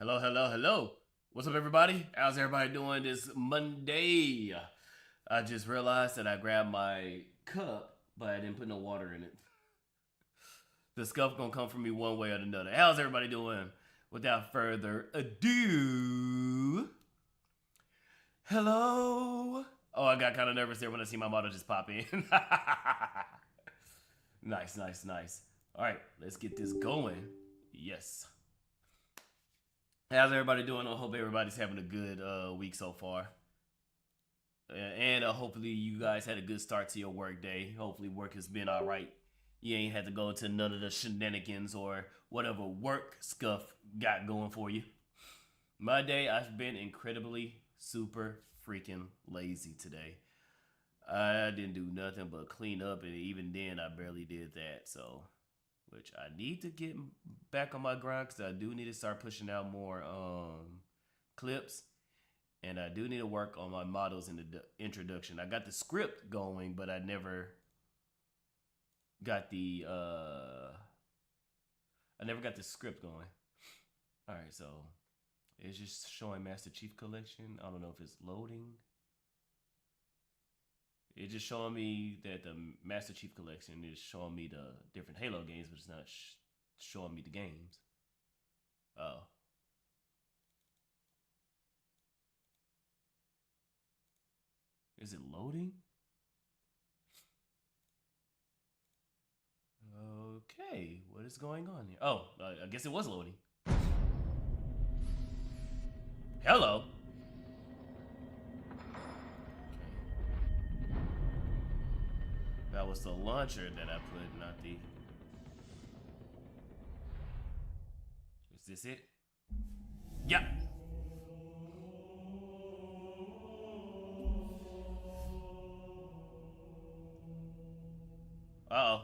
Hello, hello, hello. What's up, everybody? How's everybody doing this Monday? I just realized that I grabbed my cup, but I didn't put no water in it. The scuff gonna come from me one way or another. How's everybody doing? Without further ado, hello. Oh, I got kind of nervous there when I see my model just pop in. Nice, nice, nice. All right, let's get this going. Yes. How's everybody doing? I hope everybody's having a good week so far. And hopefully you guys had a good start to your work day. Hopefully work has been all right. You ain't had to go to none of the shenanigans or whatever work scuff got going for you. My day, I've been incredibly super freaking lazy today. I didn't do nothing but clean up, and even then I barely did that. So, which I need to get back on my grind because I do need to start pushing out more clips, and I do need to work on my models in the introduction. I got the script going, but I never got the script going. All right, so it's just showing Master Chief Collection. I don't know if it's loading. It's just showing me that the Master Chief Collection is showing me the different Halo games, but it's not showing me the games. Oh. Is it loading? Okay, what is going on here? Oh, I guess it was loading. Hello. That was the launcher that I put, not the... Is this it? Yeah. Uh-oh.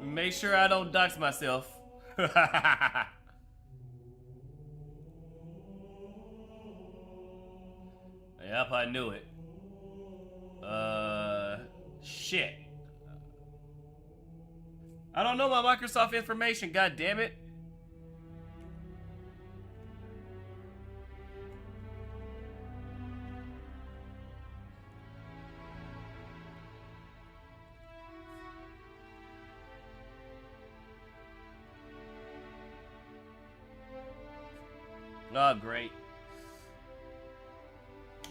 Make sure I don't dox myself. Yep, I knew it. Shit. I don't know my Microsoft information, god damn it. Oh, great.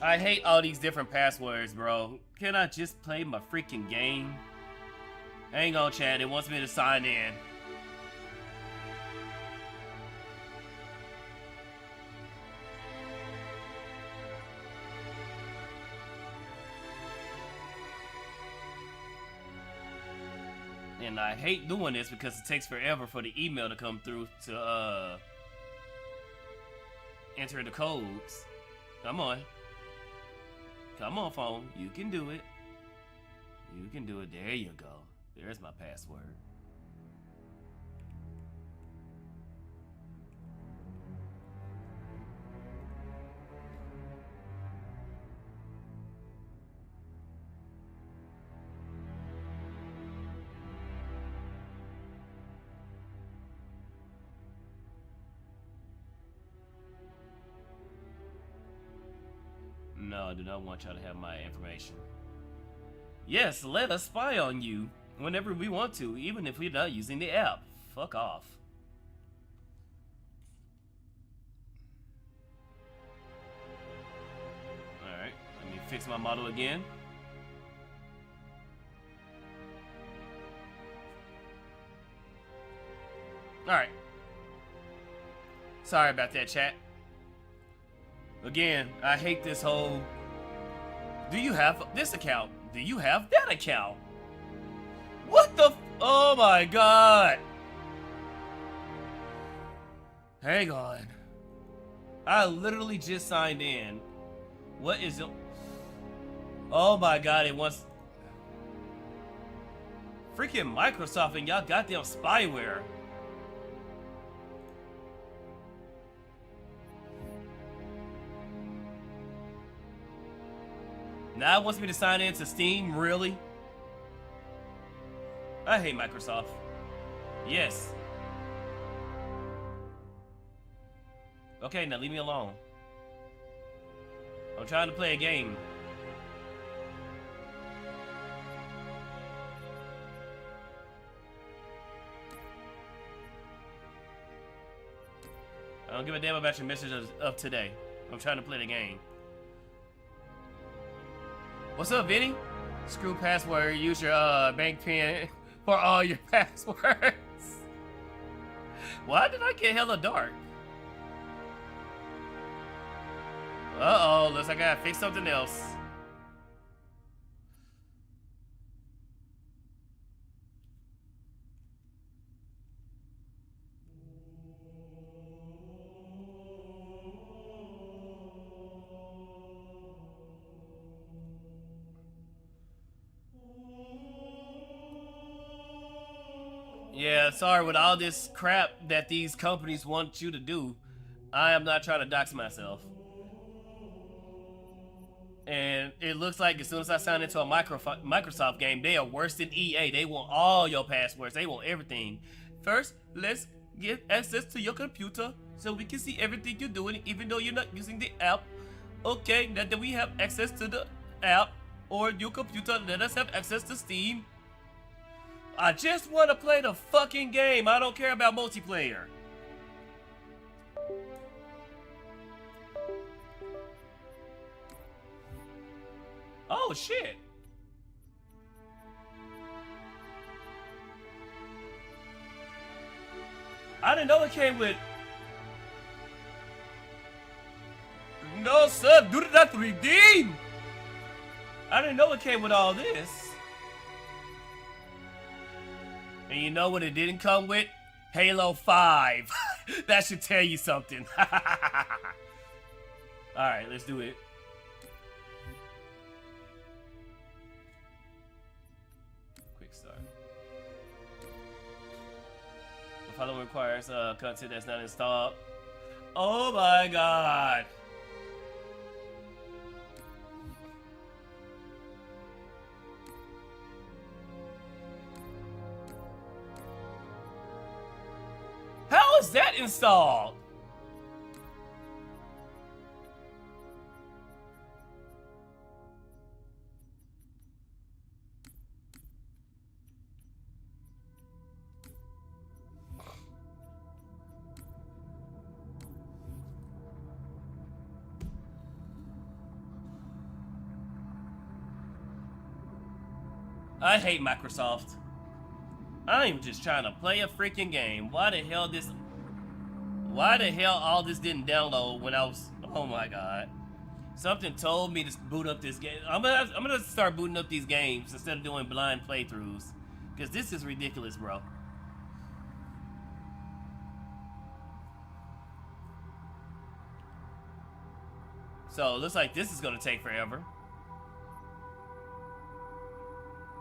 I hate all these different passwords, bro. Can I just play my freaking game? Hang on, Chad. It wants me to sign in. And I hate doing this because it takes forever for the email to come through to enter the codes. Come on. Come on, phone. You can do it. You can do it. There you go. There's my password. No, I do not want y'all to have my information. Yes, let us spy on you whenever we want to, even if we're not using the app. Fuck off. Alright, let me fix my model again. Alright. Sorry about that, chat. Again, I hate this whole... Do you have this account? Do you have that account? What the oh my god! Hang on. I literally just signed in. What is it? Oh my god, it wants... Freaking Microsoft and y'all goddamn spyware. Now it wants me to sign in to Steam, really? I hate Microsoft. Yes. Okay, now leave me alone. I'm trying to play a game. I don't give a damn about your messages of today. I'm trying to play the game. What's up, Vinny? Screw password. Use your bank pin for all your passwords. Why did I get hella dark? Uh-oh, looks like I gotta fix something else. Yeah, sorry, with all this crap that these companies want you to do, I am not trying to dox myself. And it looks like as soon as I sign into a Microsoft game, they are worse than EA. They want all your passwords. They want everything. First, let's get access to your computer so we can see everything you're doing, even though you're not using the app. Okay, now that we have access to the app or your computer, let us have access to Steam. I just want to play the fucking game. I don't care about multiplayer. Oh, shit. I didn't know it came with... No, sir. Do not redeem. I didn't know it came with all this. And you know what it didn't come with? Halo 5. That should tell you something. Alright, let's do it. Quick start. The following requires content that's not installed. Oh my god. How is that installed? I hate Microsoft. I'm just trying to play a freaking game. Why the hell all this didn't download when I was... Oh my god. Something told me to boot up this game. I'm gonna start booting up these games instead of doing blind playthroughs. Because this is ridiculous, bro. So, it looks like this is gonna take forever.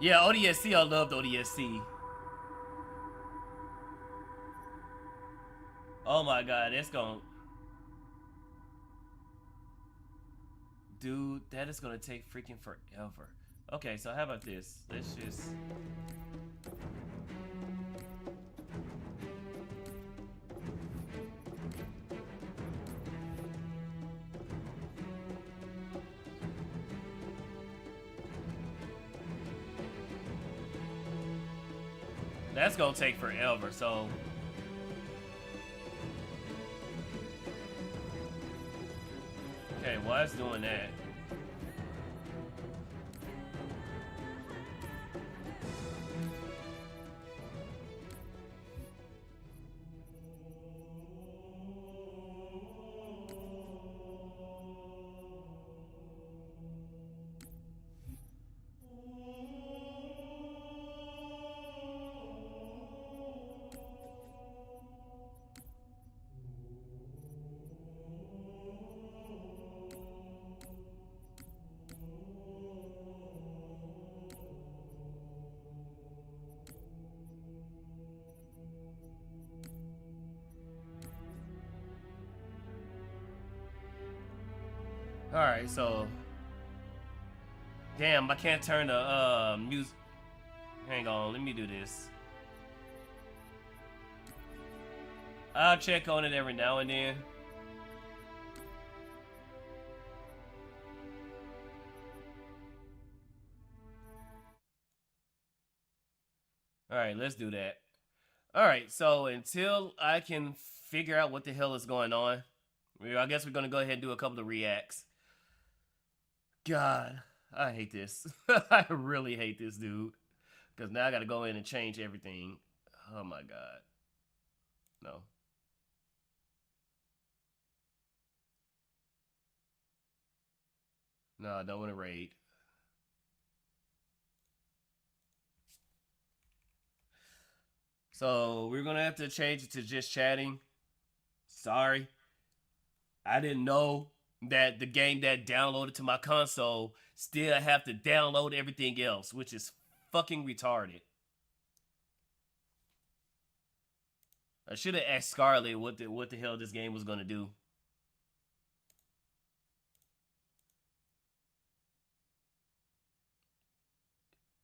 Yeah, ODSC, I loved ODSC. Oh my god, that's gonna... Dude, that is gonna take freaking forever. Okay, so how about this? Let's just... That's gonna take forever, so... Okay, why is doing that? Alright, so... Damn, I can't turn the music... Hang on, let me do this. I'll check on it every now and then. right, let's do that. All right, so until I can figure out what the hell is going on, I guess we're gonna go ahead and do a couple of reacts. God, I hate this. I really hate this, dude. Because now I gotta go in and change everything. Oh my god. No. No, I don't want to raid. So we're gonna have to change it to just chatting. Sorry. I didn't know that the game that downloaded to my console still have to download everything else, which is fucking retarded. I should have asked Scarlett what the hell this game was gonna do.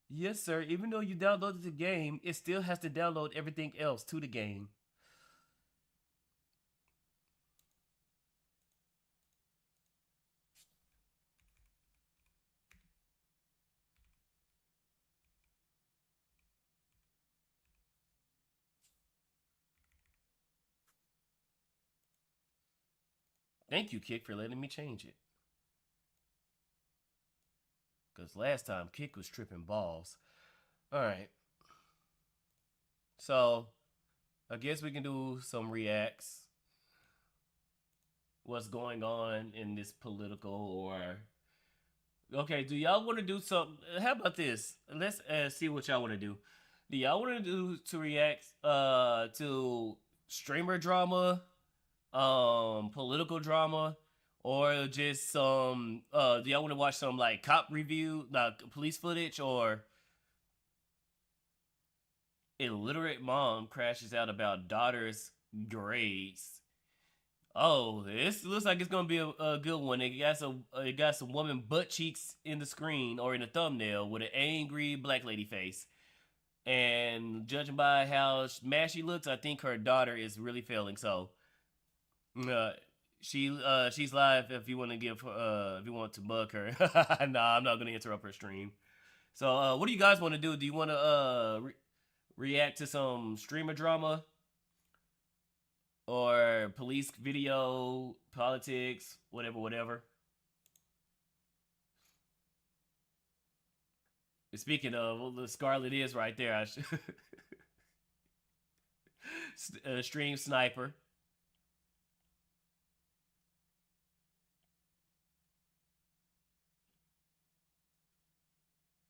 Yes, sir. Even though you downloaded the game, it still has to download everything else to the game. Thank you, Kick, for letting me change it. Because last time, Kick was tripping balls. Alright. So, I guess we can do some reacts. What's going on in this political or... Okay, do y'all want to do something? How about this? Let's see what y'all want to do. Do y'all want to do to react to streamer drama, political drama, or just some do y'all want to watch some like cop review, like police footage, or illiterate mom crashes out about daughter's grades? Oh, this looks like it's gonna be a good one. It got some woman butt cheeks in the screen or in the thumbnail with an angry black lady face. And judging by how mad she looks, I think her daughter is really failing. So, she's live if you want to if you want to bug her. Nah, I'm not gonna interrupt her stream. So, what do you guys want to do? Do you want to react to some streamer drama? Or police video, politics, whatever. Speaking of, well, the Scarlet is right there. I should stream sniper.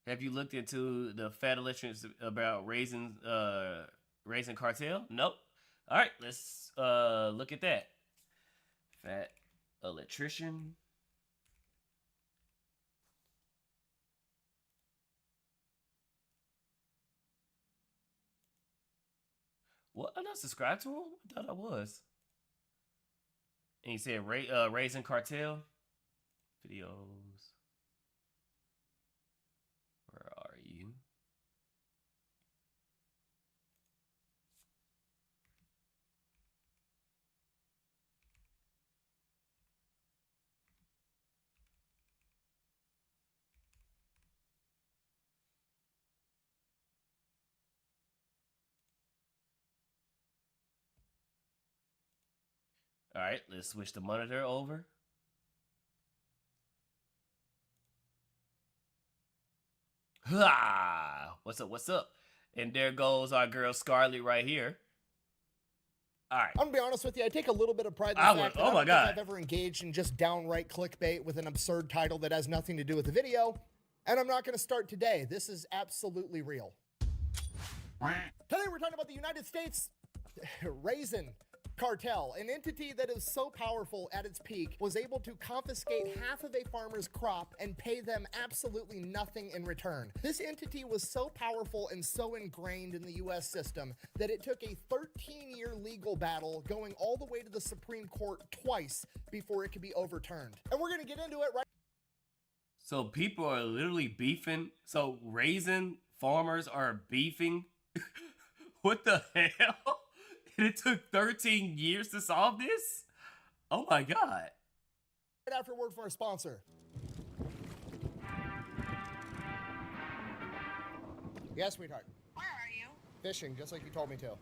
Have you looked into the fat electricians about raising cartel? Nope. All right, let's look at that. Fat electrician. What? I'm not subscribed to him? I thought I was. And he said raising cartel videos. Where are you? All right, let's switch the monitor over. Ha! What's up? What's up? And there goes our girl Scarlett right here. All right. I'm gonna be honest with you. I take a little bit of pride in the fact that I don't think I've ever engaged in just downright clickbait with an absurd title that has nothing to do with the video, and I'm not gonna start today. This is absolutely real. Today we're talking about the United States raisin cartel, an entity that is so powerful at its peak was able to confiscate half of a farmer's crop and pay them absolutely nothing in return. This entity was so powerful and so ingrained in the US system that it took a 13-year legal battle going all the way to the Supreme Court twice before it could be overturned. And we're gonna get into it right. So people are literally beefing. So raisin farmers are beefing. What the hell? And it took 13 years to solve this? Oh my god. Right after a word from our sponsor. Yes, sweetheart. Where are you? fishing, just like you told me to.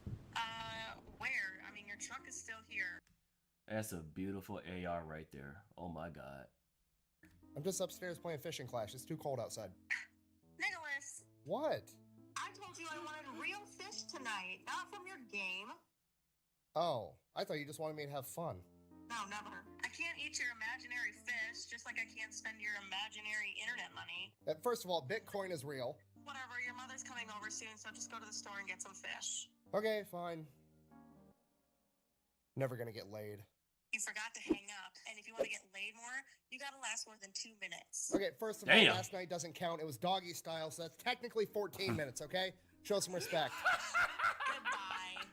Where? I mean, your truck is still here. That's a beautiful AR right there. Oh my god. I'm just upstairs playing Fishing Clash. It's too cold outside. Nicholas! What? I told you I wanted real fish tonight, not from your game. Oh, I thought you just wanted me to have fun. No, never. I can't eat your imaginary fish, just like I can't spend your imaginary internet money. First of all, Bitcoin is real. Whatever, your mother's coming over soon, so just go to the store and get some fish. Okay, fine. Never gonna get laid. You forgot to hang up, and if you want to get laid more, you gotta last more than 2 minutes. Okay, first of all, last night doesn't count. It was doggy style, so that's technically 14 minutes, okay? Show some respect. Goodbye.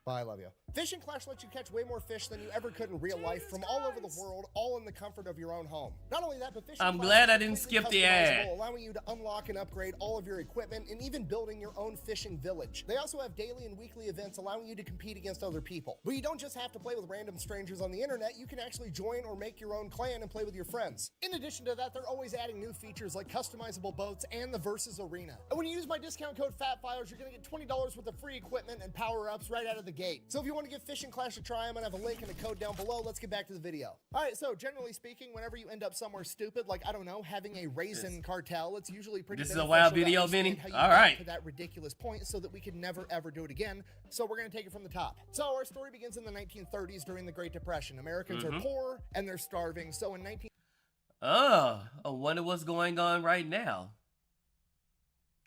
Bye, I love you. Fishing Clash lets you catch way more fish than you ever could in real life from all over the world, all in the comfort of your own home. Not only that, but Fishing Clash glad is I didn't skip the completely ad. customizable, allowing you to unlock and upgrade all of your equipment and even building your own fishing village. They also have daily and weekly events allowing you to compete against other people. But you don't just have to play with random strangers on the internet, you can actually join or make your own clan and play with your friends. In addition to that, they're always adding new features like customizable boats and the Versus Arena. And when you use my discount code FATFILES, you're gonna get $20 worth of free equipment and power-ups right out of the gate. So if you want to give Fishing Clash a try, I'm gonna have a link and a code down below. Let's get back to the video. All right, so generally speaking, whenever you end up somewhere stupid, like, I don't know, having a raisin cartel, it's usually pretty This is a wild video, Vinny? All right. To that ridiculous point so that we could never ever do it again. So we're gonna take it from the top. So our story begins in the 1930s during the Great Depression. Americans are poor and they're starving. So in I wonder what's going on right now.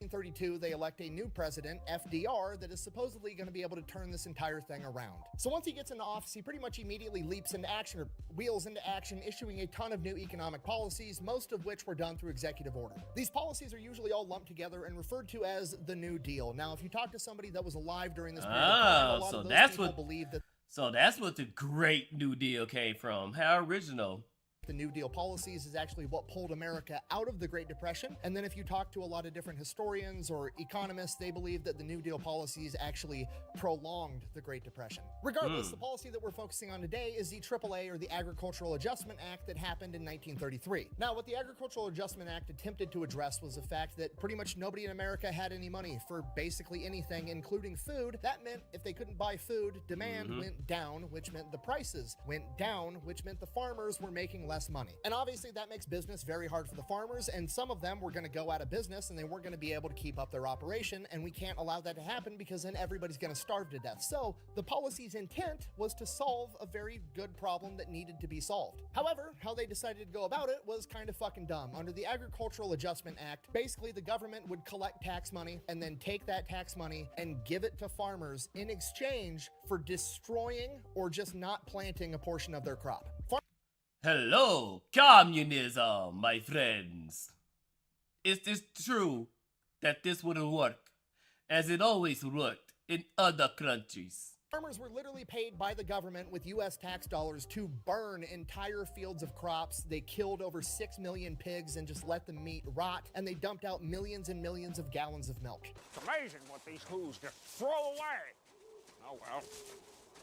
1932, they elect a new president, FDR, that is supposedly going to be able to turn this entire thing around. So once he gets into office, he pretty much immediately leaps into action, or wheels into action, issuing a ton of new economic policies, most of which were done through executive order. These policies are usually all lumped together and referred to as the New Deal. Now, if you talk to somebody that was alive during this period of time, a lot of those people believe that. So that's what the Great New Deal came from. How original. The New Deal policies is actually what pulled America out of the Great Depression. And then if you talk to a lot of different historians or economists, they believe that the New Deal policies actually prolonged the Great Depression. Regardless, the policy that we're focusing on today is the AAA, or the Agricultural Adjustment Act, that happened in 1933. Now, what the Agricultural Adjustment Act attempted to address was the fact that pretty much nobody in America had any money for basically anything, including food. That meant if they couldn't buy food, demand went down, which meant the prices went down, which meant the farmers were making less money. And obviously that makes business very hard for the farmers, and some of them were going to go out of business and they weren't going to be able to keep up their operation, and we can't allow that to happen because then everybody's going to starve to death. So the policy's intent was to solve a very good problem that needed to be solved. However, how they decided to go about it was kind of fucking dumb. Under the Agricultural Adjustment Act, basically the government would collect tax money and then take that tax money and give it to farmers in exchange for destroying or just not planting a portion of their crop. Hello, communism, my friends. Is this true that this wouldn't work, as it always worked in other countries? Farmers were literally paid by the government with U.S. tax dollars to burn entire fields of crops. They killed over 6 million pigs and just let the meat rot, and they dumped out millions and millions of gallons of milk. It's amazing what these who's just throw away. Oh well.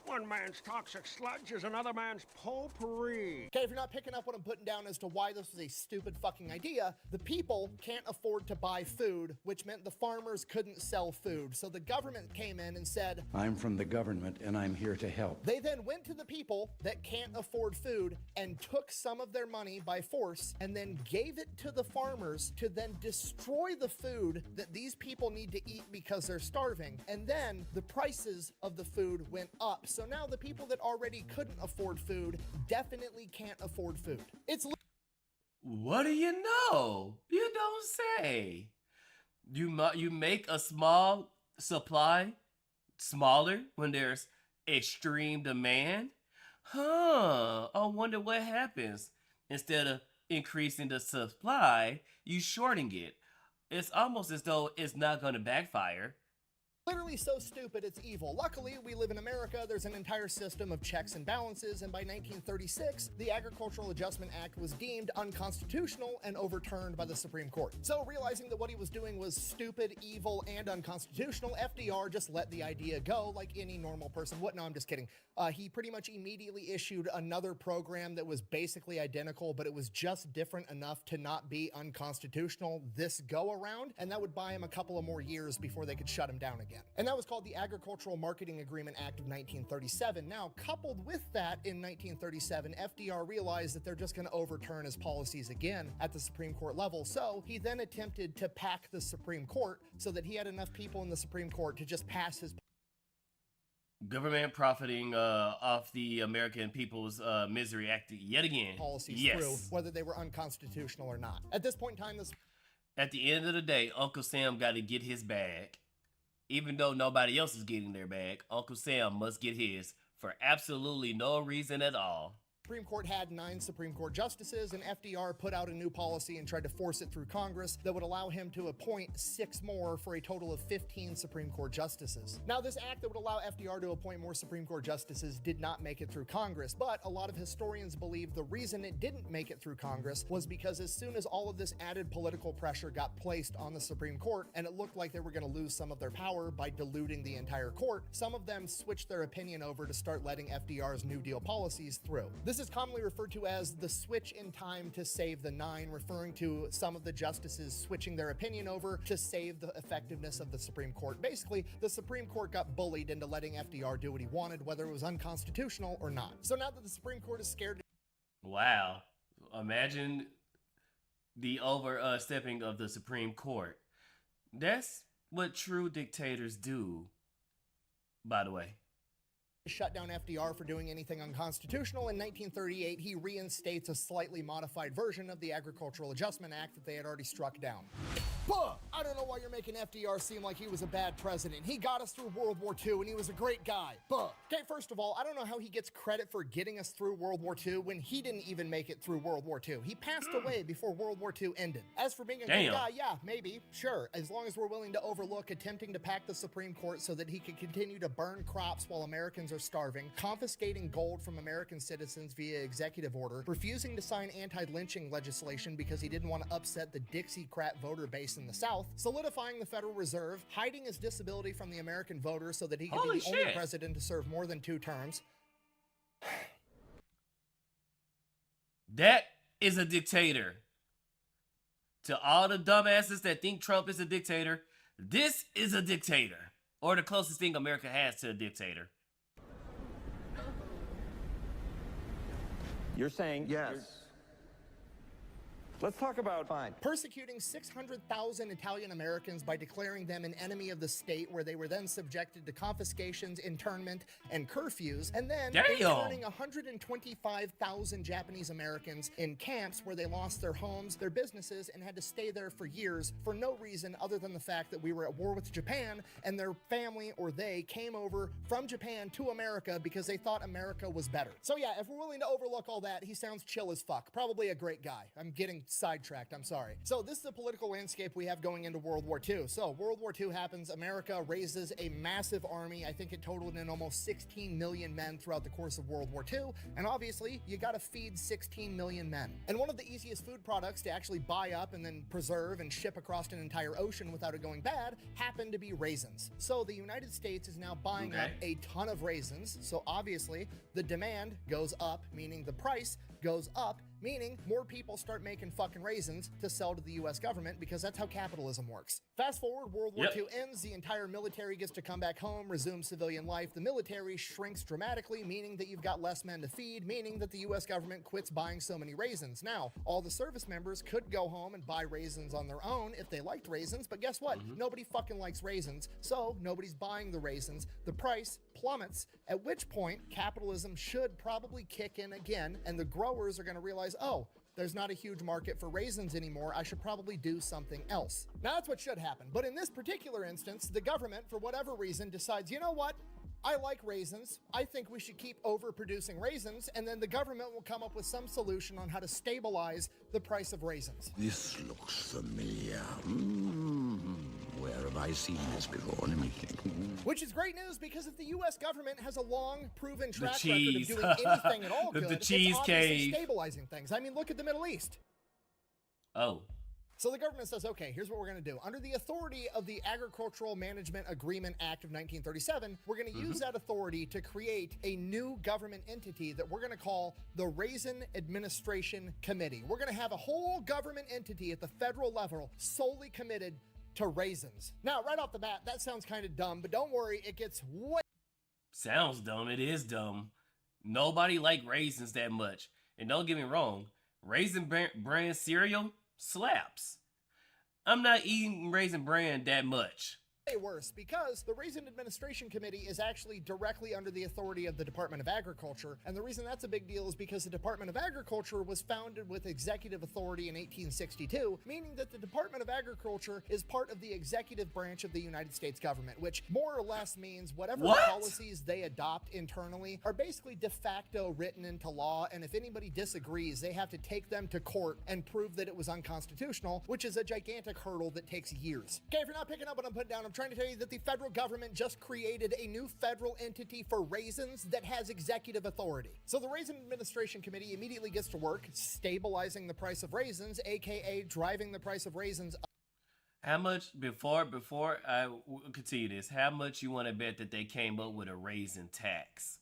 One man's toxic sludge is another man's potpourri. Okay, if you're not picking up what I'm putting down as to why this was a stupid fucking idea, the people can't afford to buy food, which meant the farmers couldn't sell food. So the government came in and said, I'm from the government and I'm here to help. They then went to the people that can't afford food and took some of their money by force and then gave it to the farmers to then destroy the food that these people need to eat because they're starving. And then the prices of the food went up. So now the people that already couldn't afford food definitely can't afford food. What do you know? You don't say. You make a small supply smaller when there's extreme demand? I wonder what happens. Instead of increasing the supply, you shorting it. It's almost as though it's not going to backfire. Literally so stupid it's evil. Luckily, we live in America. There's an entire system of checks and balances, and by 1936, the Agricultural Adjustment Act was deemed unconstitutional and overturned by the Supreme Court. So realizing that what he was doing was stupid, evil, and unconstitutional, FDR just let the idea go like any normal person would. No, I'm just kidding. He pretty much immediately issued another program that was basically identical, but it was just different enough to not be unconstitutional this go around, and that would buy him a couple of more years before they could shut him down again. again. And that was called the Agricultural Marketing Agreement Act of 1937. Now, coupled with that, in 1937, FDR realized that they're just going to overturn his policies again at the Supreme Court level. So he then attempted to pack the Supreme Court so that he had enough people in the Supreme Court to just pass his government profiting off the American people's misery act yet again. Policies yes. through, whether they were unconstitutional or not. At this point in time, this... At the end of the day, Uncle Sam got to get his bag. Even though nobody else is getting their bag, Uncle Sam must get his for absolutely no reason at all. Supreme Court had 9 Supreme Court justices, and FDR put out a new policy and tried to force it through Congress that would allow him to appoint 6 more for a total of 15 Supreme Court justices. Now, this act that would allow FDR to appoint more Supreme Court justices did not make it through Congress, but a lot of historians believe the reason it didn't make it through Congress was because as soon as all of this added political pressure got placed on the Supreme Court, and it looked like they were going to lose some of their power by diluting the entire court, some of them switched their opinion over to start letting FDR's New Deal policies through. This is commonly referred to as the switch in time to save the 9, referring to some of the justices switching their opinion over to save the effectiveness of the Supreme Court. Basically, the Supreme Court got bullied into letting FDR do what he wanted, whether it was unconstitutional or not. So now that the Supreme Court is scared... Wow. Imagine the overstepping of the Supreme Court. That's what true dictators do, by the way. Shut down FDR for doing anything unconstitutional. In 1938, he reinstates a slightly modified version of the Agricultural Adjustment Act that they had already struck down. Buh! I don't know why you're making FDR seem like he was a bad president. He got us through World War II and he was a great guy. Buh! Okay, first of all, I don't know how he gets credit for getting us through World War II when he didn't even make it through World War II. He passed away before World War II ended. As for being a good guy, yeah, maybe, sure, as long as we're willing to overlook attempting to pack the Supreme Court so that he could continue to burn crops while Americans are starving, confiscating gold from American citizens via executive order, refusing to sign anti-lynching legislation because he didn't want to upset the Dixiecrat voter base in the South, solidifying the Federal Reserve, hiding his disability from the American voter so that he could be the only president to serve more than 2 terms. That is a dictator. To all the dumbasses that think Trump is a dictator, this is a dictator. Or the closest thing America has to a dictator. You're saying... Yes. Let's talk about... Fine. Persecuting 600,000 Italian Americans by declaring them an enemy of the state, where they were then subjected to confiscations, internment, and curfews, and then interning 125,000 Japanese Americans in camps where they lost their homes, their businesses, and had to stay there for years for no reason other than the fact that we were at war with Japan, and their family or they came over from Japan to America because they thought America was better. So yeah, if we're willing to overlook all that, he sounds chill as fuck. Probably a great guy. I'm getting sidetracked, I'm sorry. So this is the political landscape we have going into World War II. So World War II happens, America raises a massive army. I think it totaled in almost 16 million men throughout the course of World War II, and obviously you gotta feed 16 million men. And one of the easiest food products to actually buy up and then preserve and ship across an entire ocean without it going bad happened to be raisins. So the United States is now buying up a ton of raisins, so obviously the demand goes up, meaning the price goes up, meaning more people start making fucking raisins to sell to the US government, because that's how capitalism works. Fast forward, World War II ends, the entire military gets to come back home, resume civilian life. The military shrinks dramatically, meaning that you've got less men to feed, meaning that the US government quits buying so many raisins. Now, all the service members could go home and buy raisins on their own if they liked raisins, but guess what? Nobody fucking likes raisins, so nobody's buying the raisins. The price plummets, at which point capitalism should probably kick in again, and the growers are going to realize, oh, there's not a huge market for raisins anymore, I should probably do something else. Now that's what should happen, but in this particular instance, the government, for whatever reason, decides, you know what? I like raisins. I think we should keep overproducing raisins, and then the government will come up with some solution on how to stabilize the price of raisins. This looks familiar. Where have I seen this before? Let me think. Which is great news, because if the U.S. government has a long, proven track record of doing anything at all good, it's obviously stabilizing things. I mean, look at the Middle East. Oh. So the government says, okay, here's what we're going to do. Under the authority of the Agricultural Management Agreement Act of 1937, we're going to use that authority to create a new government entity that we're going to call the Raisin Administration Committee. We're going to have a whole government entity at the federal level solely committed to raisins. Now, right off the bat, that sounds kind of dumb, but don't worry, it gets way... Sounds dumb. It is dumb. Nobody like raisins that much. And don't get me wrong, Raisin Bran cereal slaps. I'm not eating Raisin Bran that much. Worse, because the Raisin Administration Committee is actually directly under the authority of the Department of Agriculture, and the reason that's a big deal is because the Department of Agriculture was founded with executive authority in 1862, meaning that the Department of Agriculture is part of the executive branch of the United States government, which more or less means whatever policies they adopt internally are basically de facto written into law, and if anybody disagrees, they have to take them to court and prove that it was unconstitutional, which is a gigantic hurdle that takes years. Okay, if you're not picking up what I'm putting down, I'm trying to tell you that the federal government just created a new federal entity for raisins that has executive authority. So the Raisin Administration Committee immediately gets to work stabilizing the price of raisins, aka driving the price of raisins up. How much, before I continue this, how much you want to bet that they came up with a raisin tax?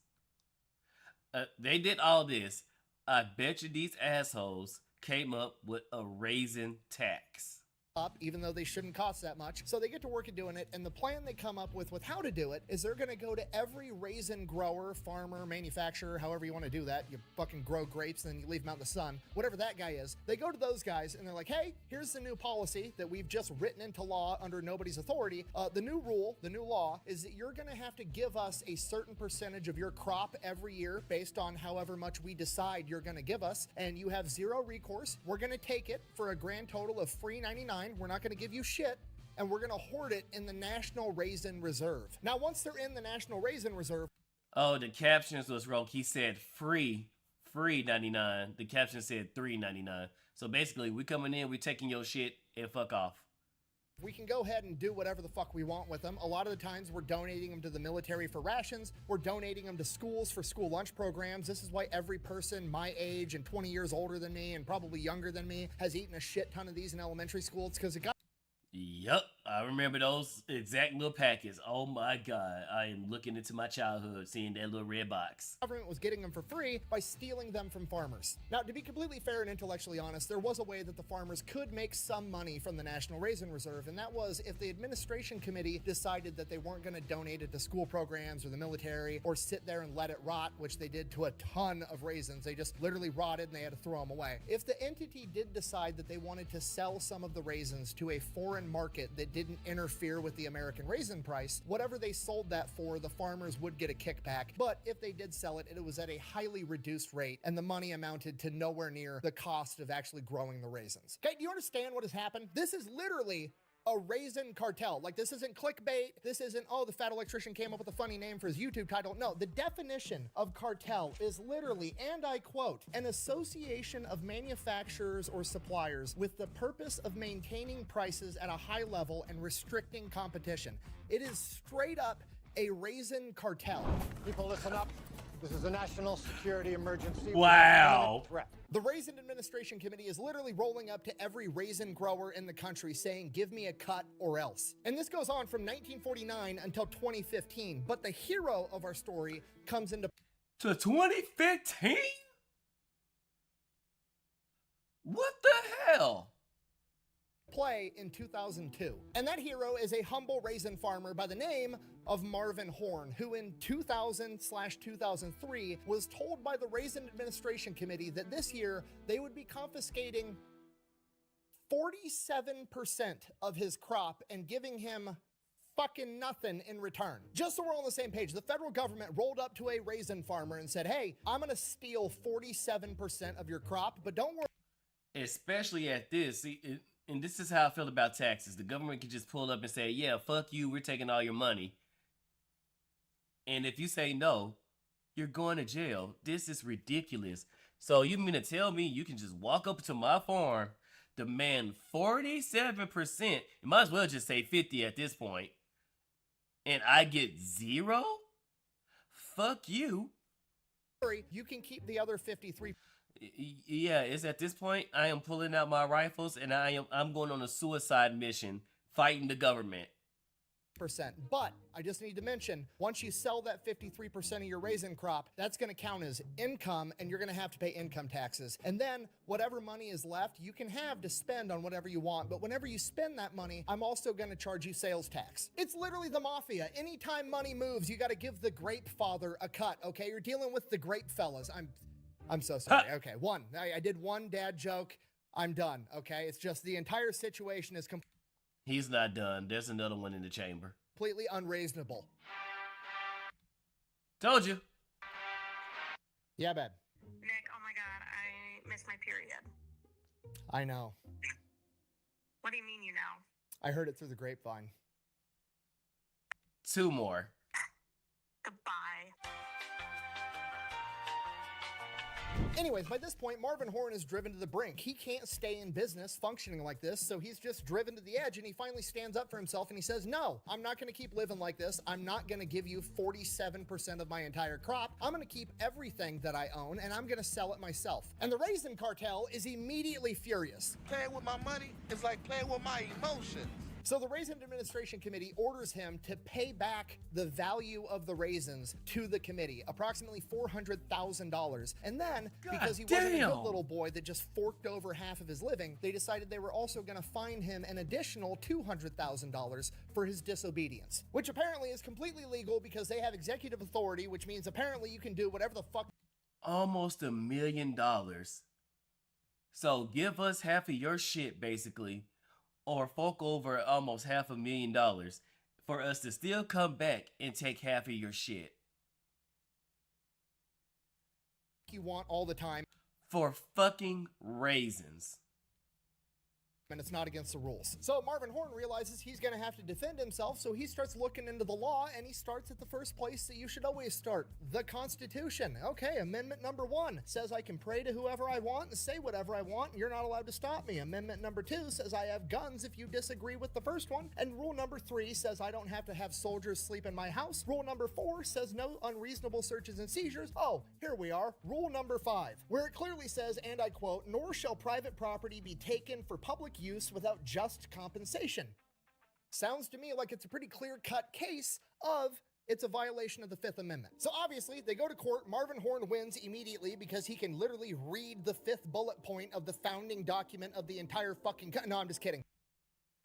They did all this. I bet you these assholes came up with a raisin tax. Even though they shouldn't cost that much. So they get to work at doing it, and the plan they come up with how to do it is they're going to go to every raisin grower, farmer, manufacturer, however you want to do that. You fucking grow grapes and then you leave them out in the sun, whatever that guy is. They go to those guys and they're like, hey, here's the new policy that we've just written into law under nobody's authority. The new rule, the new law, is that you're going to have to give us a certain percentage of your crop every year based on however much we decide you're going to give us, and you have zero recourse. We're going to take it for a grand total of $3.99. We're not going to give you shit, and we're going to hoard it in the National Raisin Reserve. Now, once they're in the National Raisin Reserve... Oh, the captions was wrong. He said free 99. The caption said $3.99. So basically, we coming in, we taking your shit, and fuck off. We can go ahead and do whatever the fuck we want with them. A lot of the times we're donating them to the military for rations. We're donating them to schools for school lunch programs. This is why every person my age and 20 years older than me and probably younger than me has eaten a shit ton of these in elementary school. It's because it got... Yup, I remember those exact little packets. Oh my god, I am looking into my childhood, seeing that little red box. The government was getting them for free by stealing them from farmers. Now, to be completely fair and intellectually honest, there was a way that the farmers could make some money from the National Raisin Reserve, and that was if the administration committee decided that they weren't going to donate it to school programs or the military or sit there and let it rot, which they did to a ton of raisins. They just literally rotted and they had to throw them away. If the entity did decide that they wanted to sell some of the raisins to a foreign market that didn't interfere with the American raisin price, whatever they sold that for, the farmers would get a kickback. But if they did sell it, it was at a highly reduced rate, and the money amounted to nowhere near the cost of actually growing the raisins. Okay, do you understand what has happened? This is literally a raisin cartel. Like, this isn't clickbait. This isn't, oh, the fat electrician came up with a funny name for his YouTube title. No, the definition of cartel is literally, and I quote, an association of manufacturers or suppliers with the purpose of maintaining prices at a high level and restricting competition. It is straight up a raisin cartel. People, listen up. This is a national security emergency. Wow. The Raisin Administration Committee is literally rolling up to every raisin grower in the country saying, give me a cut or else. And this goes on from 1949 until 2015. But the hero of our story comes into... To 2015? What the hell? Play in 2002. And that hero is a humble raisin farmer by the name of Marvin Horn, who in 2000/2003 was told by the Raisin Administration Committee that this year they would be confiscating 47% of his crop and giving him fucking nothing in return. Just so we're all on the same page, the federal government rolled up to a raisin farmer and said, hey, I'm gonna steal 47% of your crop, but don't worry. Especially at this, and this is how I feel about taxes. The government can just pull up and say, yeah, fuck you, we're taking all your money. And if you say no, you're going to jail. This is ridiculous. So you mean to tell me you can just walk up to my farm, demand 47%, you might as well just say 50 at this point, and I get zero? Fuck you. You can keep the other 53%. Yeah, it's at this point I am pulling out my rifles and I'm going on a suicide mission fighting the government. But I just need to mention, once you sell that 53% of your raisin crop, that's going to count as income, and you're going to have to pay income taxes. And then whatever money is left, you can have to spend on whatever you want. But whenever you spend that money, I'm also going to charge you sales tax. It's literally the mafia. Anytime money moves, you got to give the grape father a cut. Okay, you're dealing with the grape fellas. I'm so sorry. Okay, I did one dad joke. I'm done. Okay, it's just the entire situation is He's not done. There's another one in the chamber. Completely unreasonable. Told you. Yeah, babe. Nick, oh my god, I missed my period. I know. What do you mean you know? I heard it through the grapevine. 2 more. Goodbye. Anyways, by this point, Marvin Horn is driven to the brink. He can't stay in business functioning like this, so he's just driven to the edge, and he finally stands up for himself and he says, no, I'm not going to keep living like this. I'm not going to give you 47% of my entire crop. I'm going to keep everything that I own, and I'm going to sell it myself. And the Raisin Cartel is immediately furious. Playing with my money is like playing with my emotions. So the Raisin Administration Committee orders him to pay back the value of the raisins to the committee, approximately $400,000. And then, because he wasn't a good little boy that just forked over half of his living, they decided they were also going to fine him an additional $200,000 for his disobedience, which apparently is completely legal because they have executive authority, which means apparently you can do whatever the fuck. Almost $1 million. So give us half of your shit, basically, or fork over almost $500,000 for us to still come back and take half of your shit. You want all the time. For fucking raisins. And it's not against the rules. So Marvin Horn realizes he's going to have to defend himself, so he starts looking into the law, and he starts at the first place that you should always start, the Constitution. Okay, Amendment number 1 says I can pray to whoever I want and say whatever I want, and you're not allowed to stop me. Amendment number 2 says I have guns if you disagree with the first one, and rule number 3 says I don't have to have soldiers sleep in my house. Rule number 4 says no unreasonable searches and seizures. Oh, here we are, rule number 5, where it clearly says, and I quote, nor shall private property be taken for public use without just compensation. Sounds to me like it's a pretty clear-cut case of it's a violation of the 5th Amendment. So obviously, they go to court. Marvin Horn wins immediately because he can literally read the 5th bullet point of the founding document of the entire fucking No, I'm just kidding.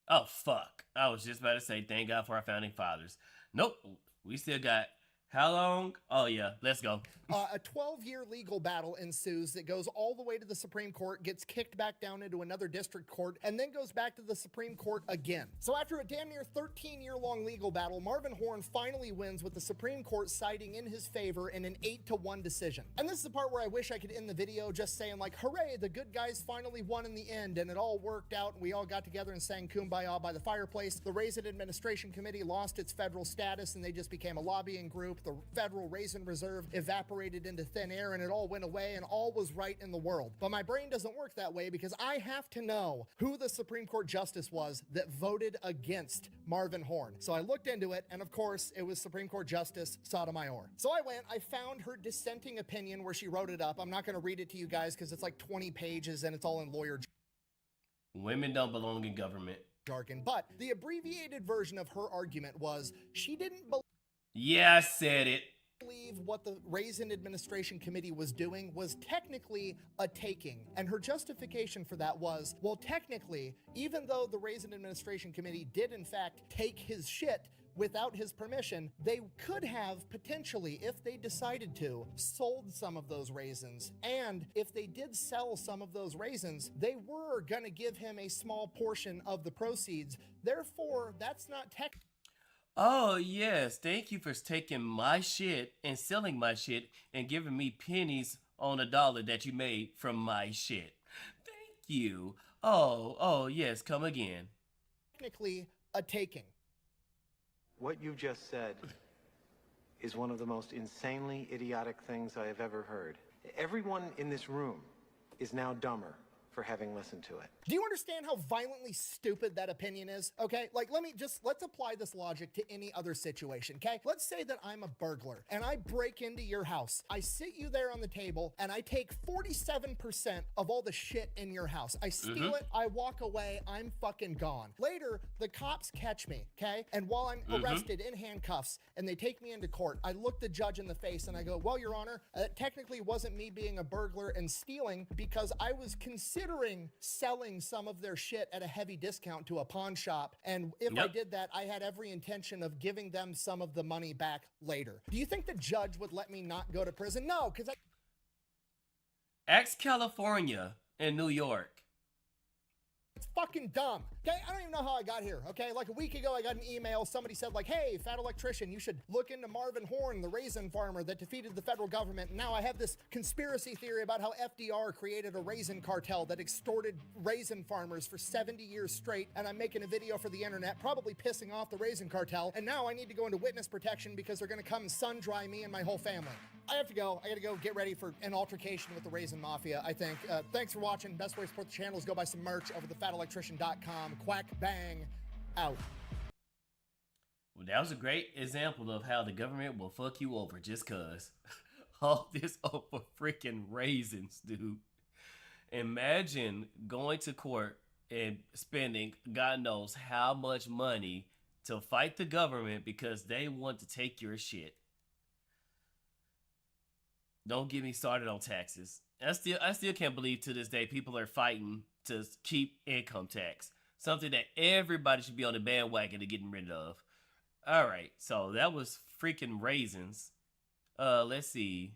Oh, fuck. I was just about to say, thank God for our founding fathers. Nope. We still got how long? Oh, yeah. Let's go. A 12-year legal battle ensues that goes all the way to the Supreme Court, gets kicked back down into another district court, and then goes back to the Supreme Court again. So after a damn near 13-year-long legal battle, Marvin Horn finally wins with the Supreme Court siding in his favor in an 8-1 decision. And this is the part where I wish I could end the video just saying like, hooray, the good guys finally won in the end, and it all worked out, and we all got together and sang Kumbaya by the fireplace. The Raisin Administration Committee lost its federal status, and they just became a lobbying group. The Federal Raisin Reserve evaporated into thin air, and it all went away, and all was right in the world. But my brain doesn't work that way because I have to know who the Supreme Court justice was that voted against Marvin Horn. So I looked into it, and of course, it was Supreme Court Justice Sotomayor. So I went, I found her dissenting opinion where she wrote it up. I'm not going to read it to you guys because it's like 20 pages, and it's all in lawyer Women don't belong in government jargon. But the abbreviated version of her argument was she didn't believe. Yeah, I said it. What the Raisin Administration Committee was doing was technically a taking, and her justification for that was, well, technically, even though the Raisin Administration Committee did in fact take his shit without his permission, they could have potentially, if they decided to, sold some of those raisins, and if they did sell some of those raisins, they were gonna give him a small portion of the proceeds. Therefore, that's not technically. Oh, yes. Thank you for taking my shit and selling my shit and giving me pennies on a dollar that you made from my shit. Thank you. Oh, yes. Come again. Technically a taking. What you just said is one of the most insanely idiotic things I have ever heard. Everyone in this room is now dumber for having listened to it. Do you understand how violently stupid that opinion is? Okay, like let's apply this logic to any other situation, okay? Let's say that I'm a burglar and I break into your house. I sit you there on the table and I take 47% of all the shit in your house. I steal it, I walk away, I'm fucking gone. Later, the cops catch me, okay? And while I'm arrested in handcuffs and they take me into court, I look the judge in the face and I go, well, Your Honor, it technically wasn't me being a burglar and stealing because I was considering selling some of their shit at a heavy discount to a pawn shop. And if I did that, I had every intention of giving them some of the money back later. Do you think the judge would let me not go to prison? No, because Ex-California and New York. it's fucking dumb. Okay, I don't even know how I got here. Okay, like a week ago, I got an email. Somebody said like, hey, fat electrician, you should look into Marvin Horn, the raisin farmer that defeated the federal government. And now I have this conspiracy theory about how FDR created a raisin cartel that extorted raisin farmers for 70 years straight. And I'm making a video for the internet, probably pissing off the raisin cartel. And now I need to go into witness protection because they're going to come and sun dry me and my whole family. I have to go. I got to go get ready for an altercation with the Raisin Mafia, I think. Thanks for watching. Best way to support the channel is go buy some merch over thefatelectrician.com. Quack bang out. Well, that was a great example of how the government will fuck you over just cause. All this over freaking raisins, dude. Imagine going to court and spending God knows how much money to fight the government because they want to take your shit. Don't get me started on taxes. I still can't believe to this day people are fighting to keep income tax. Something that everybody should be on the bandwagon to getting rid of. All right, so that was freaking raisins. Let's see.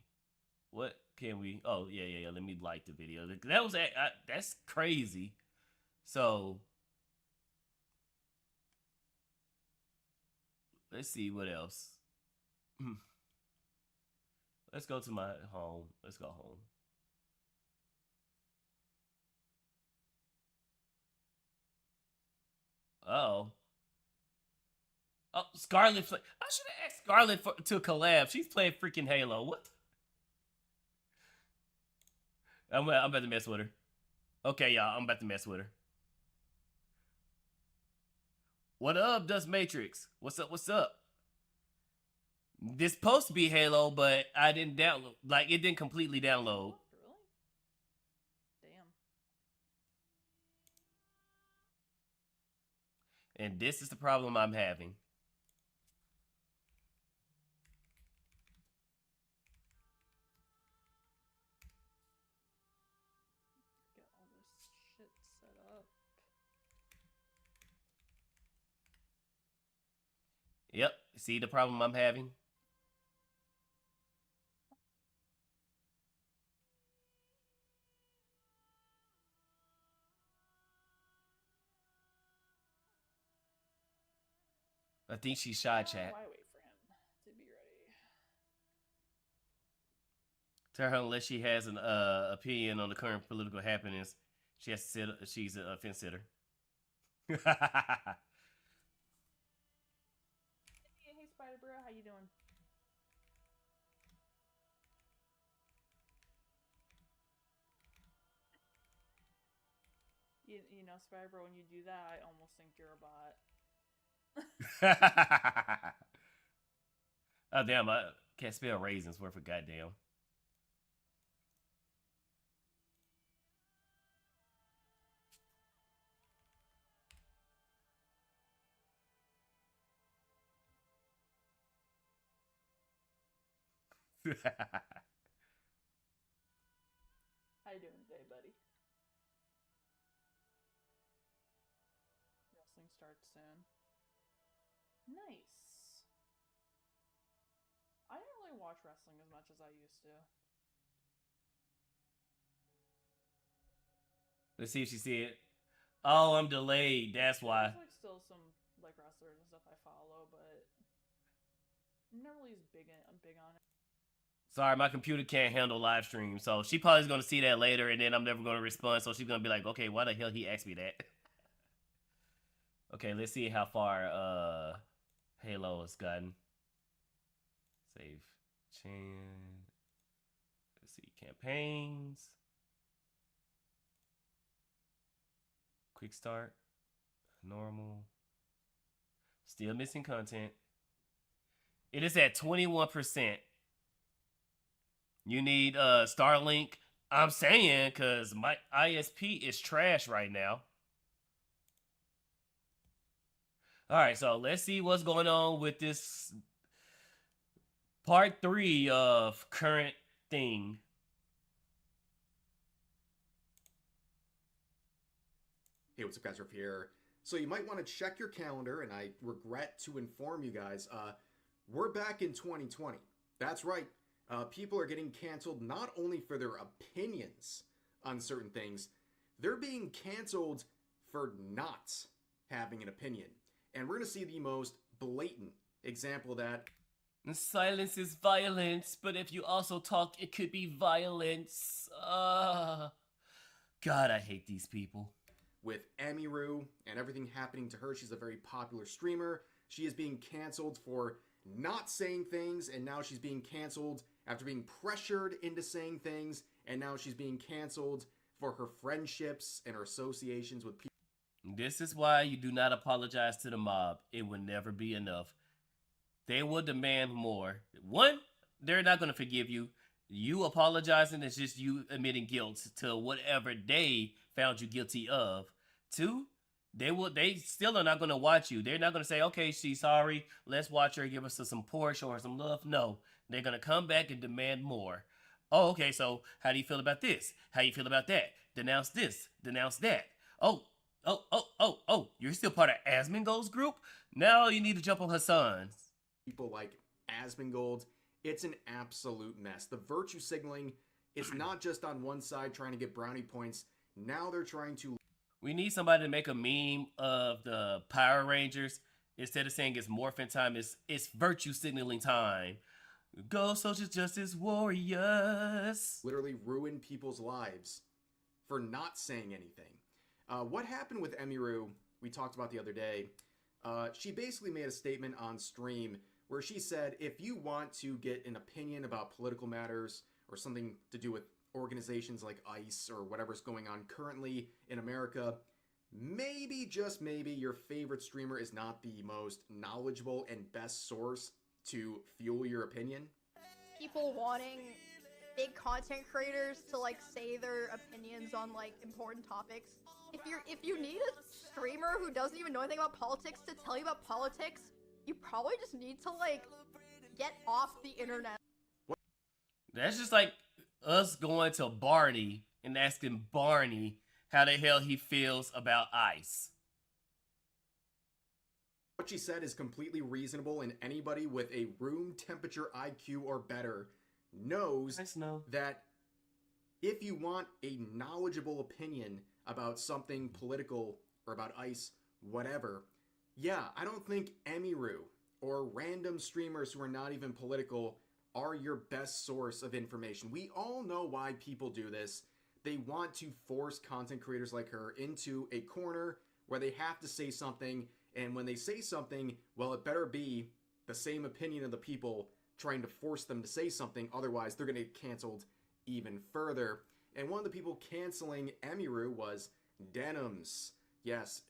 What can we... Oh, yeah. Let me like the video. That was... that's crazy. So... let's see what else. Let's go to my home. Let's go home. Uh-oh. Oh, Scarlet. I should have asked Scarlet to collab. She's playing freaking Halo. What? I'm about to mess with her. Okay, y'all. I'm about to mess with her. What up, Dust Matrix? What's up? What's up? This supposed to be Halo, but I didn't download. Like, it didn't completely download. Really? Damn. And this is the problem I'm having. Get all this shit set up. Yep. See the problem I'm having? I think she's shy, chat. Why wait for him to be ready? Tell her unless she has an opinion on the current political happenings, she has to sit. She's a fence sitter. Hey, Spydr-Bro, how you doing? You know, Spydr-Bro, when you do that, I almost think you're a bot. Oh damn! I can't spell raisins worth a goddamn. How you doing today, buddy? Wrestling starts soon. Nice. I don't really watch wrestling as much as I used to. Let's see if she see it. Oh, I'm delayed. That's why. There's like still some like wrestlers and stuff I follow, but I'm not really as big on it. Sorry, my computer can't handle live stream, so she probably is gonna see that later, and then I'm never gonna respond. So she's gonna be like, "Okay, why the hell he asked me that?" Okay, let's see how far Halo has gotten. Save chain. Let's see campaigns. Quick start. Normal. Still missing content. It is at 21%. You need Starlink. I'm saying because my ISP is trash right now. All right, so let's see what's going on with this part 3 of current thing. Hey, what's up, guys? Riff here. So you might want to check your calendar, and I regret to inform you guys, we're back in 2020. That's right. People are getting canceled not only for their opinions on certain things, they're being canceled for not having an opinion. And we're going to see the most blatant example of that. Silence is violence, but if you also talk, it could be violence. God, I hate these people. With Emiru and everything happening to her, she's a very popular streamer. She is being canceled for not saying things, and now she's being canceled after being pressured into saying things, and now she's being canceled for her friendships and her associations with people. This is why you do not apologize to the mob. It will never be enough. They will demand more. One, they're not going to forgive you. You apologizing is just you admitting guilt to whatever they found you guilty of. Two, they still are not going to watch you. They're not going to say, okay, she's sorry. Let's watch her, give us some support, show her some love. No, they're going to come back and demand more. Oh, okay, so how do you feel about this? How do you feel about that? Denounce this, denounce that. Oh, you're still part of Asmongold's group? Now you need to jump on Hassan's. People like Asmongold, it's an absolute mess. The virtue signaling is not just on one side trying to get brownie points. Now they're trying to... We need somebody to make a meme of the Power Rangers. Instead of saying it's morphin time, it's virtue signaling time. Go social justice warriors. Literally ruin people's lives for not saying anything. What happened with Emiru, we talked about the other day. She basically made a statement on stream where she said, if you want to get an opinion about political matters or something to do with organizations like ICE or whatever's going on currently in America, maybe, just maybe, your favorite streamer is not the most knowledgeable and best source to fuel your opinion. People wanting big content creators to like say their opinions on like important topics. If you need a streamer who doesn't even know anything about politics to tell you about politics, you probably just need to like get off the internet. That's just like us going to Barney and asking Barney how the hell he feels about ICE. What she said is completely reasonable, and anybody with a room temperature IQ or better knows that if you want a knowledgeable opinion about something political or about ICE, whatever, yeah, I don't think Emiru or random streamers who are not even political are your best source of information. We all know why people do this. They want to force content creators like her into a corner where they have to say something, and when they say something, well, it better be the same opinion of the people trying to force them to say something, otherwise they're going to get canceled even further. And one of the people canceling Emiru was Denims. Yes,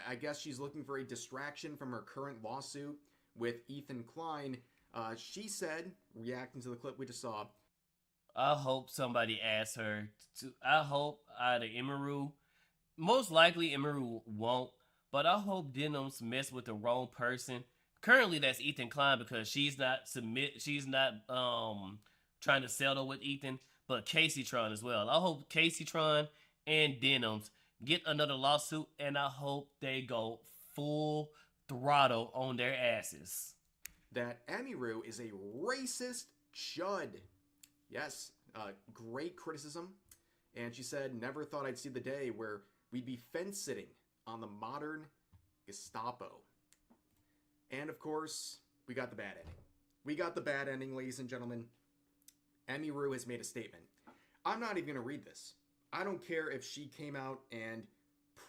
I guess she's looking for a distraction from her current lawsuit with Ethan Klein. She said, reacting to the clip we just saw, I hope somebody asks her to, I hope either Emiru, most likely Emiru won't, but I hope Denims mess with the wrong person. Currently that's Ethan Klein because she's not trying to settle with Ethan, but Casey Tron as well. I hope Casey Tron and Denims get another lawsuit, and I hope they go full throttle on their asses. That Emiru is a racist chud. Yes, great criticism. And she said, never thought I'd see the day where we'd be fence-sitting on the modern Gestapo. And of course, we got the bad ending. We got the bad ending, ladies and gentlemen. Emiru has made a statement. I'm not even going to read this. I don't care if she came out and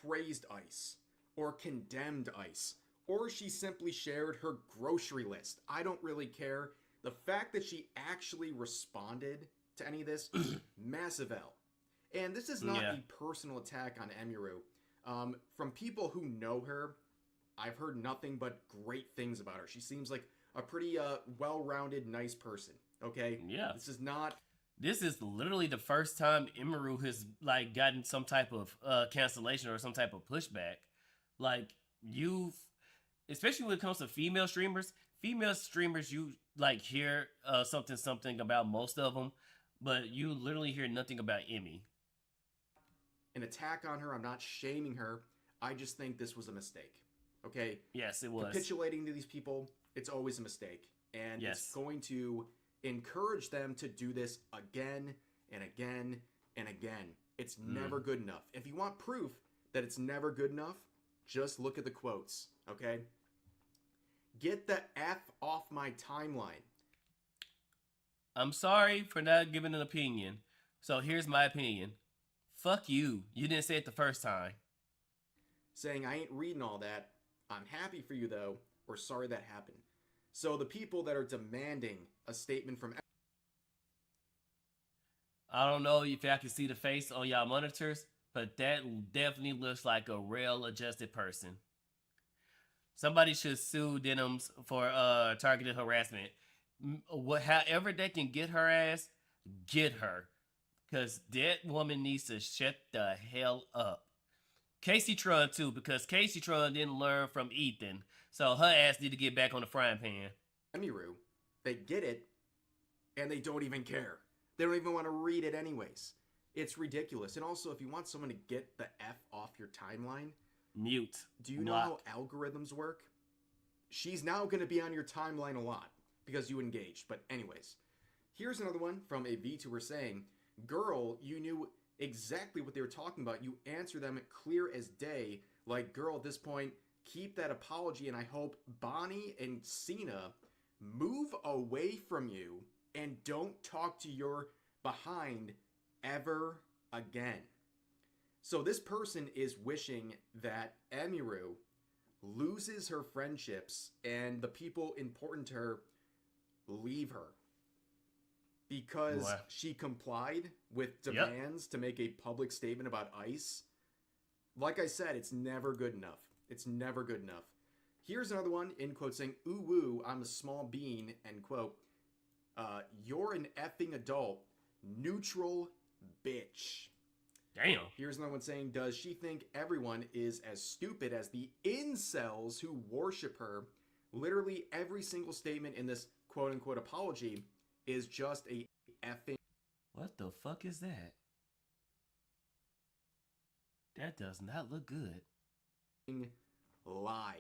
praised ICE or condemned ICE or she simply shared her grocery list. I don't really care. The fact that she actually responded to any of this, massive L. And this is not a personal attack on Emiru. From people who know her, I've heard nothing but great things about her. She seems like a pretty well-rounded, nice person. Okay? Yeah. This is literally the first time Emiru has like gotten some type of cancellation or some type of pushback. Like especially when it comes to female streamers, you like hear something about most of them, but you literally hear nothing about Emmy. An attack on her. I'm not shaming her. I just think this was a mistake. Okay? Yes, it was. Capitulating to these people, it's always a mistake. And it's going to encourage them to do this again and again and again. It's never good enough. If you want proof that it's never good enough, just look at the quotes, okay? Get the F off my timeline. I'm sorry for not giving an opinion. So here's my opinion. Fuck you. You didn't say it the first time. Saying I ain't reading all that. I'm happy for you though, or sorry that happened. So the people that are demanding a statement from... I don't know if I can see the face on y'all monitors, but that definitely looks like a well-adjusted person. Somebody should sue Denims for targeted harassment. However they can get her ass, get her. Because that woman needs to shut the hell up. Casey Tron too, because Casey Tron didn't learn from Ethan. So her ass need to get back on the frying pan. Emiru, they get it, and they don't even care. They don't even want to read it anyways. It's ridiculous. And also, if you want someone to get the F off your timeline... Mute. Do you know how algorithms work? She's now going to be on your timeline a lot, because you engaged. But anyways, here's another one from a VTuber saying, girl, you knew exactly what they were talking about. You answer them clear as day. Like, girl, at this point, keep that apology, and I hope Bonnie and Cena move away from you and don't talk to your behind ever again. So this person is wishing that Emiru loses her friendships and the people important to her leave her. Because she complied with demands to make a public statement about ICE. Like I said, it's never good enough. It's never good enough. Here's another one, in quote, saying, ooh woo, I'm a small bean, end quote. You're an effing adult. Neutral bitch. Damn. Here's another one saying, does she think everyone is as stupid as the incels who worship her? Literally every single statement in this quote-unquote apology is just a effing... What the fuck is that? That does not look good. Lie.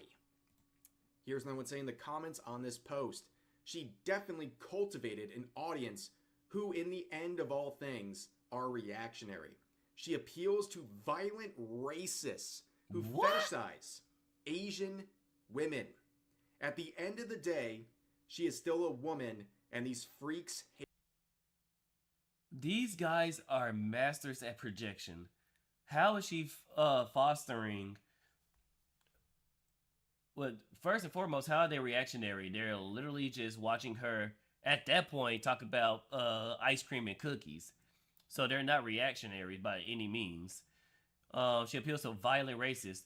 Here's another one saying the comments on this post. She definitely cultivated an audience who, in the end of all things, are reactionary. She appeals to violent racists who fetishize Asian women. At the end of the day, she is still a woman, and these freaks hate. These guys are masters at projection. How is she fostering? Well, first and foremost, how are they reactionary? They're literally just watching her at that point talk about ice cream and cookies. So they're not reactionary by any means. She appeals to violent racists.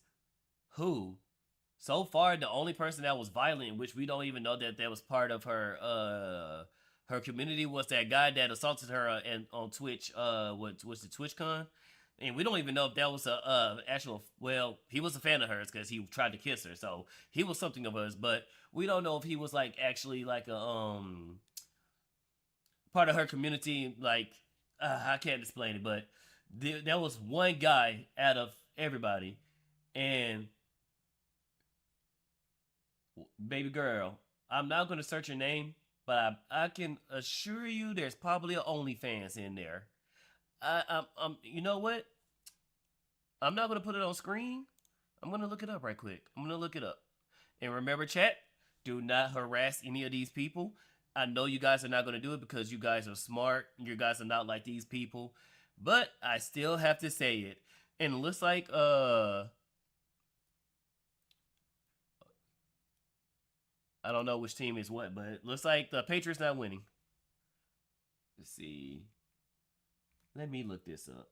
Who? So far, the only person that was violent, which we don't even know that was part of her her community, was that guy that assaulted her on Twitch. What was the TwitchCon? And we don't even know if that was a actual. Well, he was a fan of hers because he tried to kiss her, so he was something of us. But we don't know if he was like actually like a part of her community. Like I can't explain it, but there was one guy out of everybody, and baby girl, I'm not gonna search your name, but I can assure you there's probably an OnlyFans in there. You know what? I'm not gonna put it on screen. I'm gonna look it up right quick. I'm gonna look it up. And remember, chat, do not harass any of these people. I know you guys are not gonna do it because you guys are smart. You guys are not like these people. But I still have to say it. And it looks like I don't know which team is what, but it looks like the Patriots not winning. Let's see. Let me look this up.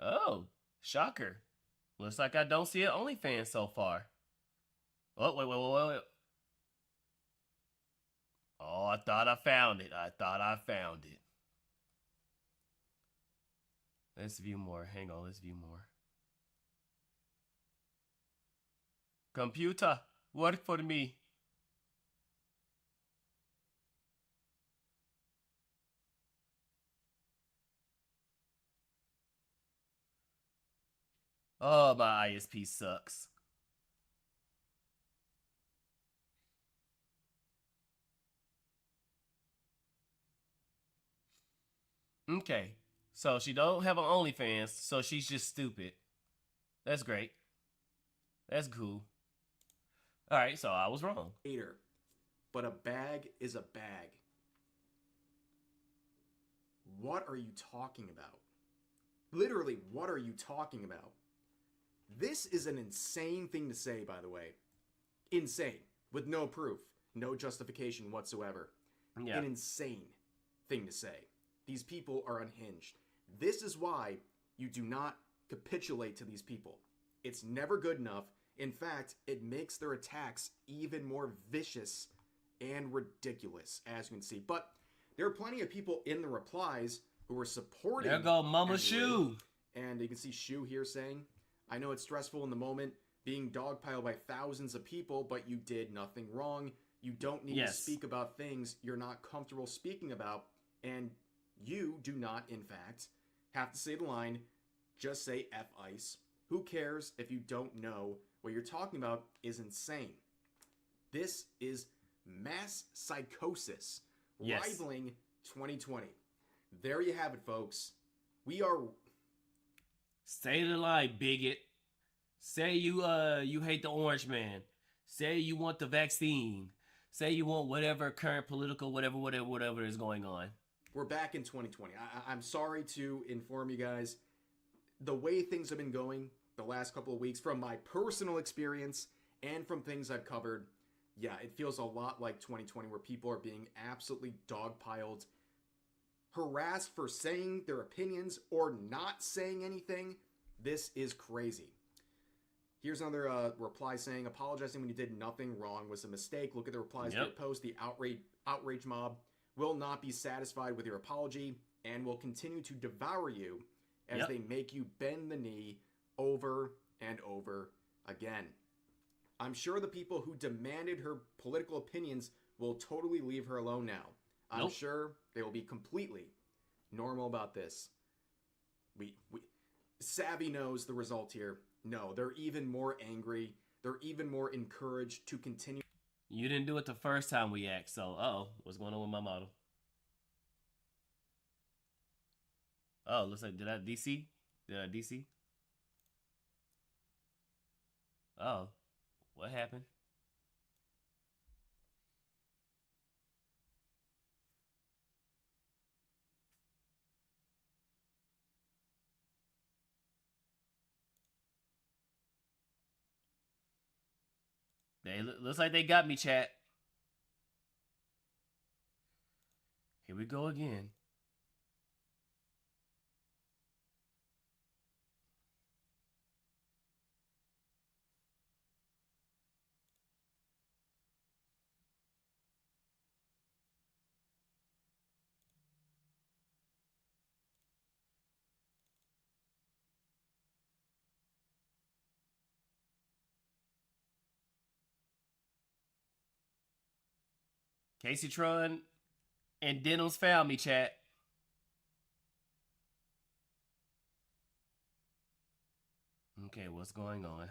Oh, shocker. Looks like I don't see an OnlyFans so far. Oh, wait. Oh, I thought I found it. Let's view more. Hang on, let's view more. Computer, work for me. Oh, my ISP sucks. Okay, so she don't have an OnlyFans, so she's just stupid. That's great. That's cool. All right, so I was wrong. But a bag is a bag. What are you talking about? Literally, what are you talking about? This is an insane thing to say, by the way. Insane. With no proof. No justification whatsoever. Yeah. An insane thing to say. These people are unhinged. This is why you do not capitulate to these people. It's never good enough. In fact, it makes their attacks even more vicious and ridiculous, as you can see. But there are plenty of people in the replies who are supporting. There go Mama Shoe. And you can see Shoe here saying, I know it's stressful in the moment, being dogpiled by thousands of people, but you did nothing wrong. You don't need to speak about things you're not comfortable speaking about. And you do not, in fact, have to say the line, just say F ice. Who cares if you don't know what you're talking about is insane. This is mass psychosis, rivaling 2020. There you have it, folks. We are... Say the line, bigot. Say you hate the orange man. Say you want the vaccine. Say you want whatever current political whatever is going on. We're back in 2020. I'm sorry to inform you guys. The way things have been going the last couple of weeks, from my personal experience and from things I've covered, yeah, it feels a lot like 2020, where people are being absolutely dogpiled, harassed for saying their opinions or not saying anything. This is crazy. Here's another reply saying, apologizing when you did nothing wrong was a mistake. Look at the replies to your post. The outrage mob will not be satisfied with your apology and will continue to devour you as they make you bend the knee over and over again. I'm sure the people who demanded her political opinions will totally leave her alone now. I'm sure they will be completely normal about this. Savvy knows the result here. No, they're even more angry. They're even more encouraged to continue. You didn't do it the first time we asked, so what's going on with my model? Oh, looks like, did I DC? Oh, what happened? Looks like they got me, chat. Here we go again. Casey Tron and Denham's found me, chat. Okay, what's going on?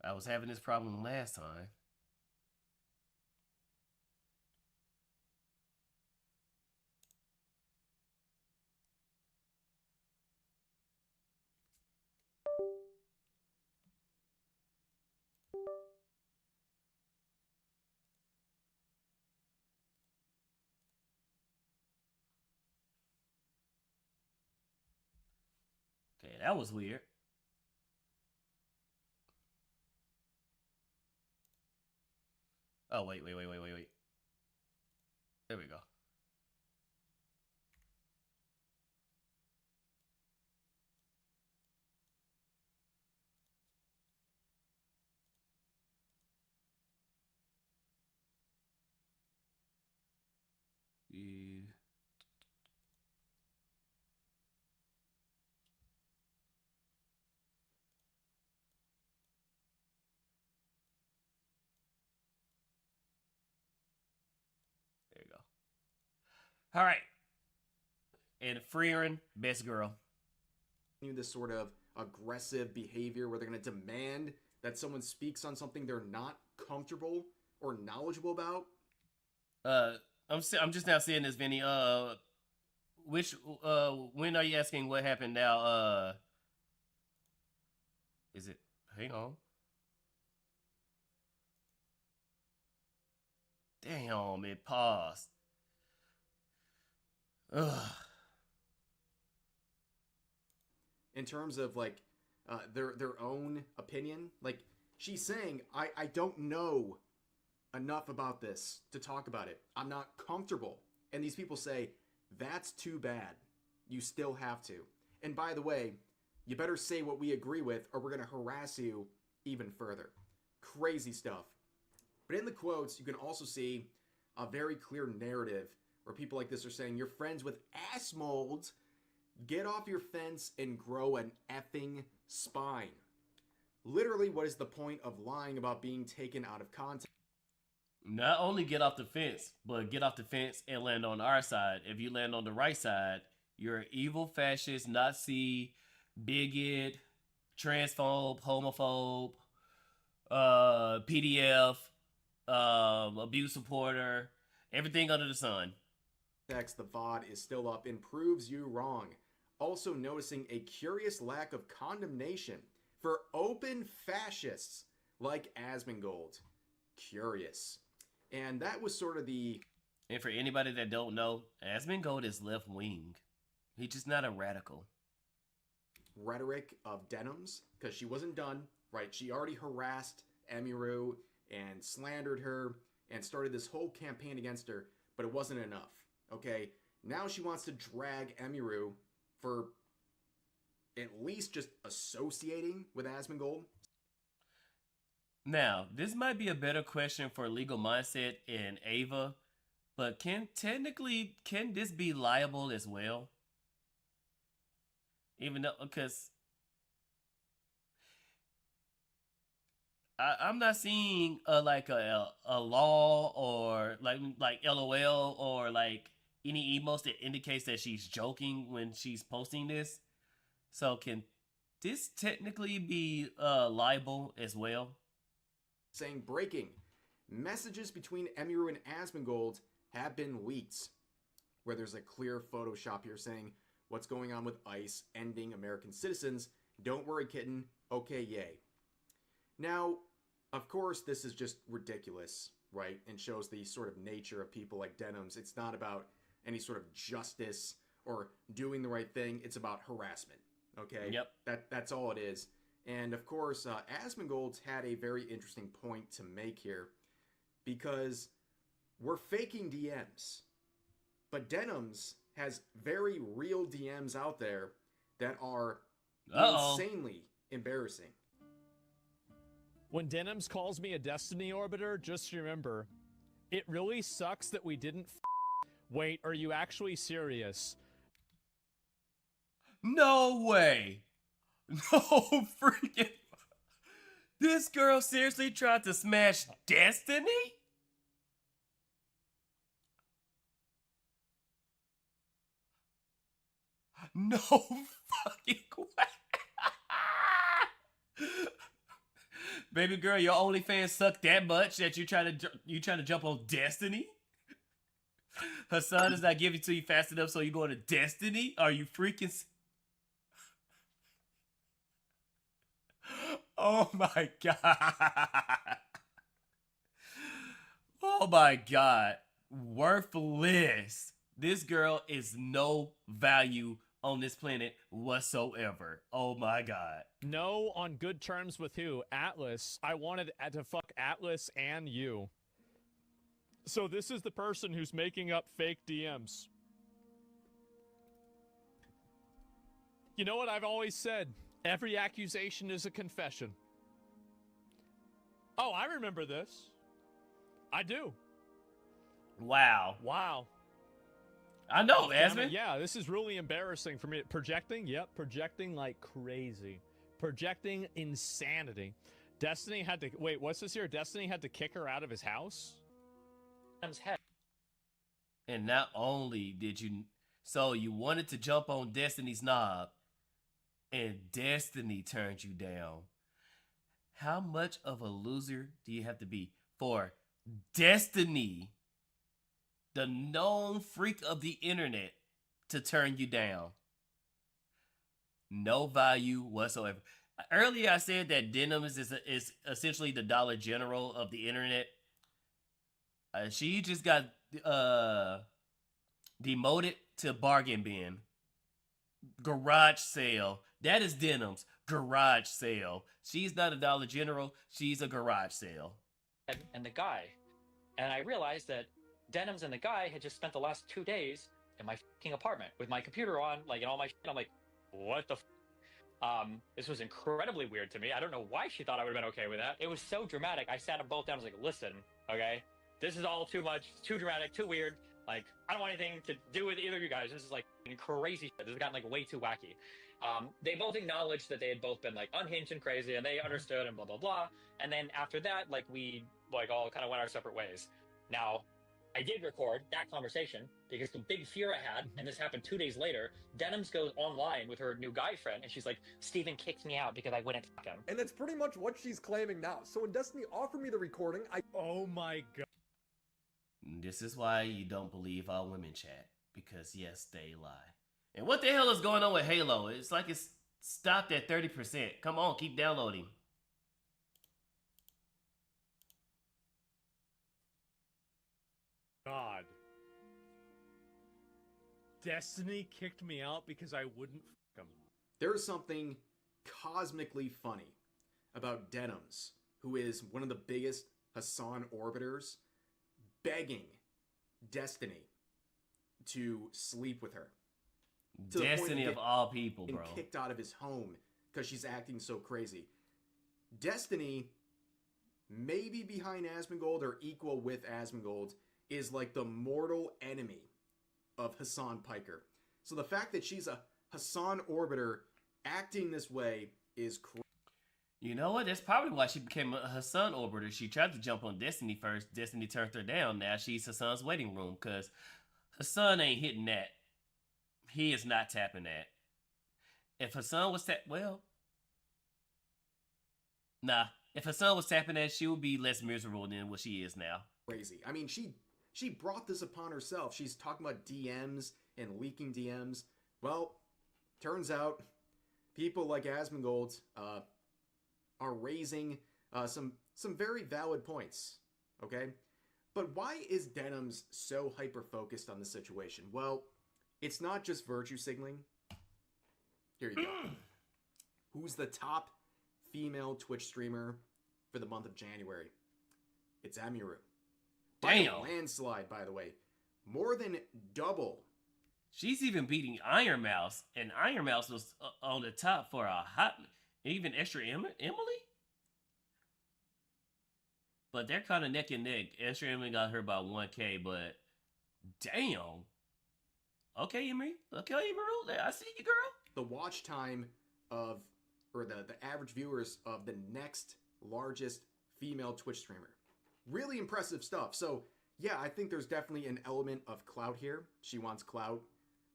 I was having this problem last time. Okay, that was weird. Oh, wait. There we go. Yeah. There you go. All right. And Freerin, best girl. This sort of aggressive behavior where they're going to demand that someone speaks on something they're not comfortable or knowledgeable about. I'm just now seeing this, Vinny. When are you asking what happened now? Is it? Hang on. Damn, it paused. Ugh. In terms of like their own opinion, like she's saying, I don't know enough about this to talk about it. I'm not comfortable. And these people say, that's too bad. You still have to. And by the way, you better say what we agree with or we're going to harass you even further. Crazy stuff. But in the quotes, you can also see a very clear narrative where people like this are saying, you're friends with ass molds. Get off your fence and grow an effing spine. Literally, what is the point of lying about being taken out of context? Not only get off the fence, but get off the fence and land on our side. If you land on the right side, you're an evil fascist, Nazi, bigot, transphobe, homophobe, PDF, abuse supporter, everything under the sun. The VOD is still up and proves you wrong. Also noticing a curious lack of condemnation for open fascists like Asmongold. Curious. And that was sort of the... And for anybody that don't know, Asmongold is left-wing. He's just not a radical. Rhetoric of Denims, because she wasn't done, right? She already harassed Emiru and slandered her and started this whole campaign against her, but it wasn't enough, okay? Now she wants to drag Emiru for at least just associating with Asmongold. Now, this might be a better question for Legal Mindset and Ava, but can this be liable as well? Even though, because I'm not seeing like a law or like LOL or like any emotes that indicates that she's joking when she's posting this. So can this technically be liable as well? Saying breaking. Messages between Emiru and Asmongold have been leaked. Where there's a clear Photoshop here saying, what's going on with ICE ending American citizens? Don't worry, kitten. Okay, yay. Now, of course, this is just ridiculous, right? And shows the sort of nature of people like Denims. It's not about any sort of justice or doing the right thing. It's about harassment, okay? Yep. That's all it is. And of course, Asmongold had a very interesting point to make here because we're faking DMs, but Denims has very real DMs out there that are insanely embarrassing. When Denims calls me a Destiny Orbiter, just remember, it really sucks that we didn't Wait, are you actually serious? No way. No freaking... This girl seriously tried to smash Destiny? No fucking way. Baby girl, your OnlyFans suck that much that you trying to jump on Destiny? Her son is not giving it to you fast enough, so you going to Destiny? Are you freaking... Oh my god. Oh my god. Worthless. This girl is no value on this planet whatsoever. Oh my god. No, on good terms with who? Atlas. I wanted to fuck Atlas and you. So this is the person who's making up fake DMs. You know what I've always said? Every accusation is a confession. Oh, I remember this. I do. Wow. Wow. I know, Asmund. Yeah, this is really embarrassing for me. Projecting? Yep, projecting like crazy. Projecting insanity. Destiny had to... Wait, what's this here? Destiny had to kick her out of his house? Head. And not only did you... So you wanted to jump on Destiny's knob, and Destiny turned you down. How much of a loser do you have to be for Destiny, the known freak of the internet, to turn you down? No value whatsoever. Earlier I said that Denims is essentially the Dollar General of the internet. She just got demoted to bargain bin. Garage sale. That is Denims. Garage sale. She's not a Dollar General. She's a garage sale. And the guy. And I realized that Denims and the guy had just spent the last 2 days in my fucking apartment with my computer on, like, and all my shit. I'm like, what the this was incredibly weird to me. I don't know why she thought I would have been okay with that. It was so dramatic. I sat them both down. I was like, listen, okay, this is all too much, too dramatic, too weird. Like, I don't want anything to do with either of you guys. This is like crazy shit. This has gotten like way too wacky. They both acknowledged that they had both been like unhinged and crazy, and they understood and blah blah blah. And then after that, like we like all kind of went our separate ways. Now, I did record that conversation because the big fear I had, and this happened 2 days later, Denims goes online with her new guy friend, and she's like, Steven kicked me out because I wouldn't fuck him. And that's pretty much what she's claiming now. So when Destiny offered me the recording, Oh my god. This is why you don't believe all women chat. Because yes, they lie. And what the hell is going on with Halo? It's like it's stopped at 30%. Come on, keep downloading. God. Destiny kicked me out because I wouldn't fuck him. There is something cosmically funny about Denims, who is one of the biggest Hassan orbiters, begging Destiny to sleep with her. Destiny of all people, bro. Kicked out of his home because she's acting so crazy. Destiny, maybe behind Asmongold or equal with Asmongold, is like the mortal enemy of Hassan Piker. So the fact that she's a Hassan orbiter acting this way is crazy. You know what? That's probably why she became a Hassan orbiter. She tried to jump on Destiny first. Destiny turned her down. Now she's Hassan's waiting room because Hassan ain't hitting that. He is not tapping that. If Hassan was if Hassan was tapping that, she would be less miserable than what she is now. Crazy. I mean, she brought this upon herself. She's talking about DMs and leaking DMs. Well, turns out people like Asmongold are raising some very valid points. Okay, but why is Denims so hyper focused on the situation? Well, it's not just virtue signaling. Here you go. Who's the top female Twitch streamer for the month of January? It's Emiru. Damn. Landslide, by the way. More than double. She's even beating Iron Mouse, and Iron Mouse was on the top for a hot, even extra Emily? But they're kind of neck and neck. Extra Emily got her by 1K, but damn. Okay, Emery. Okay, Emery. I see you, girl. The watch time of, or the average viewers of the next largest female Twitch streamer. Really impressive stuff. So, yeah, I think there's definitely an element of clout here. She wants clout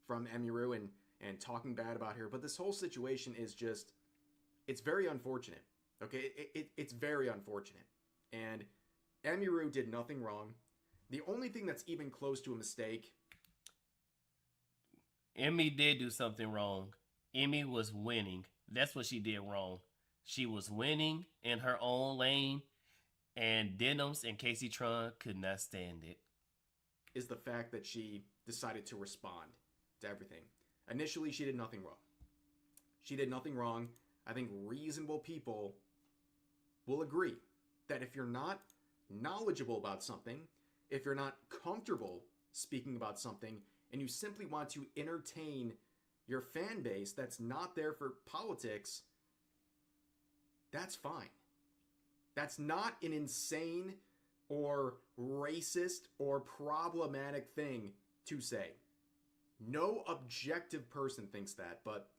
from Emiru and talking bad about her. But this whole situation is just, it's very unfortunate. Okay, it's very unfortunate. And Emiru did nothing wrong. The only thing that's even close to a mistake... Emmy did do something wrong. Emmy was winning. That's what she did wrong. She was winning in her own lane, and Denims and Casey Tron could not stand it. Is the fact that she decided to respond to everything. Initially, she did nothing wrong. She did nothing wrong. I think reasonable people will agree that if you're not knowledgeable about something, if you're not comfortable speaking about something and you simply want to entertain your fan base that's not there for politics, that's fine. That's not an insane or racist or problematic thing to say. No objective person thinks that, but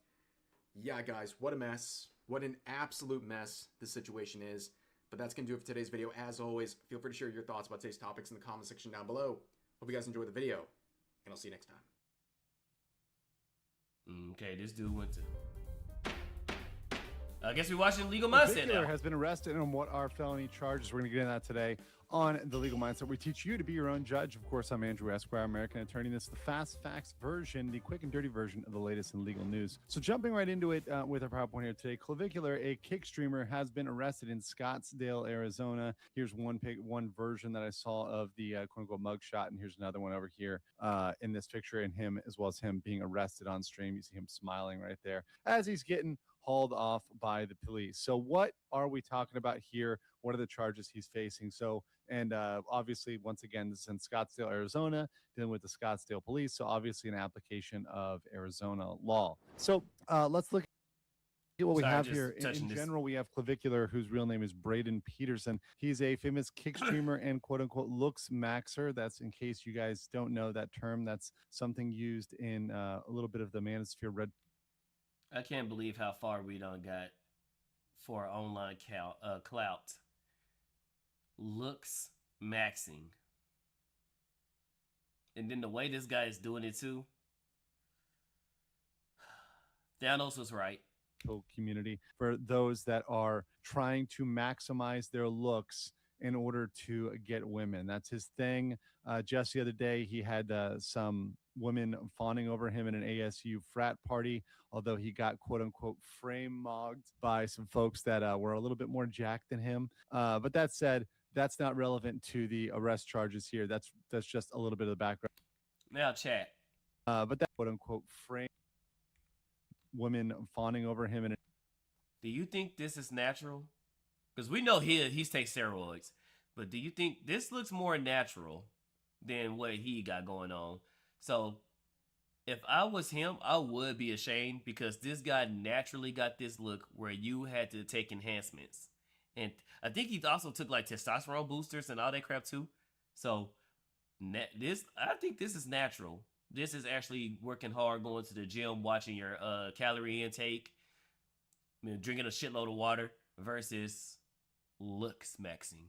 yeah, guys, what a mess. What an absolute mess this situation is. But that's going to do it for today's video. As always, feel free to share your thoughts about today's topics in the comment section down below. Hope you guys enjoyed the video, and I'll see you next time. Okay, this dude went to... I guess we're watching Legal Mindset now. Has been arrested on what are felony charges. We're going to get into that today on The Legal Mindset. We teach you to be your own judge. Of course, I'm Andrew Esquire, American attorney. This is the fast facts version, the quick and dirty version of the latest in legal news. So jumping right into it with our PowerPoint here today, Clavicular, a kick streamer, has been arrested in Scottsdale, Arizona. Here's one version that I saw of the quote-unquote mugshot, and here's another one over here in this picture, and him as well as him being arrested on stream. You see him smiling right there as he's getting hauled off by the police. So what are we talking about here? What are the charges he's facing? So, and obviously, once again, this is in Scottsdale, Arizona, dealing with the Scottsdale police. So obviously an application of Arizona law. So let's look at what we have here. In general, we have Clavicular, whose real name is Braden Peterson. He's a famous kick streamer and quote unquote looks maxer. That's, in case you guys don't know that term, that's something used in a little bit of the Manosphere Red. I can't believe how far we done got for our online clout. Looks maxing. And then the way this guy is doing it too. Thanos was right. Community for those that are trying to maximize their looks in order to get women. That's his thing. Just the other day, he had some women fawning over him in an ASU frat party, although he got quote-unquote frame-mogged by some folks that were a little bit more jacked than him. But that said, that's not relevant to the arrest charges here. That's just a little bit of the background. Now chat. But that quote-unquote frame women fawning over him in. Do you think this is natural? Because we know he's takes steroids, but do you think this looks more natural than what he got going on? So if I was him, I would be ashamed, because this guy naturally got this look where you had to take enhancements. And I think he also took like testosterone boosters and all that crap too. So I think this is natural. This is actually working hard, going to the gym, watching your calorie intake, drinking a shitload of water versus looks maxing.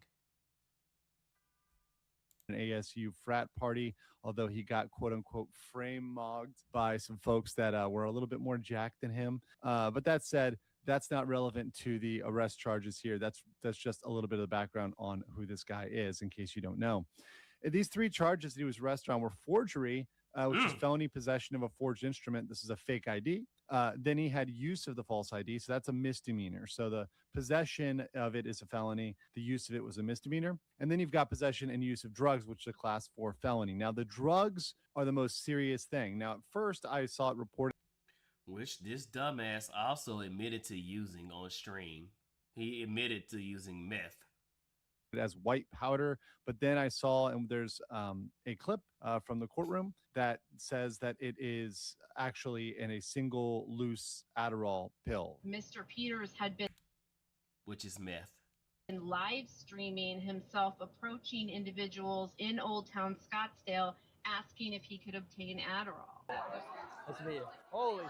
An ASU frat party, although he got quote-unquote frame-mogged by some folks that were a little bit more jacked than him. But that said, that's not relevant to the arrest charges here. That's just a little bit of the background on who this guy is, in case you don't know. These three charges that he was arrested on were forgery, which is felony possession of a forged instrument. This is a fake ID. Then he had use of the false ID, so that's a misdemeanor. So the possession of it is a felony. The use of it was a misdemeanor. And then you've got possession and use of drugs, which is a class 4 felony. Now, the drugs are the most serious thing. Now, at first, I saw it reported, which this dumbass also admitted to using on stream. He admitted to using meth as white powder, but then I saw, and there's a clip from the courtroom that says that it is actually in a single loose Adderall pill. Mr. Peters had been, which is meth, live streaming himself approaching individuals in Old Town Scottsdale asking if he could obtain Adderall. That's me. Holy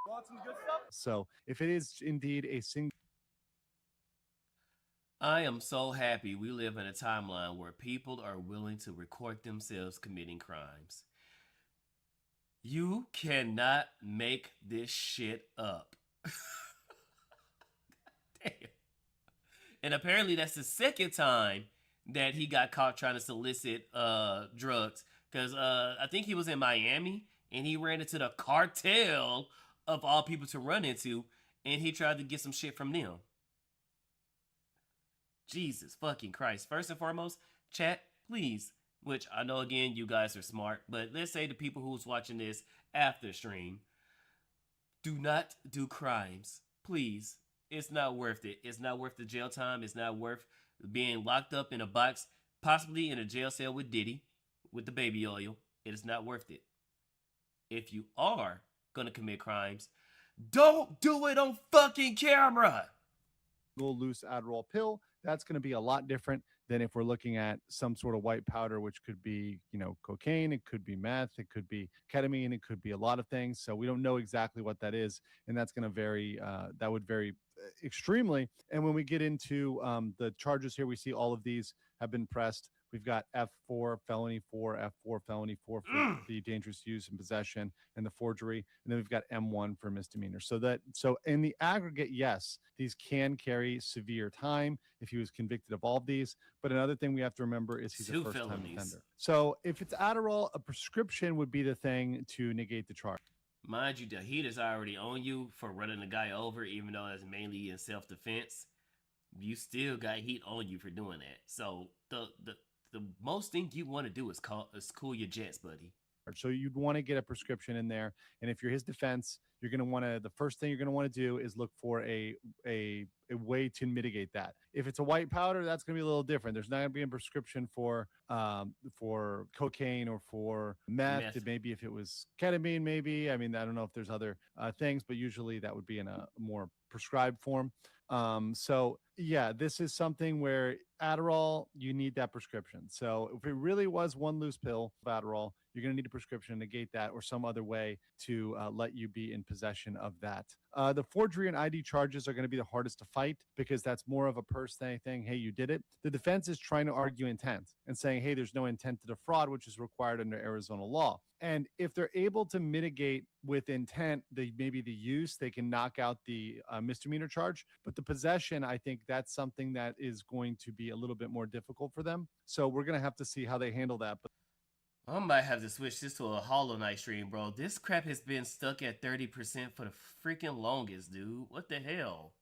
want some good stuff? So if it is indeed a single, I am so happy we live in a timeline where people are willing to record themselves committing crimes. You cannot make this shit up. Damn. And apparently that's the second time that he got caught trying to solicit drugs. Because I think he was in Miami and he ran into the cartel of all people to run into, and he tried to get some shit from them. Jesus fucking Christ. First and foremost, chat, please, which I know, again, you guys are smart, but let's say the people who's watching this after stream, do not do crimes. Please. It's not worth it. It's not worth the jail time. It's not worth being locked up in a box, possibly in a jail cell with Diddy, with the baby oil, it is not worth it. If you are going to commit crimes, don't do it on fucking camera. Little loose Adderall pill, that's going to be a lot different than if we're looking at some sort of white powder, which could be, cocaine, it could be meth, it could be ketamine, it could be a lot of things. So we don't know exactly what that is, and that's going to vary. That would vary extremely. And when we get into the charges here, we see all of these have been pressed. We've got F4 felony 4, F4 felony 4 for the dangerous use and possession and the forgery, and then we've got M1 for misdemeanor. So in the aggregate, yes, these can carry severe time if he was convicted of all of these. But another thing we have to remember is he's a first-time offender. So if it's Adderall, a prescription would be the thing to negate the charge. Mind you, the heat is already on you for running the guy over, even though it's mainly in self-defense. You still got heat on you for doing that. So the most thing you want to do is cool your jets, buddy. So you'd want to get a prescription in there, and if you're his defense, you're going to want to. The first thing you're going to want to do is look for a way to mitigate that. If it's a white powder, that's going to be a little different. There's not going to be a prescription for cocaine or for meth. Maybe if it was ketamine, maybe. I mean, I don't know if there's other things, but usually that would be in a more prescribed form. So yeah, this is something where Adderall, you need that prescription. So if it really was one loose pill of Adderall, you're going to need a prescription to negate that or some other way to let you be in possession of that. The forgery and ID charges are going to be the hardest to fight because that's more of a per se thing. Hey, you did it. The defense is trying to argue intent and saying, hey, there's no intent to defraud, which is required under Arizona law. And if they're able to mitigate with intent, maybe the use, they can knock out the misdemeanor charge. But the possession, I think that's something that is going to be a little bit more difficult for them. So we're going to have to see how they handle that. But I might have to switch this to a Hollow Knight stream, bro. This crap has been stuck at 30% for the freaking longest, dude. What the hell?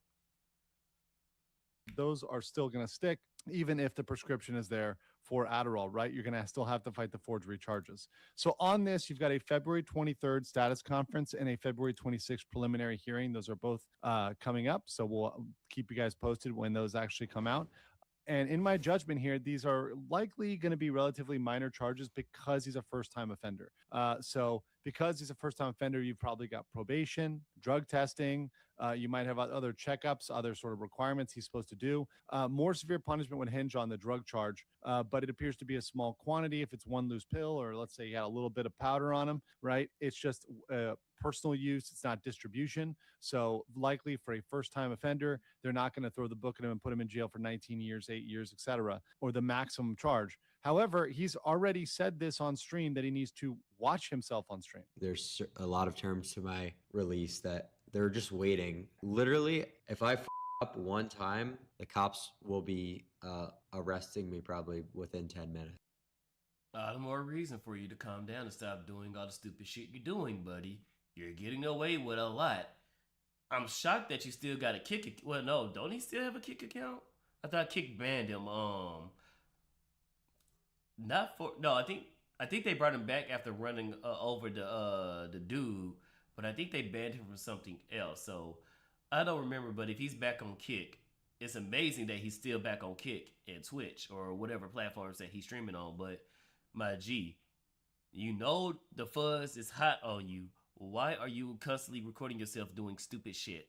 Those are still going to stick, even if the prescription is there for Adderall, right? You're going to still have to fight the forgery charges. So on this, you've got a February 23rd status conference and a February 26th preliminary hearing. Those are both coming up. So we'll keep you guys posted when those actually come out. And in my judgment here, these are likely going to be relatively minor charges because he's a first-time offender. So because he's a first-time offender, you've probably got probation, drug testing. You might have other checkups, other sort of requirements he's supposed to do. More severe punishment would hinge on the drug charge, but it appears to be a small quantity. If it's one loose pill, or let's say he had a little bit of powder on him, right? It's just personal use. It's not distribution. So likely for a first-time offender, they're not going to throw the book at him and put him in jail for 19 years, 8 years, etc., or the maximum charge. However, he's already said this on stream that he needs to watch himself on stream. There's a lot of terms to my release that they're just waiting. Literally, if I up one time, the cops will be arresting me probably within 10 minutes. The more reason for you to calm down and stop doing all the stupid shit you're doing, buddy. You're getting away with a lot. I'm shocked that you still got a Kick. Well, no, don't he still have a Kick account? I thought Kick banned him. Not for no. I think they brought him back after running over the dude, but I think they banned him from something else. So I don't remember. But if he's back on Kick, it's amazing that he's still back on Kick and Twitch or whatever platforms that he's streaming on. But my G, you know the fuzz is hot on you. Why are you constantly recording yourself doing stupid shit?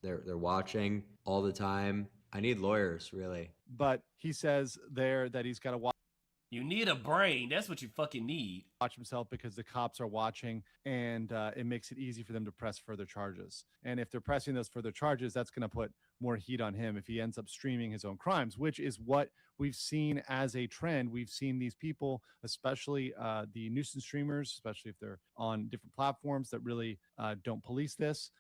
They're watching all the time. I need lawyers, really. But he says there that he's got to watch. You need a brain. That's what you fucking need. Watch himself because the cops are watching, and it makes it easy for them to press further charges. And if they're pressing those further charges, that's going to put more heat on him if he ends up streaming his own crimes, which is what we've seen as a trend. We've seen these people, especially the nuisance streamers, especially if they're on different platforms that really don't police this.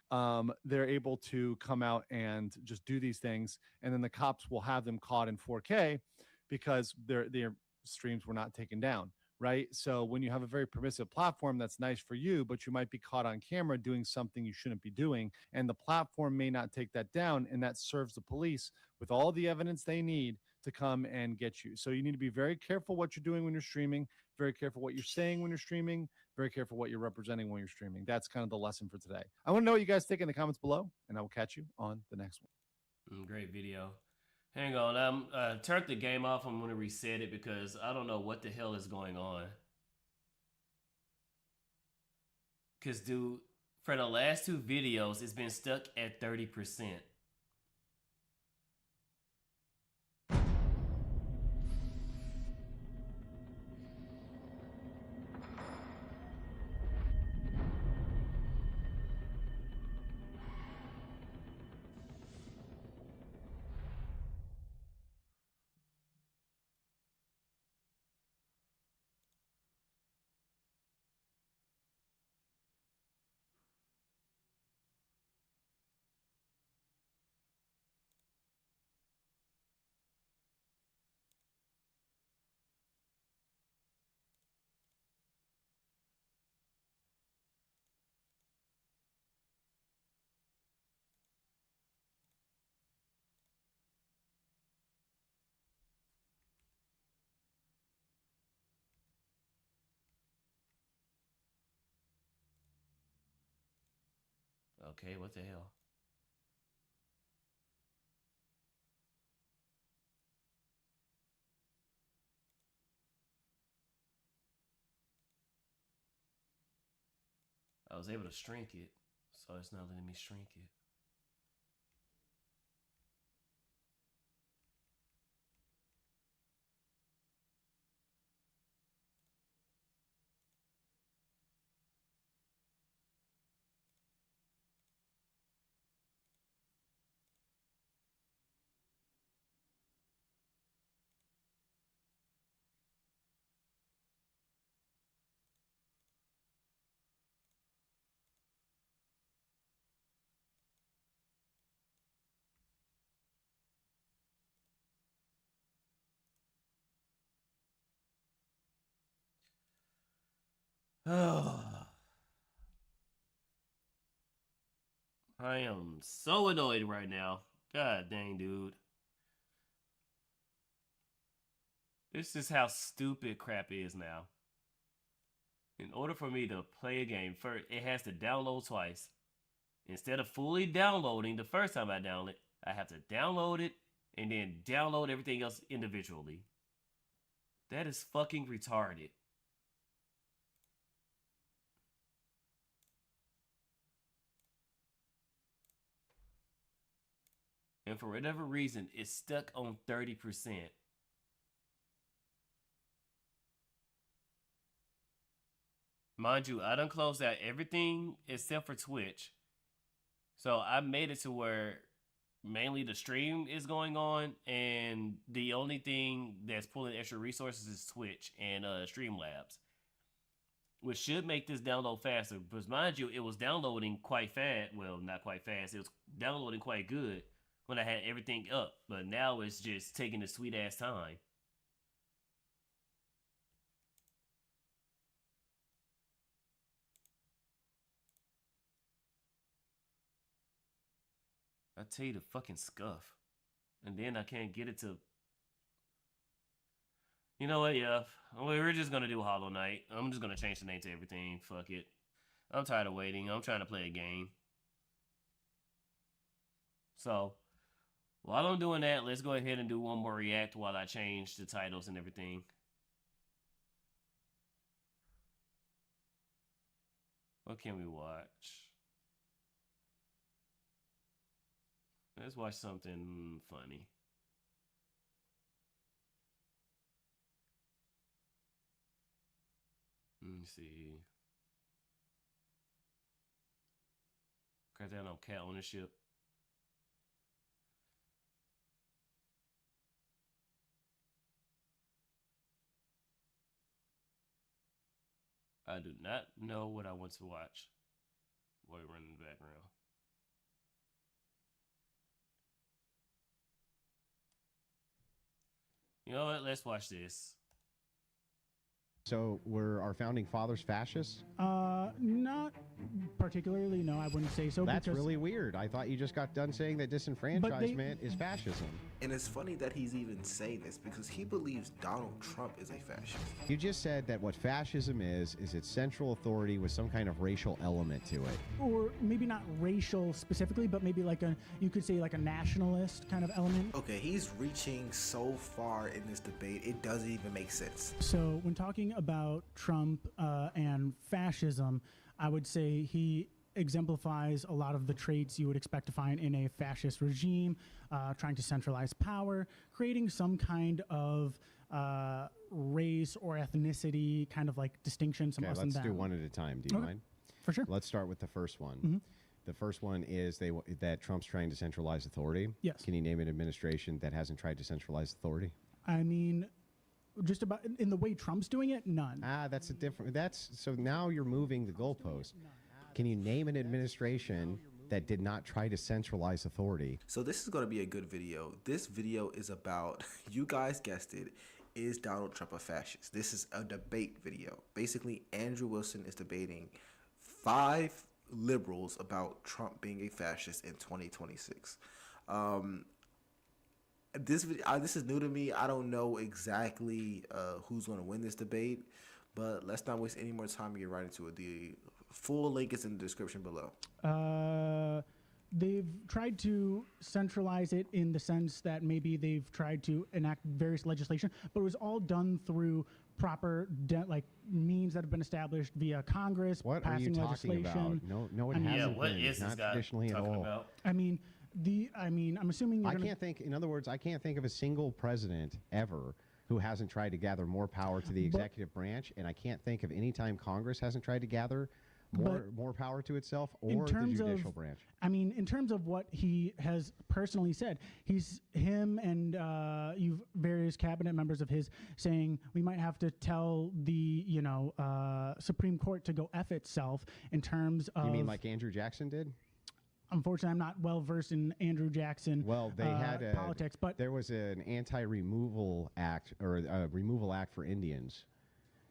They're able to come out and just do these things, and then the cops will have them caught in 4K because their streams were not taken down, right? So when you have a very permissive platform, that's nice for you, but you might be caught on camera doing something you shouldn't be doing, and the platform may not take that down, and that serves the police with all the evidence they need to come and get you. So you need to be very careful what you're doing when you're streaming, very careful what you're saying when you're streaming, very careful what you're representing when you're streaming. That's kind of the lesson for today. I want to know what you guys think in the comments below, and I will catch you on the next one. Great video. Hang on, I'm turned the game off. I'm gonna reset it because I don't know what the hell is going on. Cause dude, for the last 2 videos, it's been stuck at 30%. Okay, what the hell? I was able to shrink it, so it's not letting me shrink it. Oh, I am so annoyed right now. God dang, dude. This is how stupid crap is now. In order for me to play a game, first it has to download twice. Instead of fully downloading the first time I download it, I have to download it and then download everything else individually. That is fucking retarded. And for whatever reason, it's stuck on 30%. Mind you, I done closed out everything except for Twitch. So I made it to where mainly the stream is going on, and the only thing that's pulling extra resources is Twitch and Streamlabs, which should make this download faster. Because mind you, it was downloading quite fast. Well, not quite fast. It was downloading quite good when I had everything up, but now it's just taking a sweet ass time. I tell you to fucking scuff. And then I can't get it to... You know what, yeah. We're just gonna do Hollow Knight. I'm just gonna change the name to everything. Fuck it. I'm tired of waiting. I'm trying to play a game. So, while I'm doing that, let's go ahead and do one more react while I change the titles and everything. What can we watch? Let's watch something funny. Let me see. Crack down on cat ownership. I do not know what I want to watch. Boy, running in the background. You know what? Let's watch this. So were our founding fathers fascists? Not particularly. No, I wouldn't say so. That's because really weird. I thought you just got done saying that disenfranchisement is fascism. And it's funny that he's even saying this because he believes Donald Trump is a fascist. You just said that what fascism is its central authority with some kind of racial element to it. Or maybe not racial specifically, but maybe like you could say like a nationalist kind of element. Okay, he's reaching so far in this debate, it doesn't even make sense. So when talking about Trump and fascism, I would say he exemplifies a lot of the traits you would expect to find in a fascist regime, trying to centralize power, creating some kind of race or ethnicity kind of like distinction. Some Okay, us and let's do them. one at a time. Do you Okay. mind? For sure. Let's start with the first one. Mhm. The first one is that Trump's trying to centralize authority. Yes. Can you name an administration that hasn't tried to centralize authority? I mean, just about in the way Trump's doing it, none. That's a different. So now you're moving the goalpost. Can you name an administration that did not try to centralize authority? So this is going to be a good video. This video is about, you guys guessed it, is Donald Trump a fascist? This is a debate video. Basically, Andrew Wilson is debating 5 liberals about Trump being a fascist in 2026. This is new to me. I don't know exactly who's going to win this debate, but let's not waste any more time and get right into it. The full link is in the description below. They've tried to centralize it in the sense that maybe they've tried to enact various legislation, but it was all done through proper means that have been established via Congress, What are passing you talking legislation. about? No, it hasn't Yeah, what been. is Not this guy traditionally at talking all. about? I mean, I'm assuming I can't think. In other words, I can't think of a single president ever who hasn't tried to gather more power to the executive branch, and I can't think of any time Congress hasn't tried to gather more power to itself or the judicial branch. I mean, in terms of what he has personally said, him and various cabinet members of his saying we might have to tell the Supreme Court to go F itself in terms of. You mean like Andrew Jackson did? Unfortunately, I'm not well versed in Andrew Jackson. Well, they had politics, but there was an anti-removal act or a removal act for Indians,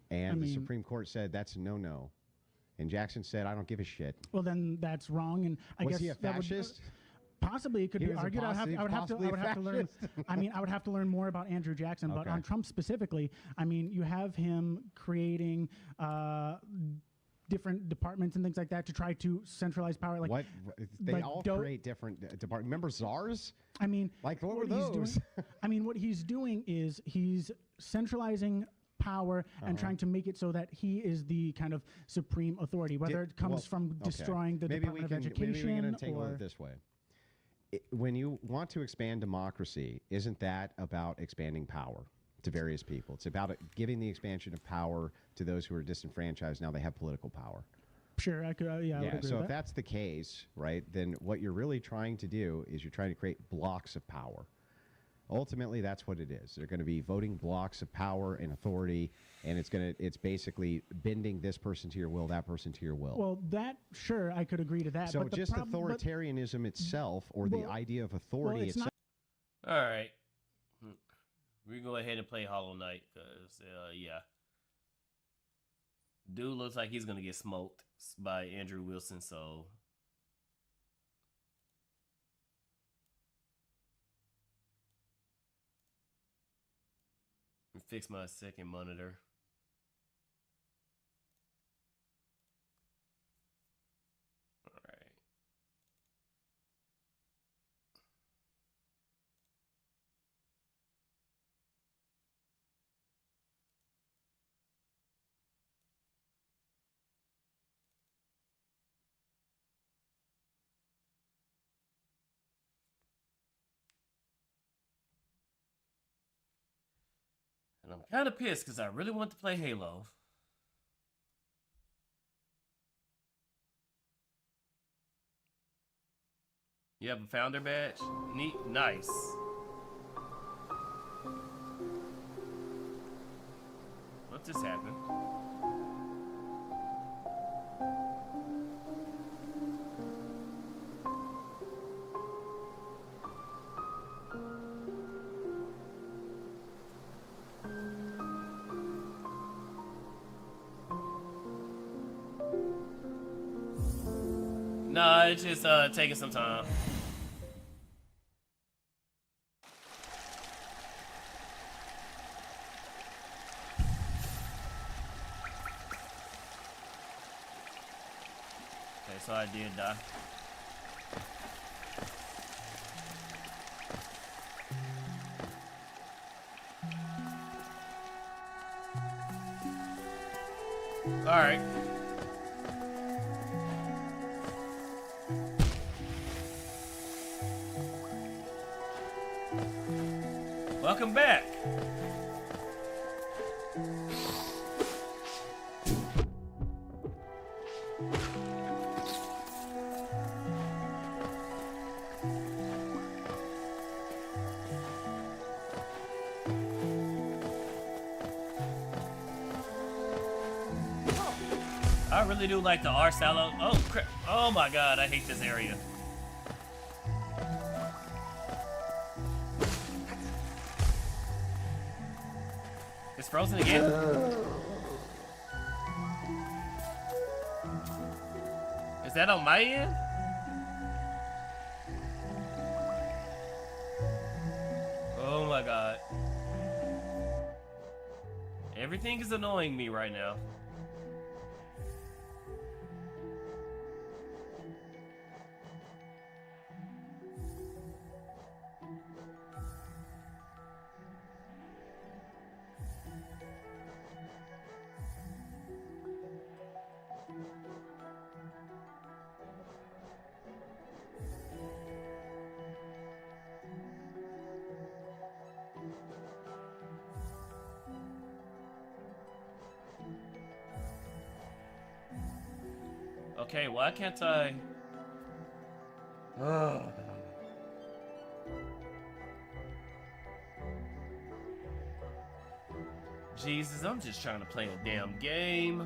and the Supreme Court said that's a no-no. And Jackson said, "I don't give a shit." Well, then that's wrong. And I was guess he a fascist? Possibly it could He be was argued. I would have to learn. I mean, I would have to learn more about Andrew Jackson, but Okay. on Trump specifically, I mean, you have him creating different departments and things like that to try to centralize power. Like What they like all create different departments. Remember czars? I mean, like what were he's those? doing, I mean, what he's doing is he's centralizing power and trying to make it so that he is the kind of supreme authority, whether it comes from destroying the Department of Education maybe we can untangle or it this way. When you want to expand democracy, isn't that about expanding power to various people? It's about giving the expansion of power to those who are disenfranchised. Now they have political power. Sure, I could. I would agree So with if that's the case, right, then what you're really trying to do is you're trying to create blocks of power. Ultimately, that's what it is. They're going to be voting blocks of power and authority, and it's basically bending this person to your will, that person to your will. Well, sure, I could agree to that. So but just authoritarianism itself, or the idea of authority itself. All right. We can go ahead and play Hollow Knight, because, yeah. Dude looks like he's going to get smoked by Andrew Wilson, so... Fix my second monitor. All right. And I'm kind of pissed because I really want to play Halo. You have a founder badge? Neat. Nice. What just happened? Nah, it's just taking some time. Okay, so I did die. All right. Welcome back. I really do like the R-Salo. Oh, crap. Oh my god, I hate this area. It's frozen again? Is that on my end? Oh my god. Everything is annoying me right now. Okay, why can't I? Ugh. Jesus, I'm just trying to play a damn game.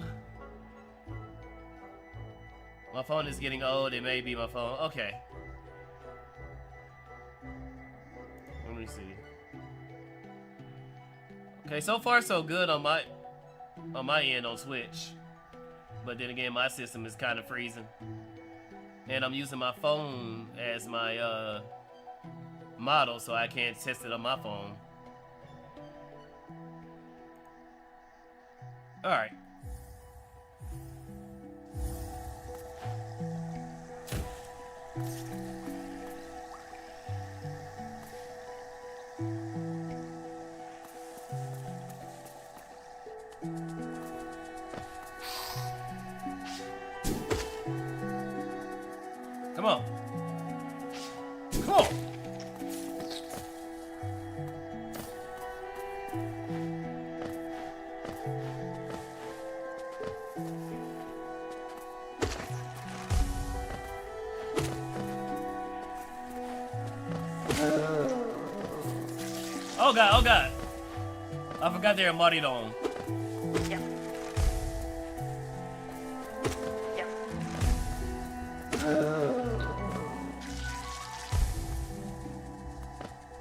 My phone is getting old. It may be my phone. Okay. Let me see. Okay, so far so good on my end on Switch. But then again, my system is kind of freezing. And I'm using my phone as my model, so I can't test it on my phone. Alright. Come on. Come on. Oh god, oh god. I forgot they're muddied on. Yep. Yep.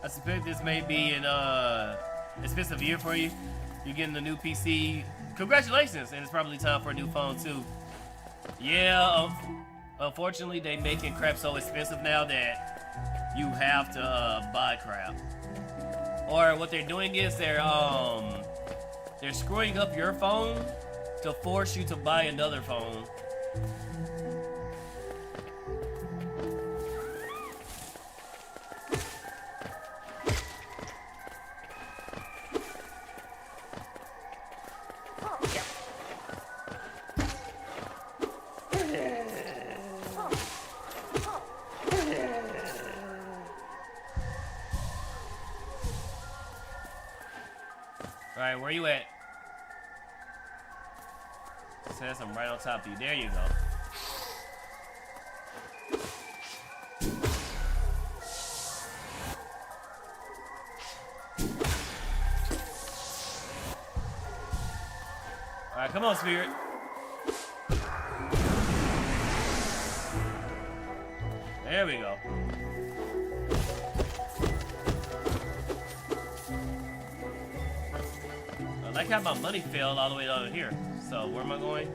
I suspect this may be an expensive year for you. You're getting a new PC. Congratulations, and it's probably time for a new phone too. Yeah, unfortunately they making crap so expensive now that you have to buy crap. Or what they're doing is they're screwing up your phone to force you to buy another phone. Alright, where you at? It says I'm right on top of you. There you go. Alright, come on, Spirit. There we go. I like how my money fell all the way down here. So where am I going?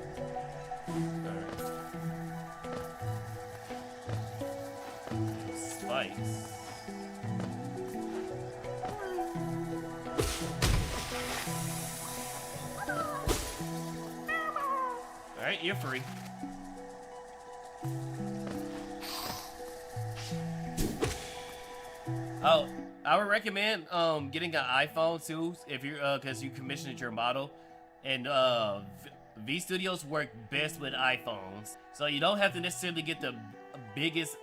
Nice. Alright, you're free. Oh, I would recommend getting an iPhone too if you're because you commissioned your model, and V Studios work best with iPhones, so you don't have to necessarily get the biggest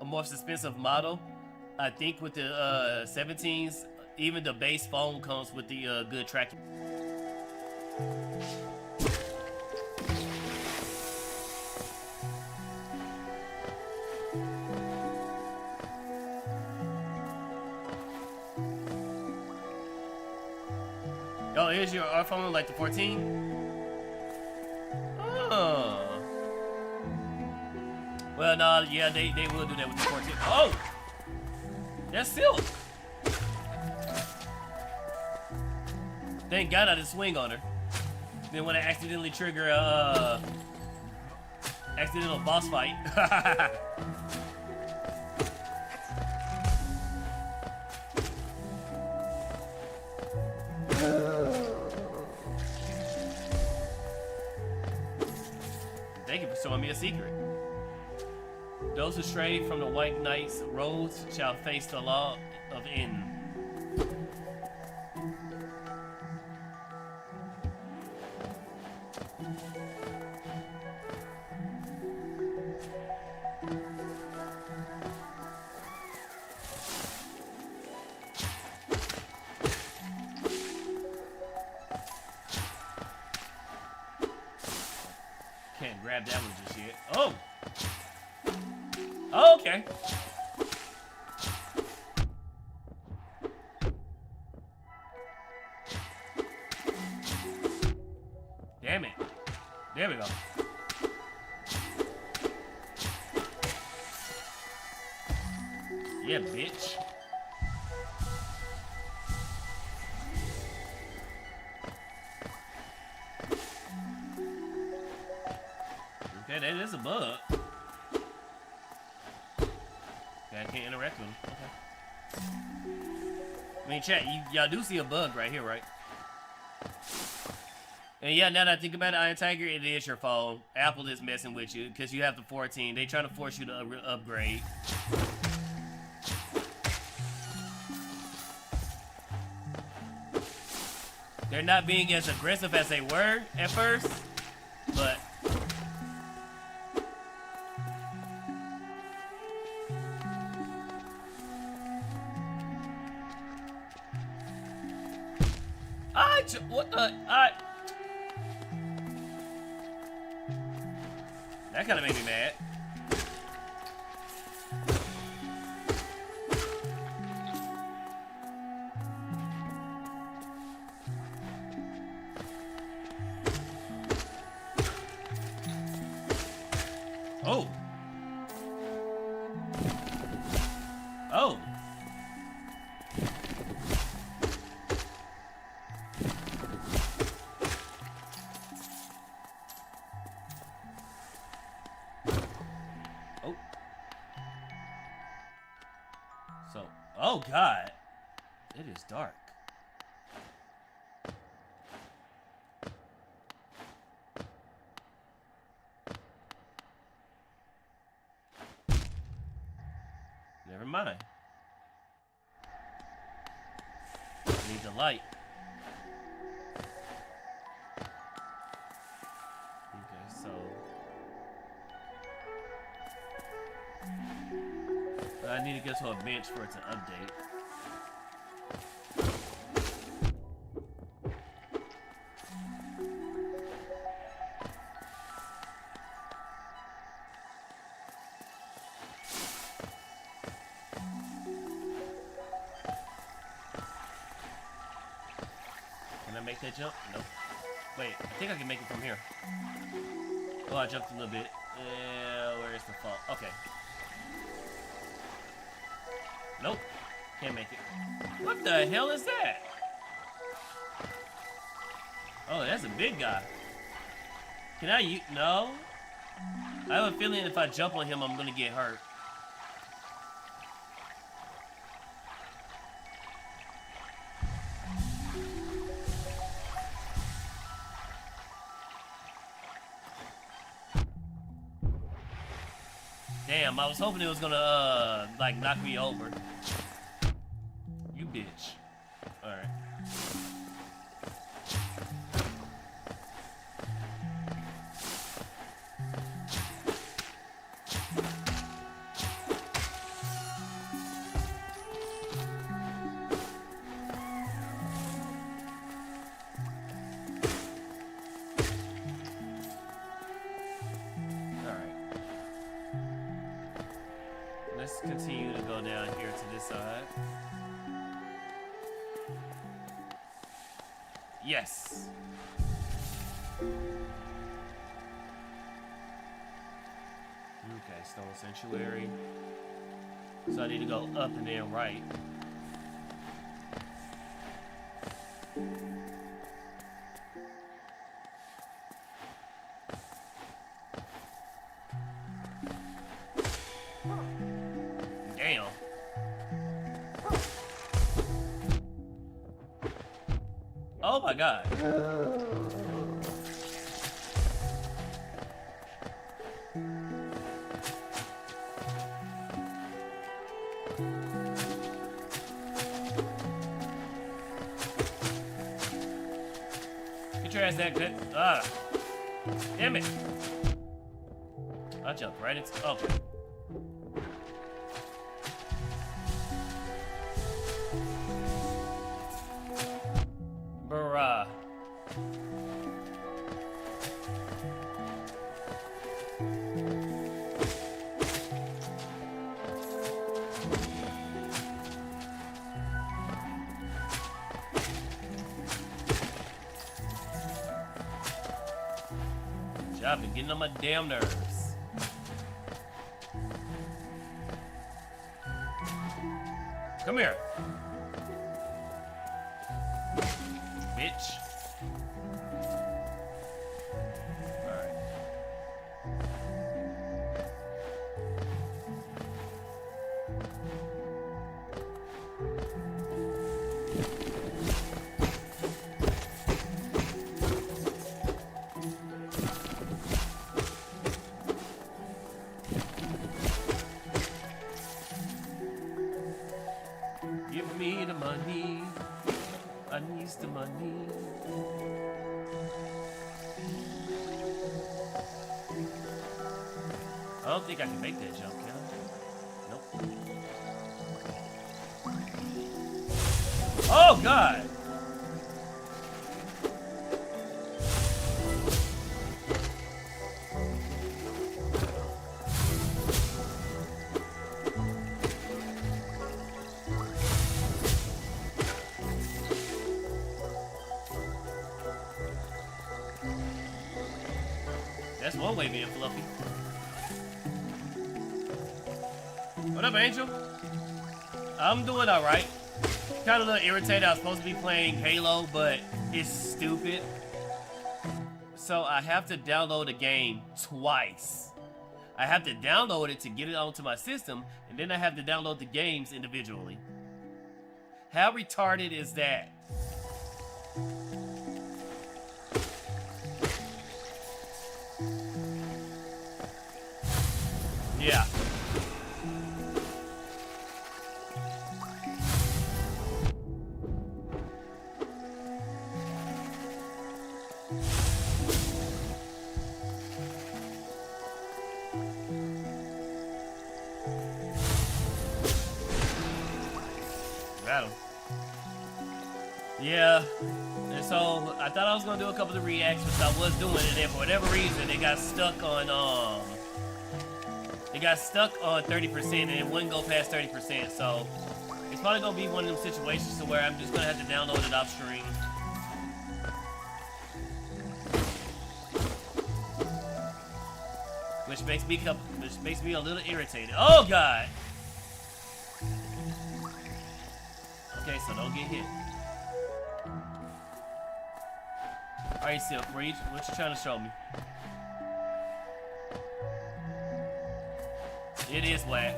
most expensive model. I think with the 17s, even the base phone comes with the good tracking. Oh, here's your iPhone, like the 14? Oh. Well, no, yeah, they will do that with the 14. Oh! That's silk! Thank God I didn't swing on her. Then when I accidentally trigger a accidental boss fight. Thank you for showing me a secret. Those who stray from the White Knight's roads shall face the law of N. Can't grab that one just yet. Oh! Oh, okay. Damn it. There we go. Yeah, bitch. Okay, that is a bug. Okay, I can't interact with him. Okay. I mean, chat, y'all do see a bug right here, right? And yeah, now that I think about it, Iron Tiger, it is your fault. Apple is messing with you because you have the 14. They trying to force you to upgrade. They're not being as aggressive as they were at first, but what the? That kind of made me mad. Oh. Oh. Oh God, it is dark. Never mind. Need the light. Okay, so I need to get to a bench for it to update. Can I make that jump? Nope. Wait, I think I can make it from here. Oh, I jumped a little bit. Where is the fall? Okay. Nope. Can't make it. What the hell is that? Oh, that's a big guy. Can I use... No. I have a feeling if I jump on him, I'm gonna get hurt. Damn, I was hoping it was gonna, like, knock me over. You bitch. Alright. Let's continue to go down here to this side. Yes. Okay, Stone Sanctuary. So I need to go up and then right. Damn. Oh my god. Get your ass that good. Ah. Damn it. I jumped right into. Oh. Bruh. I've been getting on my damn nerves. Come here. Bitch. Alright. Give me the money. I need the money. I don't think I can make that jump, can I? Nope. Oh god! That's one way being fluffy. What up, Angel? I'm doing alright. Kind of a little irritated. I was supposed to be playing Halo, but it's stupid. So I have to download a game twice. I have to download it to get it onto my system, and then I have to download the games individually. How retarded is that? Yeah. Got him. Yeah. And so I thought I was gonna do a couple of reacts, which I was doing, and then for whatever reason it got stuck on 30% and it wouldn't go past 30%, so it's probably gonna be one of them situations to where I'm just gonna have to download it off stream. Which makes me a little irritated. Oh god! Okay, so don't get hit. Alright, Silk, what you trying to show me? It is whack.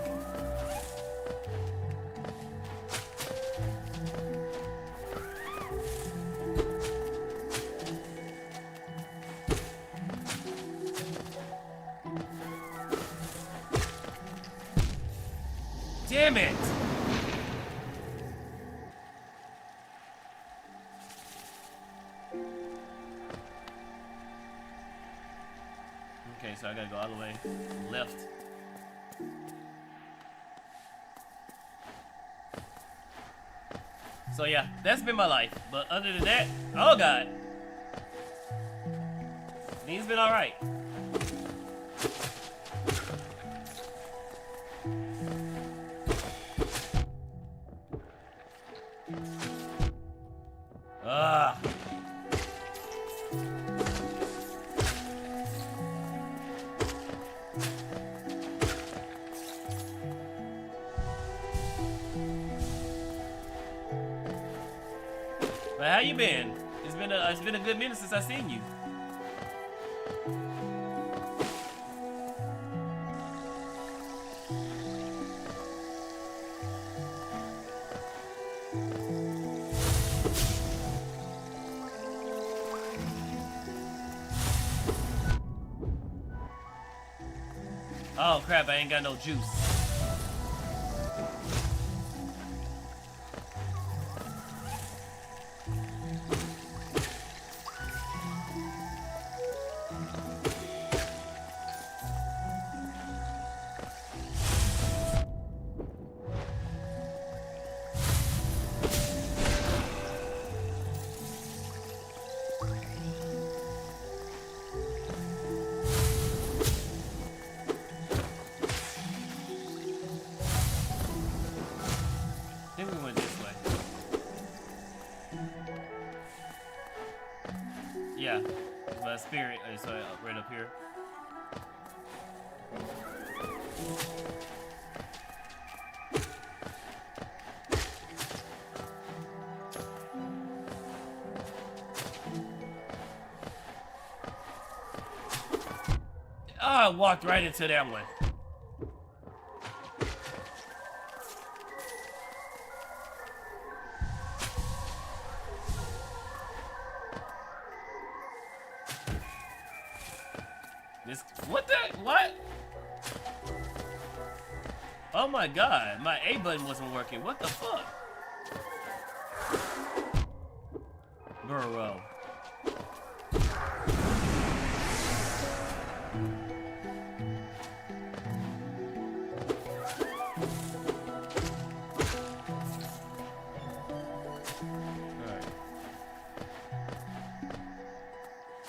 so I gotta go all the way left. So yeah, that's been my life. But other than that, oh god. He's been alright. Ah. But how you been? It's been a good minute since I seen you. Oh crap, I ain't got no juice. Yeah, my spirit is right up here. Oh, I walked right into that one. What? Oh my god, my A button wasn't working. What the fuck? Bro.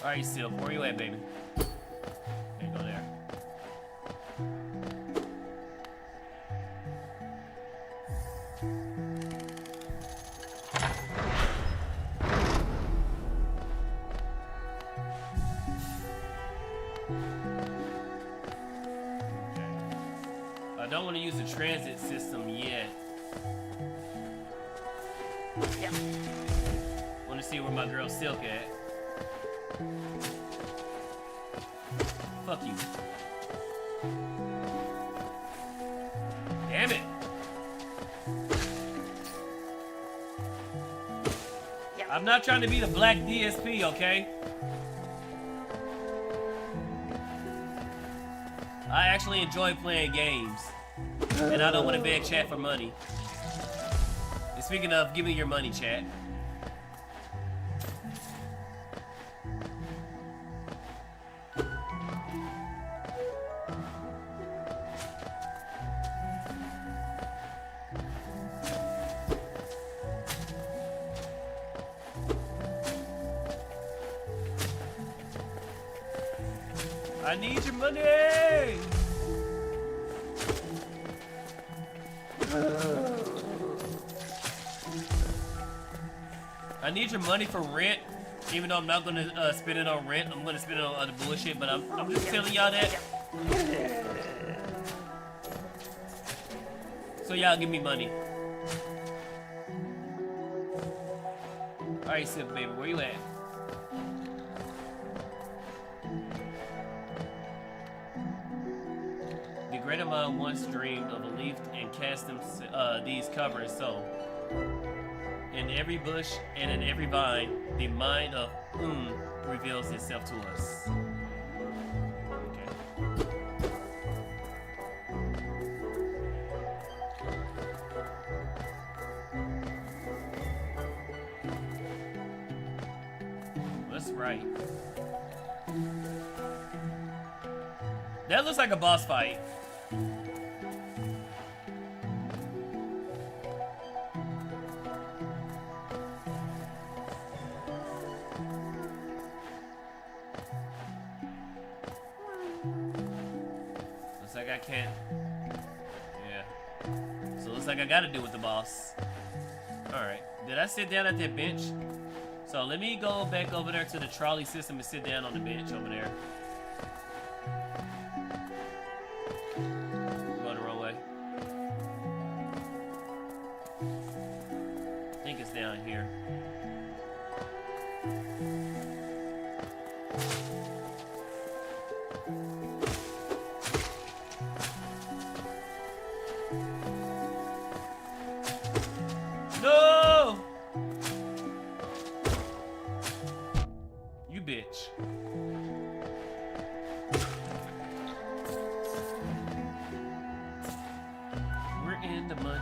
Alright, Silk, where you at, baby? Can't go there. I don't want to use the transit system yet. Yeah. Want to see where my girl Silk at. Fuck you. Damn it. I'm not trying to be the black DSP, okay? I actually enjoy playing games. And I don't want to beg chat for money. And speaking of, give me your money, chat. I need your money! I need your money for rent, even though I'm not gonna spend it on rent. I'm gonna spend it on other bullshit, but I'm just telling y'all that. So y'all give me money. Alright, Sip, baby, where you at? The greater mind once dreamed of a leaf and cast them these covers so. In every bush and in every vine, the mind of reveals itself to us. Okay. That's right. That looks like a boss fight. Looks like I can't. Yeah. So looks like I gotta do with the boss. Alright. Did I sit down at that bench? So let me go back over there to the trolley system and sit down on the bench over there. Go the wrong way. I think it's down here. No! You bitch. We're in the money.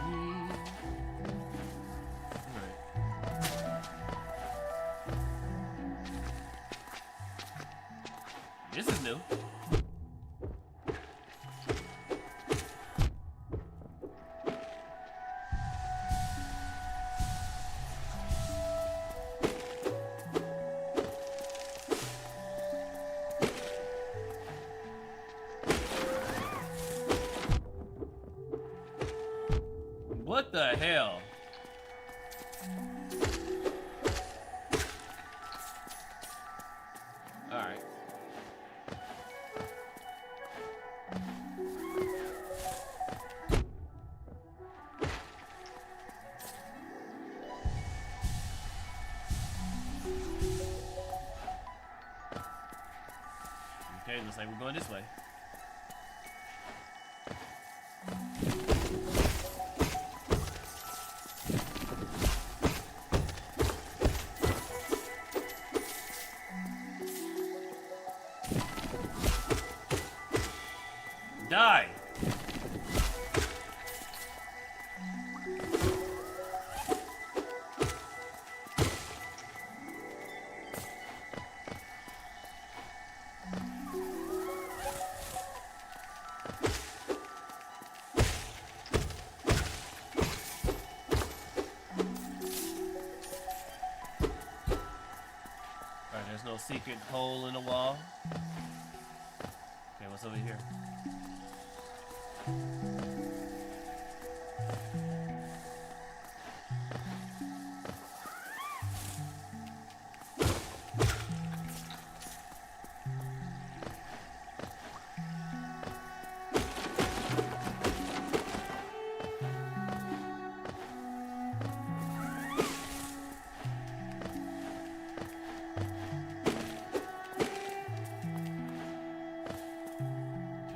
This is new. What the hell? All right. Okay, looks like we're going this way. Die! Alright, there's no secret hole in the wall. Okay, what's over here?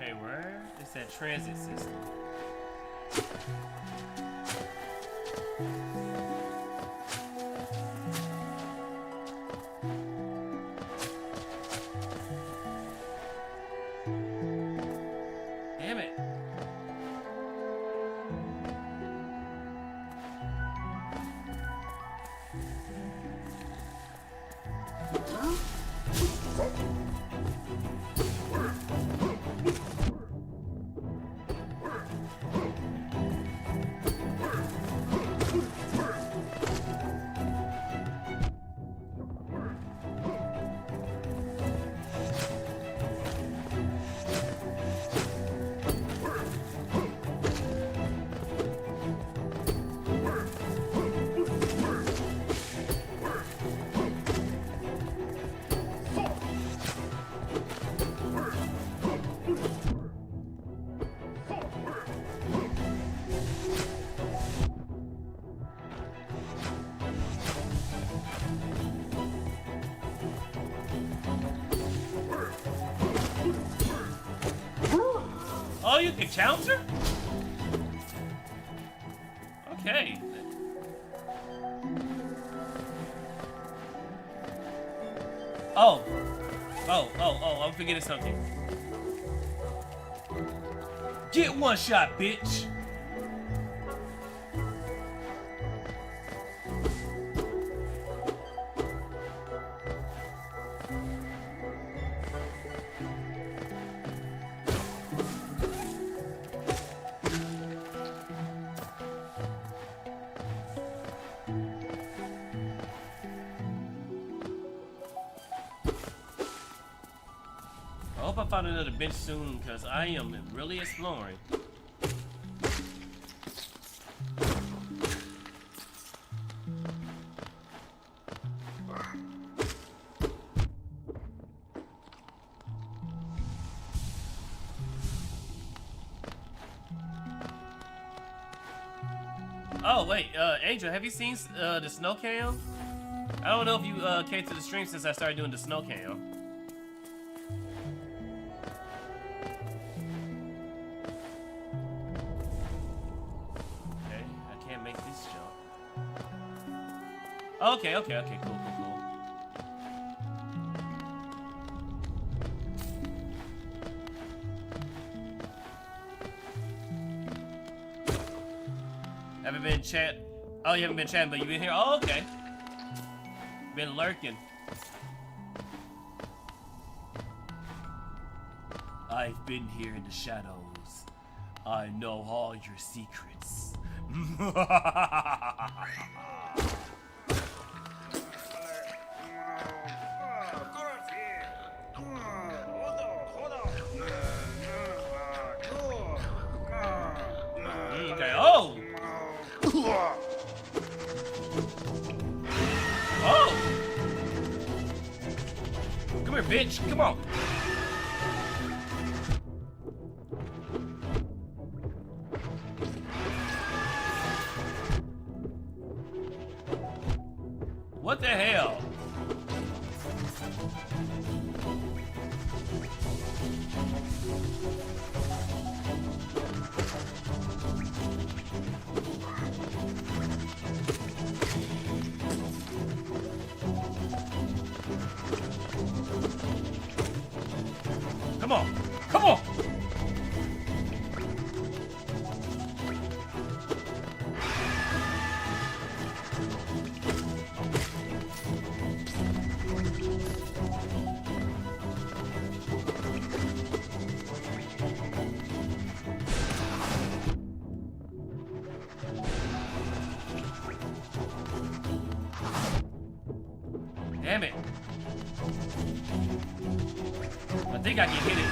Okay, where is that transit system? Damn it. Oh, you can counter? Okay. Oh. I'm forgetting something. Get one shot, bitch. gonna find another bench soon because I am really exploring. Oh wait, Angel, have you seen the snow cam? I don't know if you came to the stream since I started doing the snow cam. Okay, I can't make this jump. Okay, cool. Haven't been chat. Oh, you haven't been chatting, but you've been here. Oh, okay. Been lurking. I've been here in the shadows. I know all your secrets. Okay, oh! Oh! Come here, bitch. Come on. What the hell? Come on. Come on. Damn it. I think I can hit it.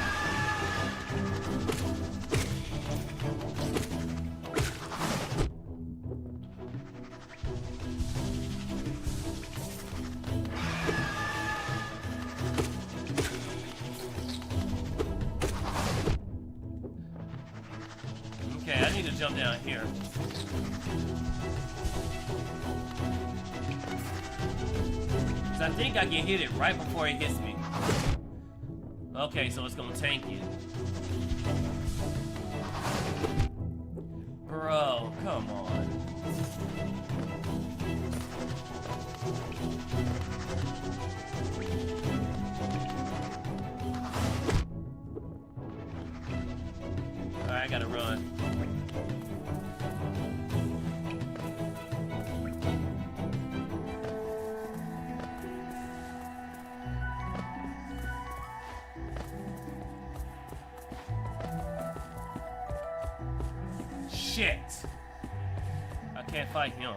Okay, I need to jump down here. So I think I can hit it right before it hits me. Okay, so it's gonna tank it. Bro, come on. Alright, I gotta run. Shit! I can't fight him.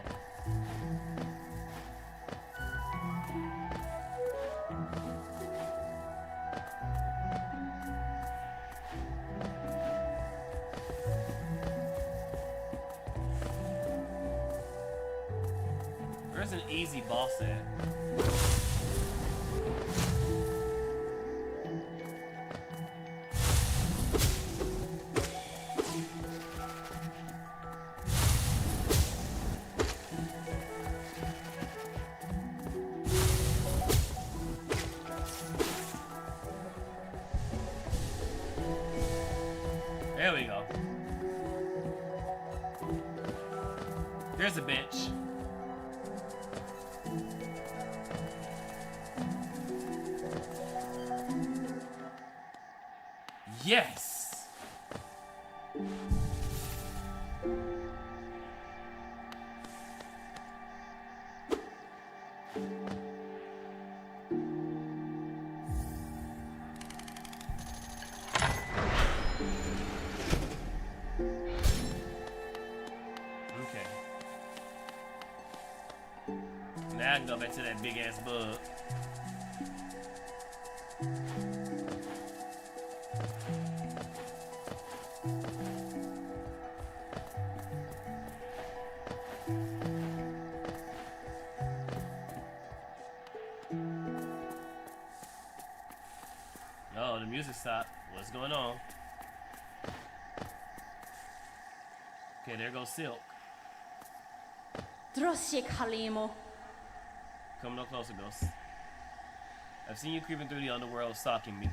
Where's an easy boss at? There we go. There's a bench. Yes! Now I can go back to that big ass bug. Oh, the music stopped. What's going on? Okay, there goes Silk. Come no closer, Ghost. I've seen you creeping through the underworld, stalking me.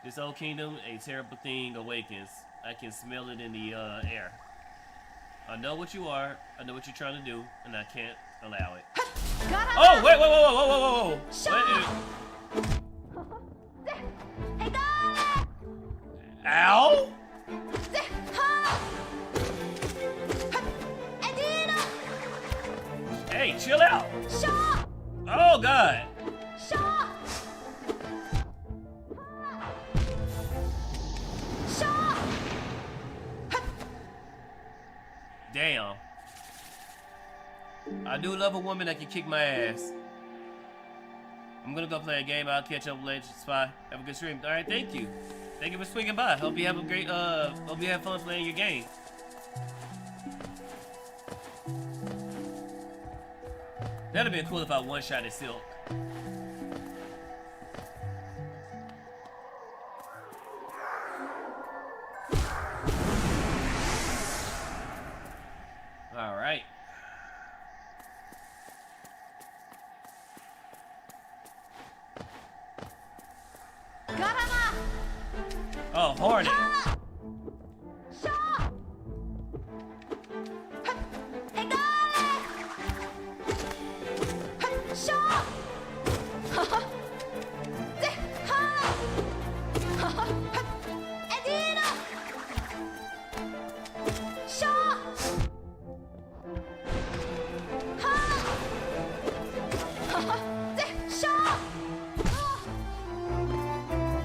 This old kingdom, a terrible thing awakens. I can smell it in the air. I know what you are, I know what you're trying to do, and I can't allow it. Oh, wait, whoa, whoa, whoa, whoa, whoa, whoa, whoa. Ow! Hey, chill out! Oh, God! Damn. I do love a woman that can kick my ass. I'm gonna go play a game. I'll catch up later, Spy. Have a good stream. Alright, thank you. Thank you for swinging by. Hope you have a great, hope you have fun playing your game. That'd have been cool if I one-shotted Silk. Alright. Oh, horny.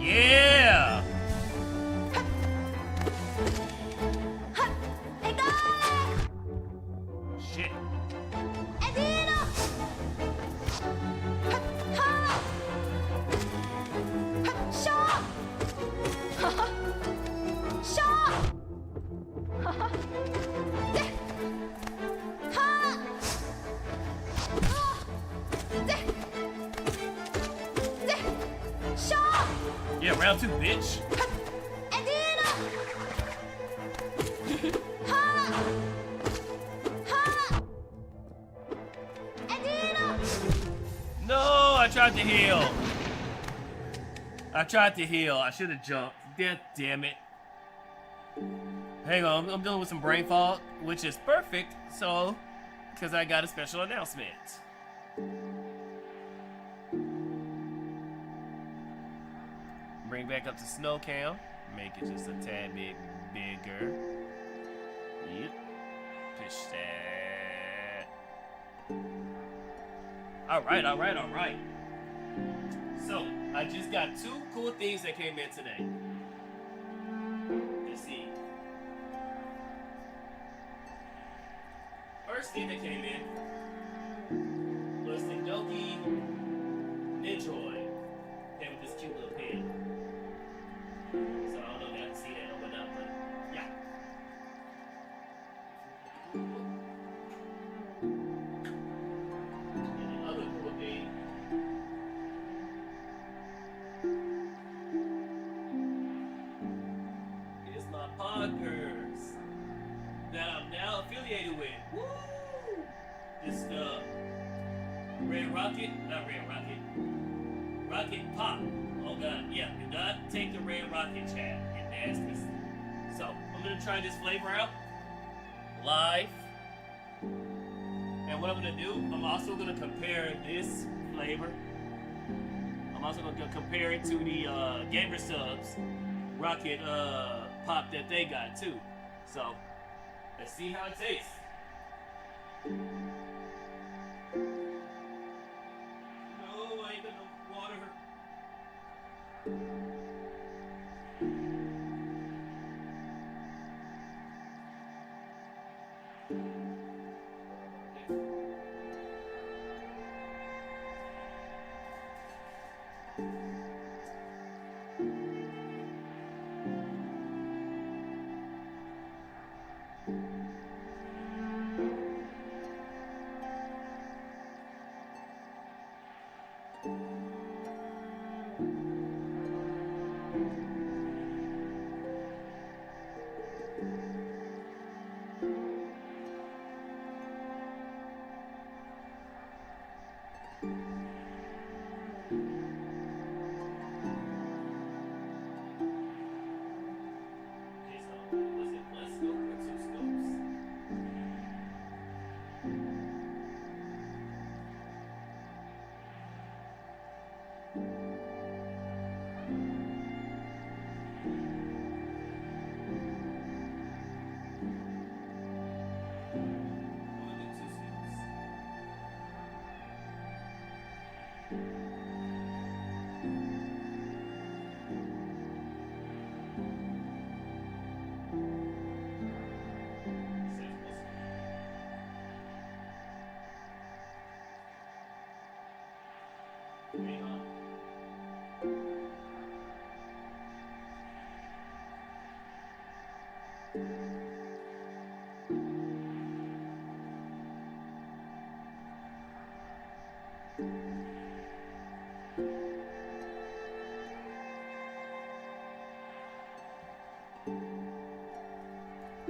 Yeah! Shit. Yeah, round two, bitch. No, I tried to heal. I should have jumped. Damn it. Hang on, I'm dealing with some brain fog, which is perfect, so, because I got a special announcement. Bring back up to snow cam. Make it just a tad bit bigger. Yep. Push that. Alright. So, I just got two cool things that came in today. Let's see. First thing that came in was the Doki Nidroid. Came with this cute little pen. So I don't know if y'all can see that or whatnot, but yeah. And the other cool thing is my Poggers that I'm now affiliated with. Woo! This Rocket Pop. Oh god, yeah, do not take the red rocket, chat. It nasty. So, I'm gonna try this flavor out live. And what I'm gonna do, I'm also gonna compare this flavor. I'm also gonna compare it to the Gamer Subs Rocket Pop that they got too. So, let's see how it tastes. No, I ain't got no water.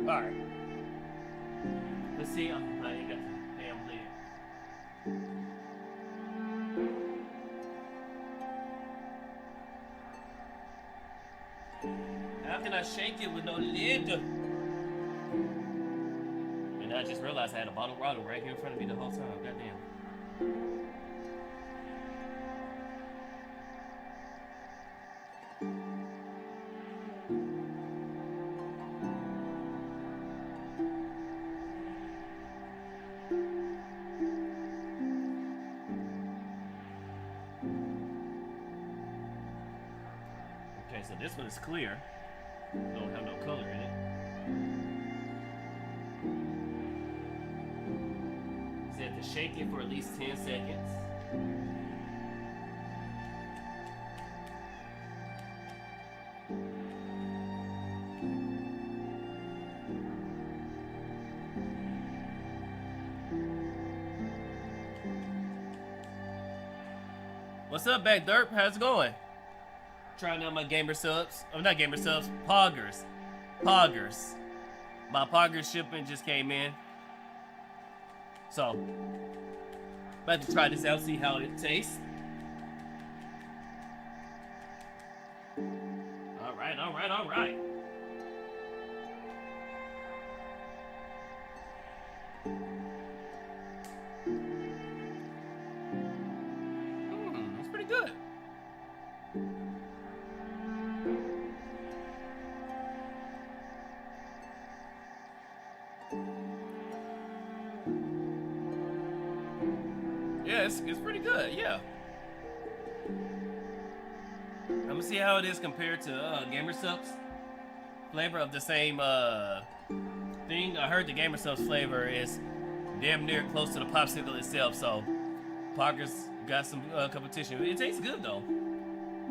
Alright. Let's see. I ain't got the damn lid. How can I shake it with no lid? And I just realized I had a bottle of water right here in front of me the whole time. Goddamn. Okay, so this one is clear. Don't have no color in it. Said to shake it for at least 10 seconds. What's up, Back Derp? How's it going? Trying out my gamer subs. Oh, not gamer subs. Poggers. Poggers. My Poggers shipment just came in. So, about to try this out, see how it tastes. Alright, alright, alright. It's pretty good. Yeah, it's pretty good, yeah. I'm gonna see how it is compared to Gamer Subs flavor of the same thing. I heard the Gamer Subs flavor is damn near close to the popsicle itself, so Poggers got some competition. It tastes good though.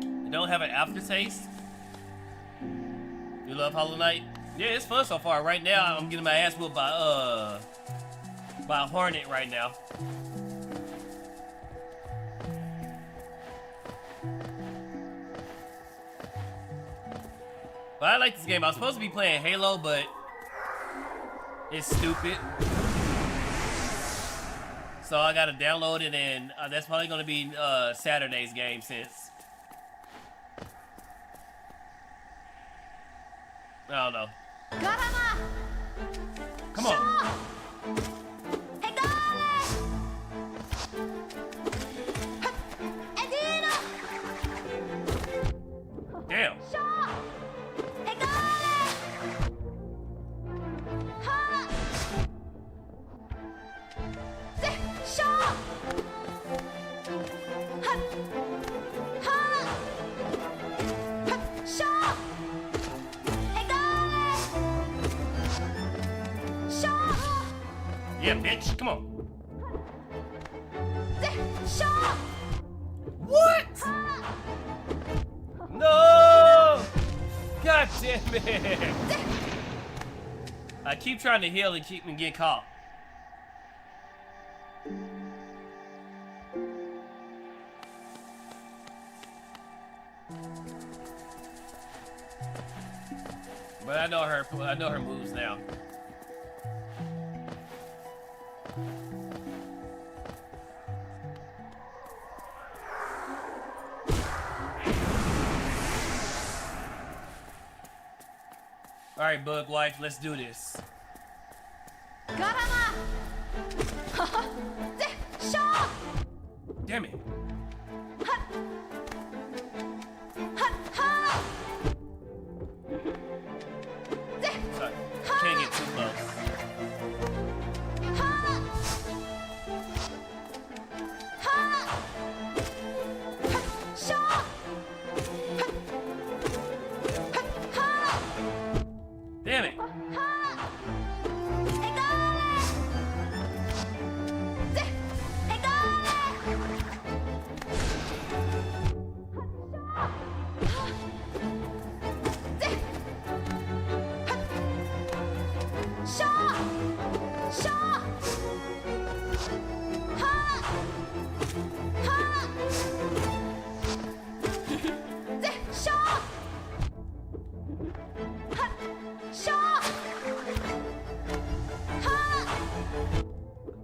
It don't have an aftertaste. You love Hollow Knight? Yeah, it's fun so far. Right now, I'm getting my ass whooped by a Hornet right now. But I like this game. I was supposed to be playing Halo, but it's stupid. So I gotta download it, and that's probably gonna be Saturday's game since I don't know. Come on. Damn. Yeah, bitch, come on. What? No! God damn it! I keep trying to heal and keep me get caught. But I know her moves now. All right, Bug Wife, let's do this. Damn it. Sorry, can't get too close. Damn it.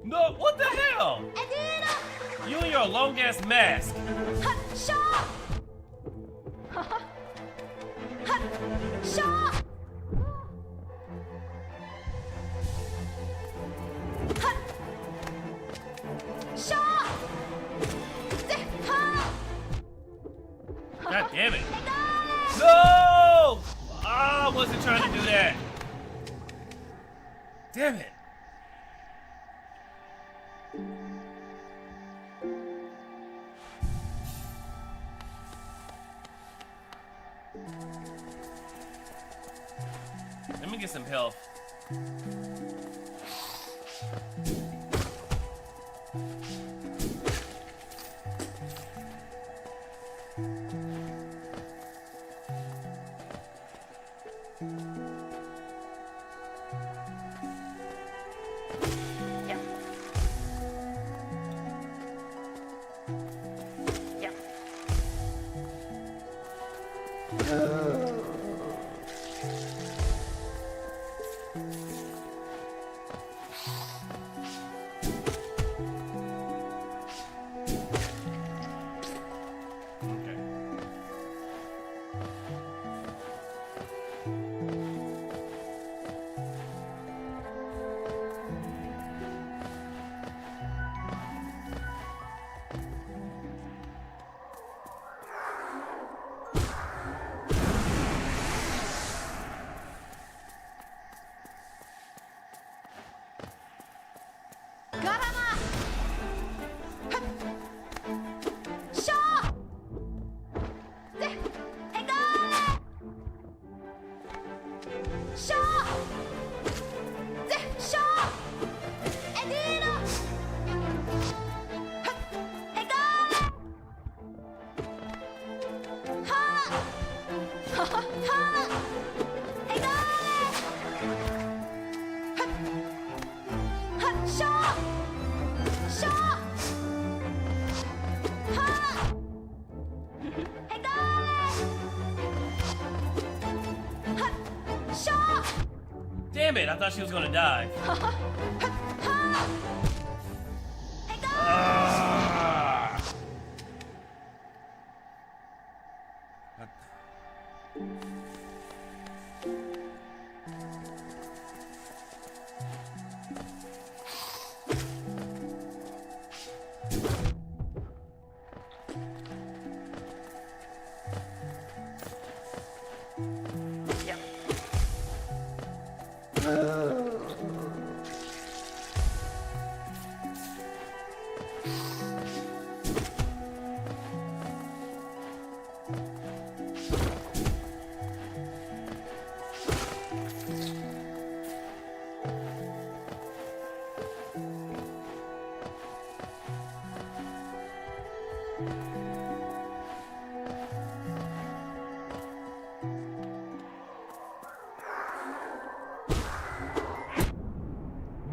No, what the hell? You and your long ass mask. God damn it. No! I wasn't trying to do that. Damn it. Let me get some health. Damn it, I thought she was gonna die.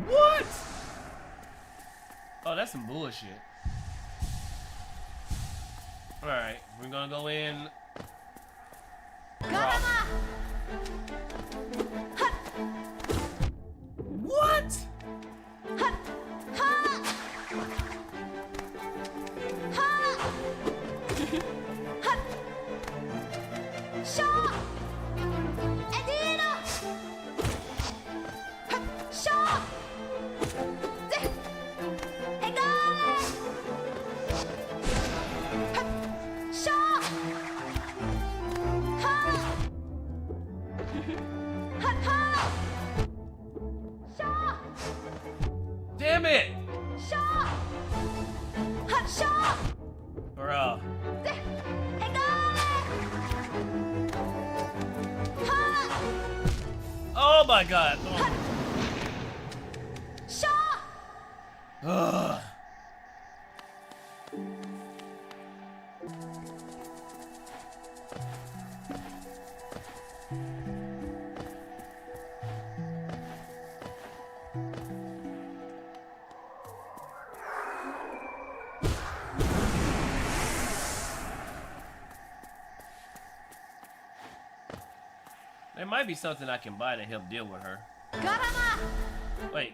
What? Oh, that's some bullshit. Alright, we're gonna go in. Damn it! Shaw! Shaw! Bro. Oh my god. Shaw! Ugh. There might be something I can buy to help deal with her. Wait.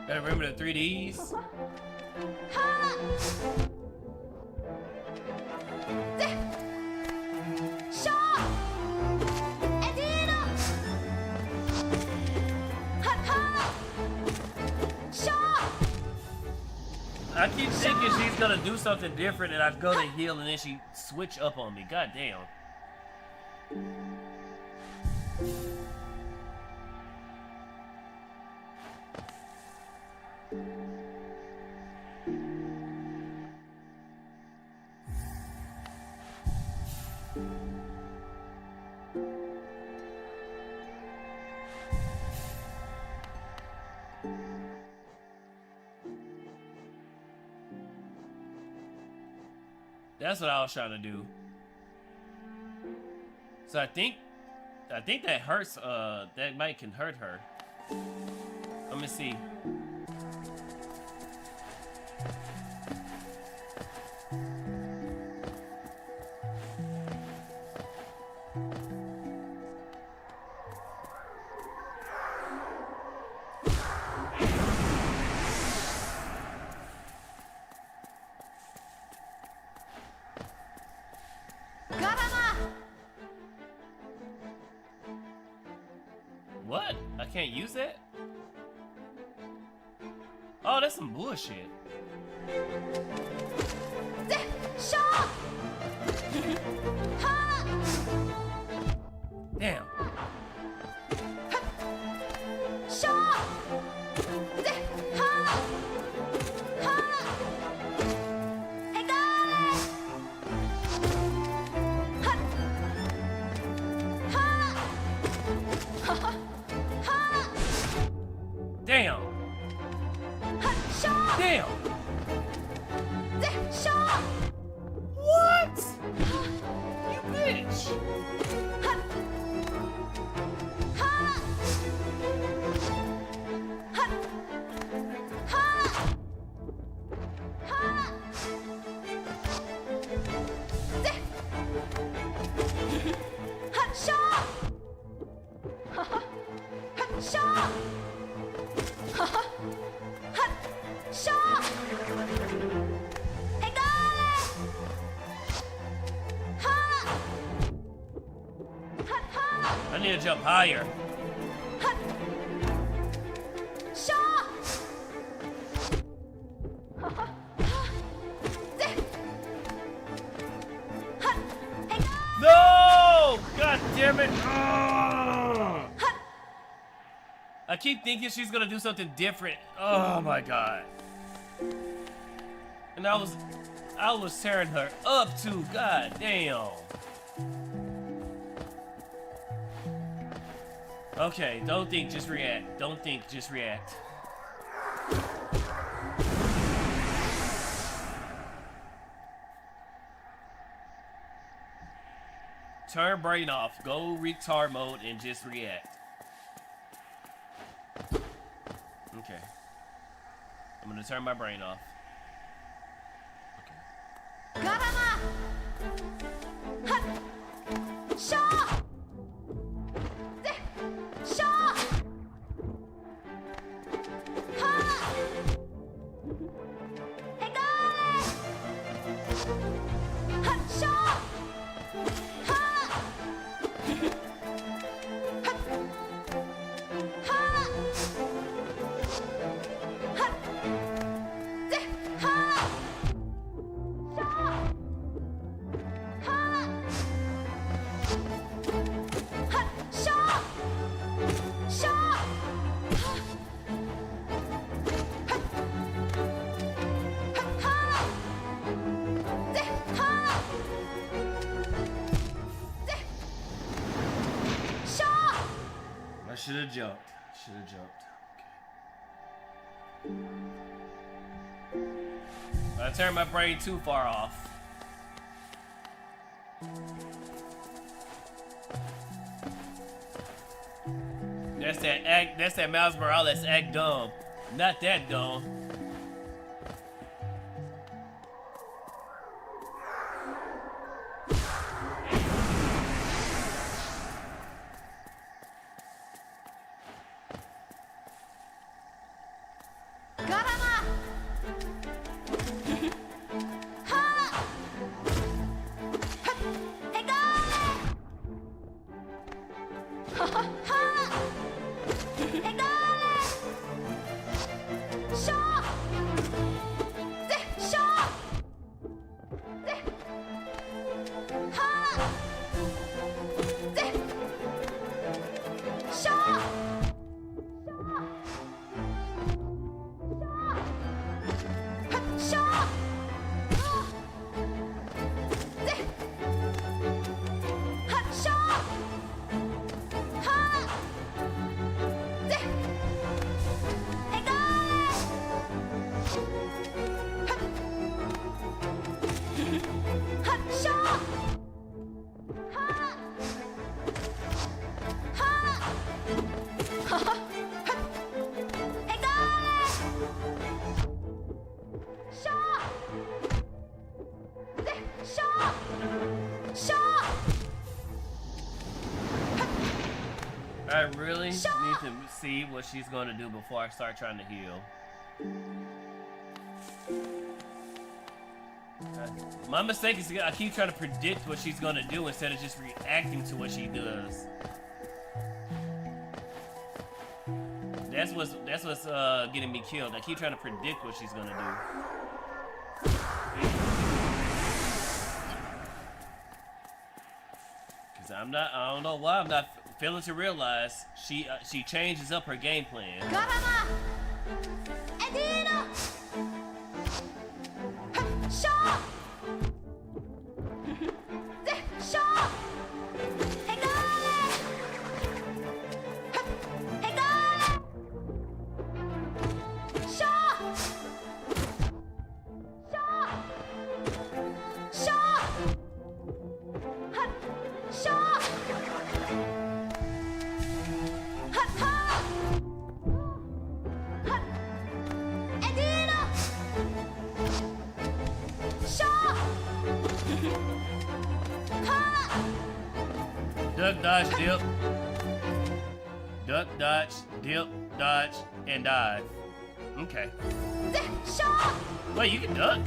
Gotta remember the 3Ds. I keep thinking she's gonna do something different and I go to heal and then she switch up on me. God damn. That's what I was trying to do. So I think that hurts. That might can hurt her. Let me see. What? I can't use that? Oh, that's some bullshit. Damn. Damn. Damn. What? You bitch. I need to jump higher. No! God damn it! Ugh. I keep thinking she's gonna do something different. Oh my god! And I was tearing her up too. God damn. Okay, don't think, just react. Don't think, just react. Turn brain off. Go retard mode and just react. Okay. I'm gonna turn my brain off. Should have jumped. Okay. I turned my brain too far off. That's that Miles Morales act dumb. Not that dumb. I really need to see what she's going to do before I start trying to heal. My mistake is I keep trying to predict what she's going to do instead of just reacting to what she does. That's what's getting me killed. I keep trying to predict what she's going to do. Cause I don't know why I'm not failing to realize she changes up her game plan. Duck, dodge, dip. Duck, dodge, dip, dodge, and dive. Okay. Wait, you can duck?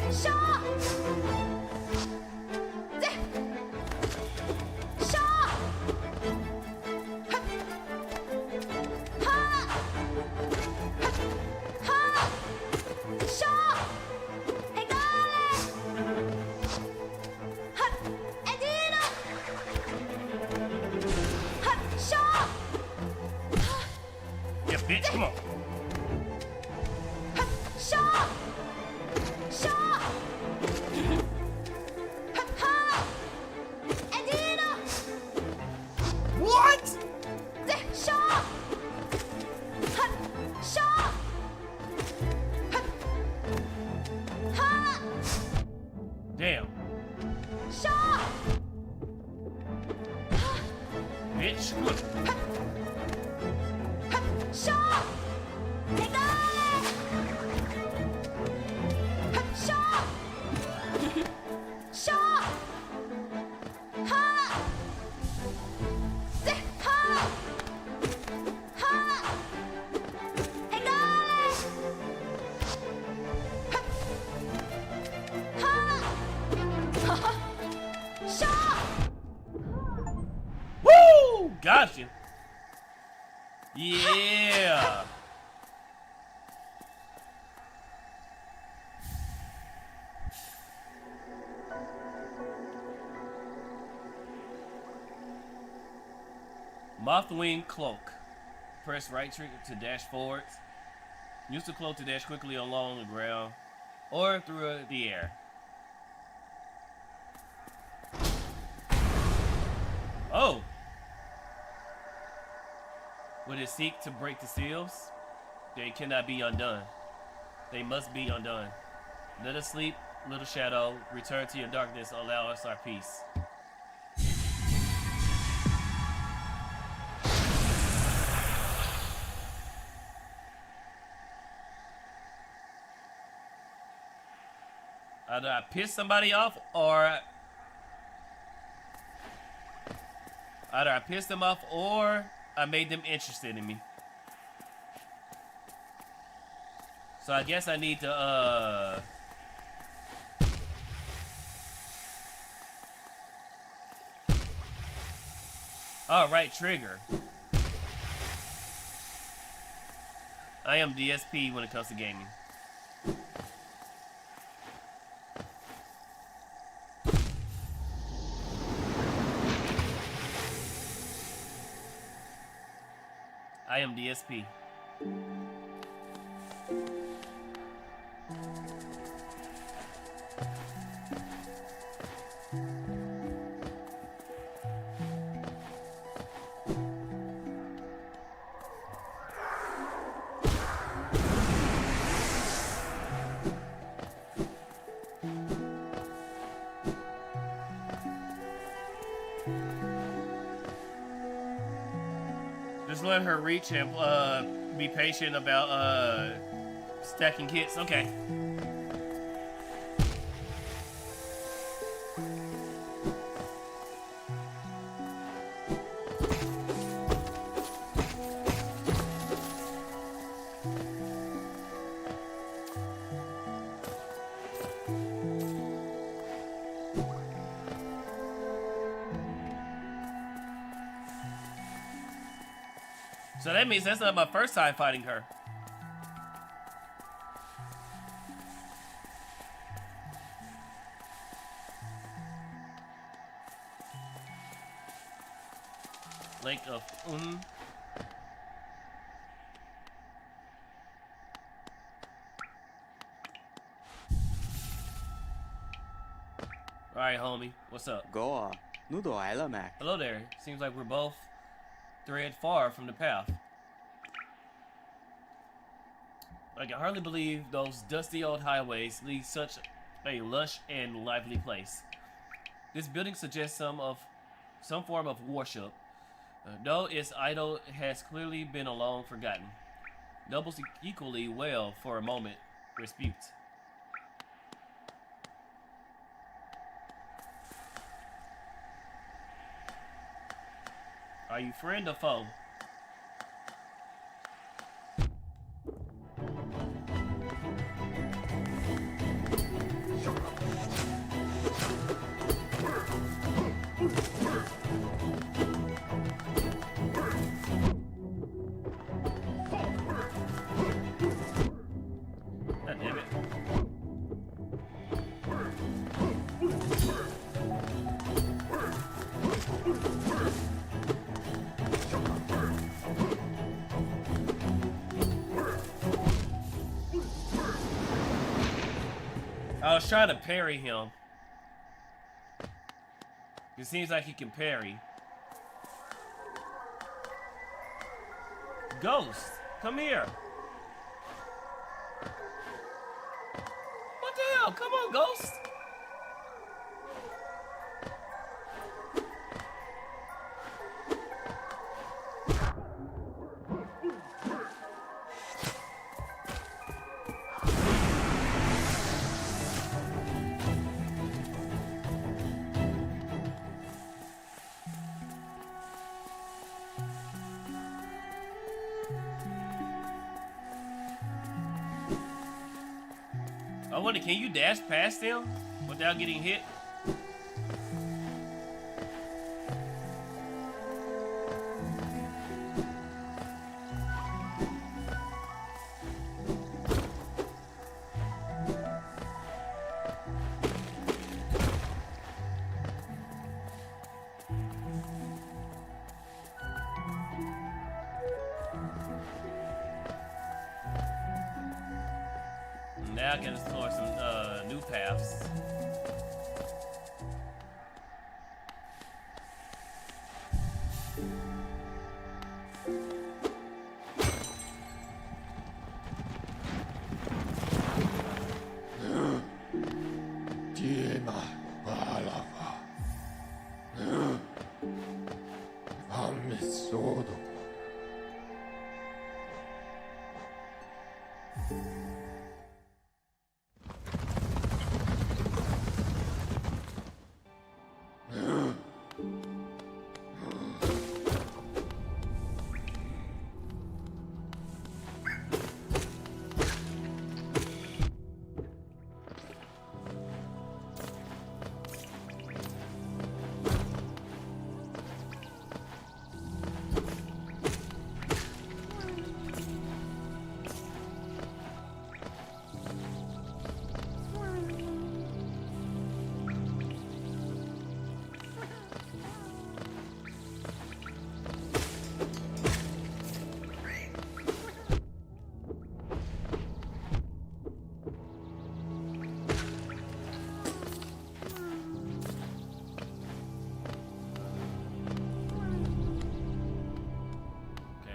Yeah, bitch, come on. What? Damn. Bitch, look. Woo! Gotcha. Yeah. Mothwing cloak. Press right trigger to dash forwards. Use the cloak to dash quickly along the ground or through the air. Oh. Would it seek to break the seals? They cannot be undone. They must be undone. Let us sleep, little shadow. Return to your darkness. Allow us our peace. Either I piss somebody off, or either I pissed them off, or I made them interested in me. So I guess I need to, oh, right trigger. I am DSP when it comes to gaming. I am DSP. Just let her reach and be patient about stacking kits. Okay. So that means that's not my first time fighting her. Lake of Alright, homie. What's up? Goa. Mac. Hello there. Seems like we're both thread far from the path. I can hardly believe those dusty old highways lead such a lush and lively place. This building suggests some form of worship, though its idol has clearly been long forgotten. Doubles equally well for a moment dispute. Are you friend or foe? God damn it. I was trying to parry him. It seems like he can parry. Ghost, come here. What the hell? Come on, Ghost. I wonder, can you dash past them without getting hit? Now I can explore some new paths.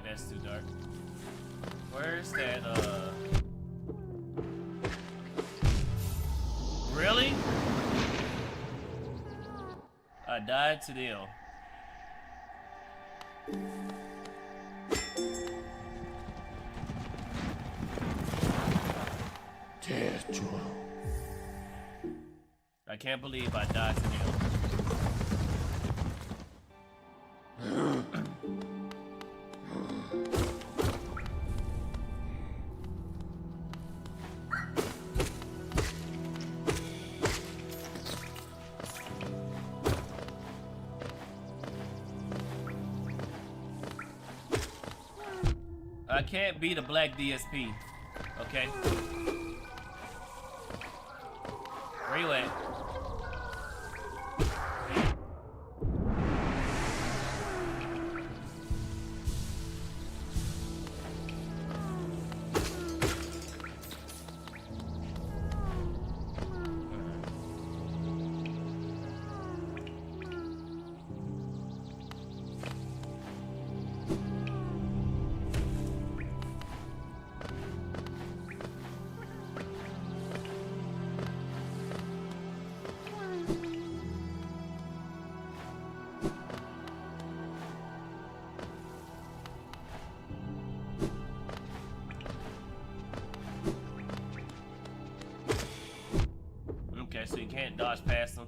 That's too dark. Where's that, Really? I died to them. I can't believe I died to them. I can't beat a black DSP. Okay. Where you at? Okay, so you can't dodge past them.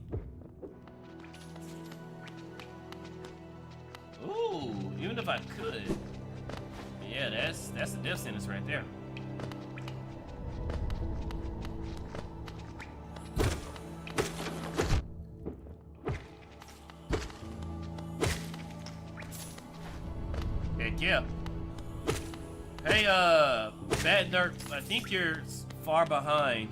Ooh, even if I could. Yeah, that's a death sentence right there. Heck yeah. Hey, Bad Dirt, I think you're far behind.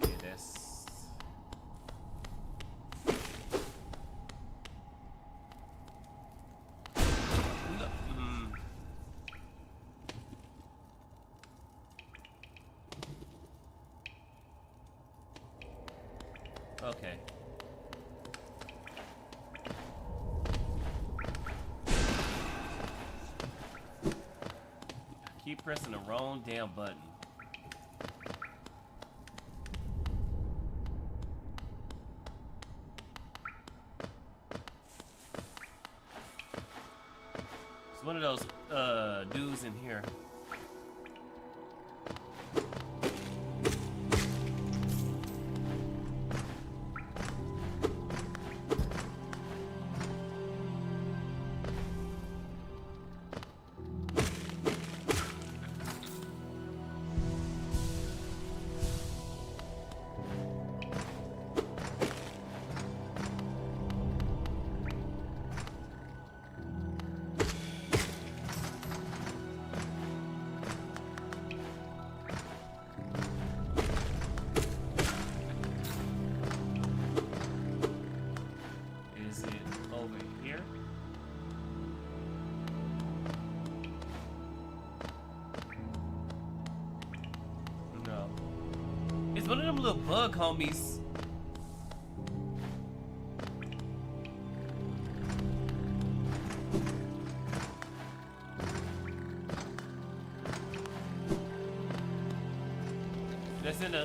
Okay, that's... Okay. Keep pressing the wrong damn button. It's one of those dudes in here. Is it over here? No. It's one of them little bug homies. That's in the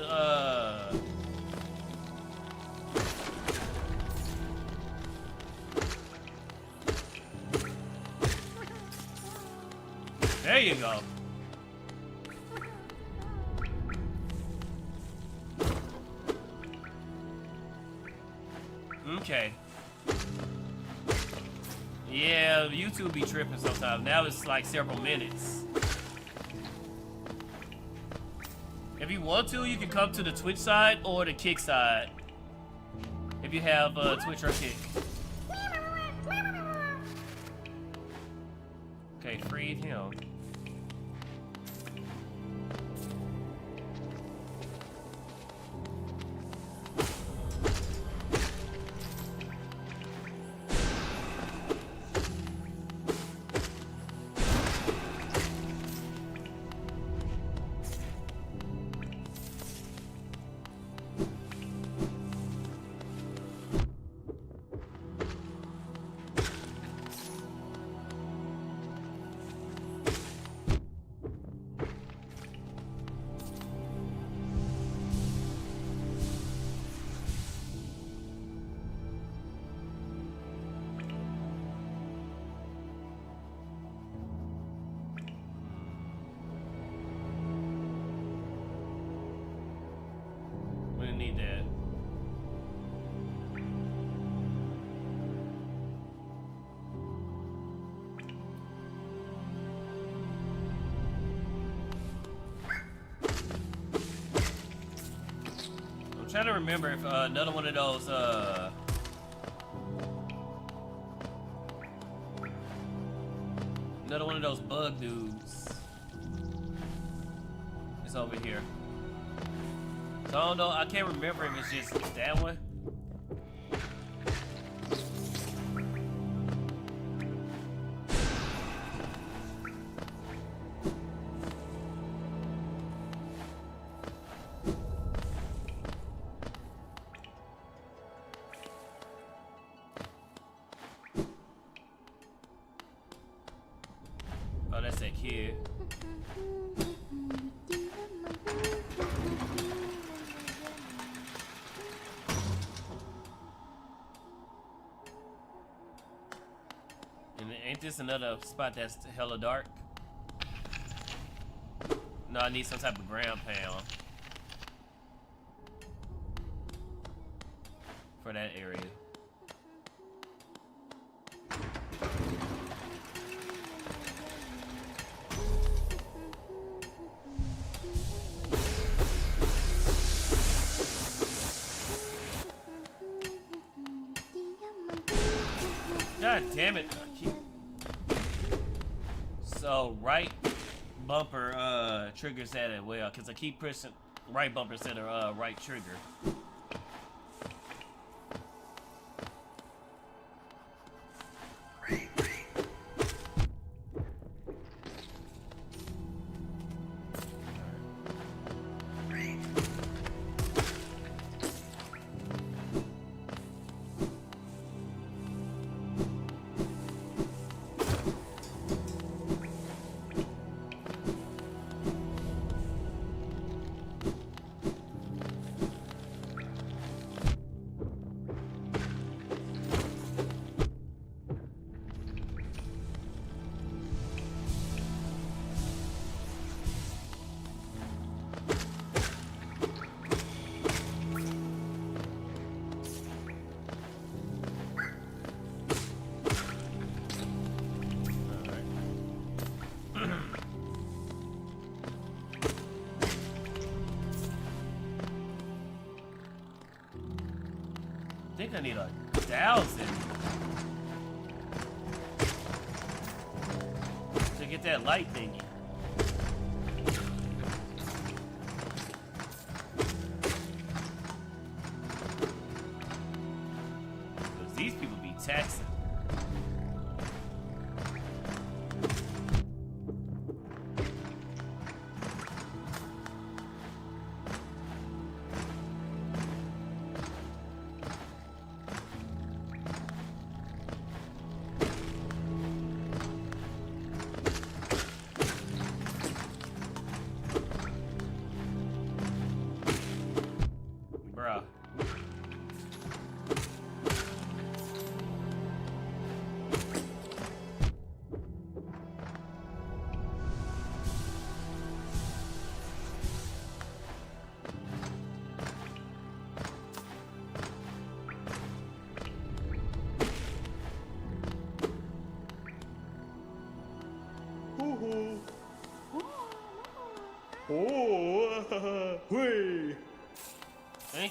There you go. Okay. Yeah, YouTube be tripping sometimes. Now it's like several minutes. If you want to, you can come to the Twitch side or the Kick side. If you have Twitch or Kick. Okay, freed him. We didn't need that. I'm trying to remember if another one of those bug dudes is over here. So I don't know, I can't remember if it's just that one. Oh, that's that kid. And ain't this another spot that's hella dark? No, I need some type of ground pound for that area. God damn it. So right bumper triggers that as well, because I keep pressing right bumper instead of right trigger. I think I need 1,000 to get that light thingy. Because these people be taxing.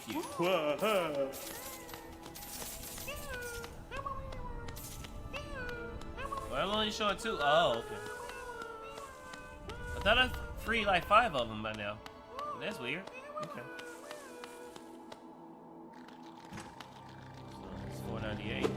you. Whoa. Well, I'm only showing 2. Oh, okay. I thought I freed like 5 of them by now. That's weird. Okay. So it's 498.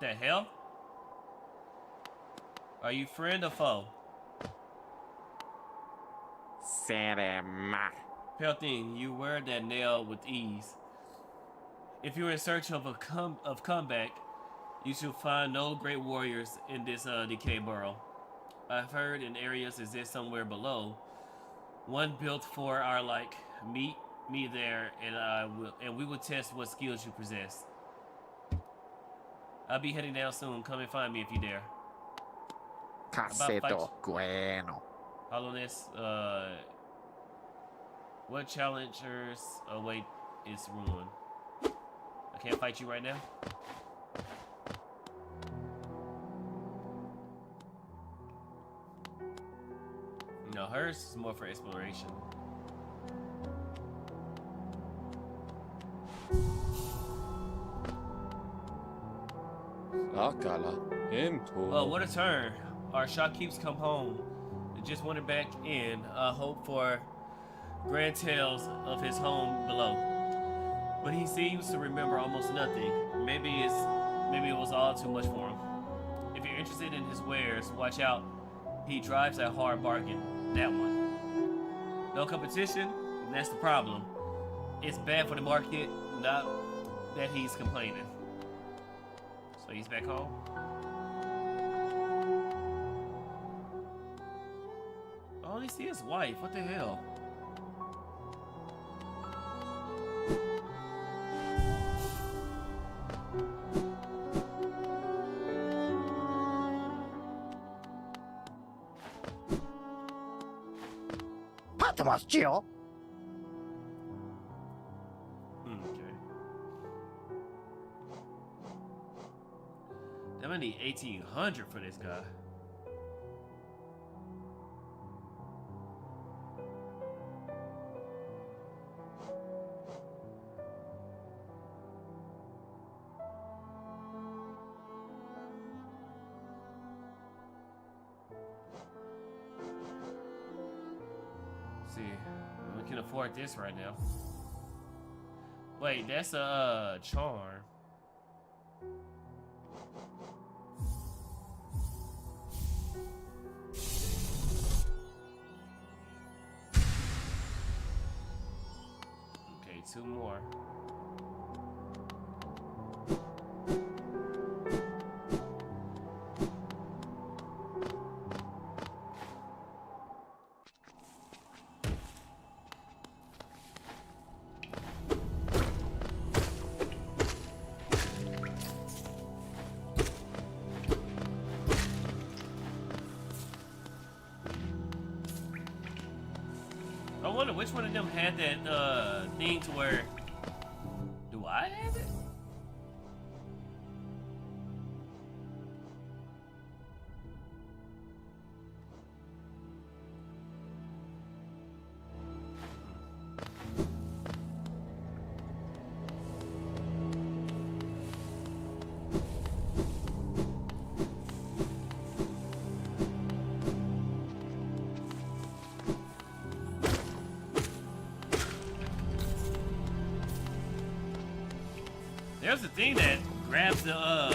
The hell? Are you friend or foe? Pelting, you wear that nail with ease. If you're in search of comeback, you should find no great warriors in this decayed burrow. I've heard in areas exist somewhere below. One built for our like. Meet me there, and we will test what skills you possess. I'll be heading down soon. Come and find me if you dare. Caseto bueno. Hollowness, what challengers await its ruin? I can't fight you right now. No, hers is more for exploration. Oh, what a turn. Our shopkeepers come home. They just wandered back in, hope for grand tales of his home below. But he seems to remember almost nothing. Maybe it was all too much for him. If you're interested in his wares, watch out. He drives a hard bargain. That one. No competition? That's the problem. It's bad for the market, not that he's complaining. So he's back home. I only see his wife. What the hell? Patmos, Jill. Okay. I'm gonna need 1,800 for this guy. See, we can afford this right now. Wait, that's a charm. Okay, 2 more. I wonder which one of them had that thing to where. Do I have it? There's a thing that grabs the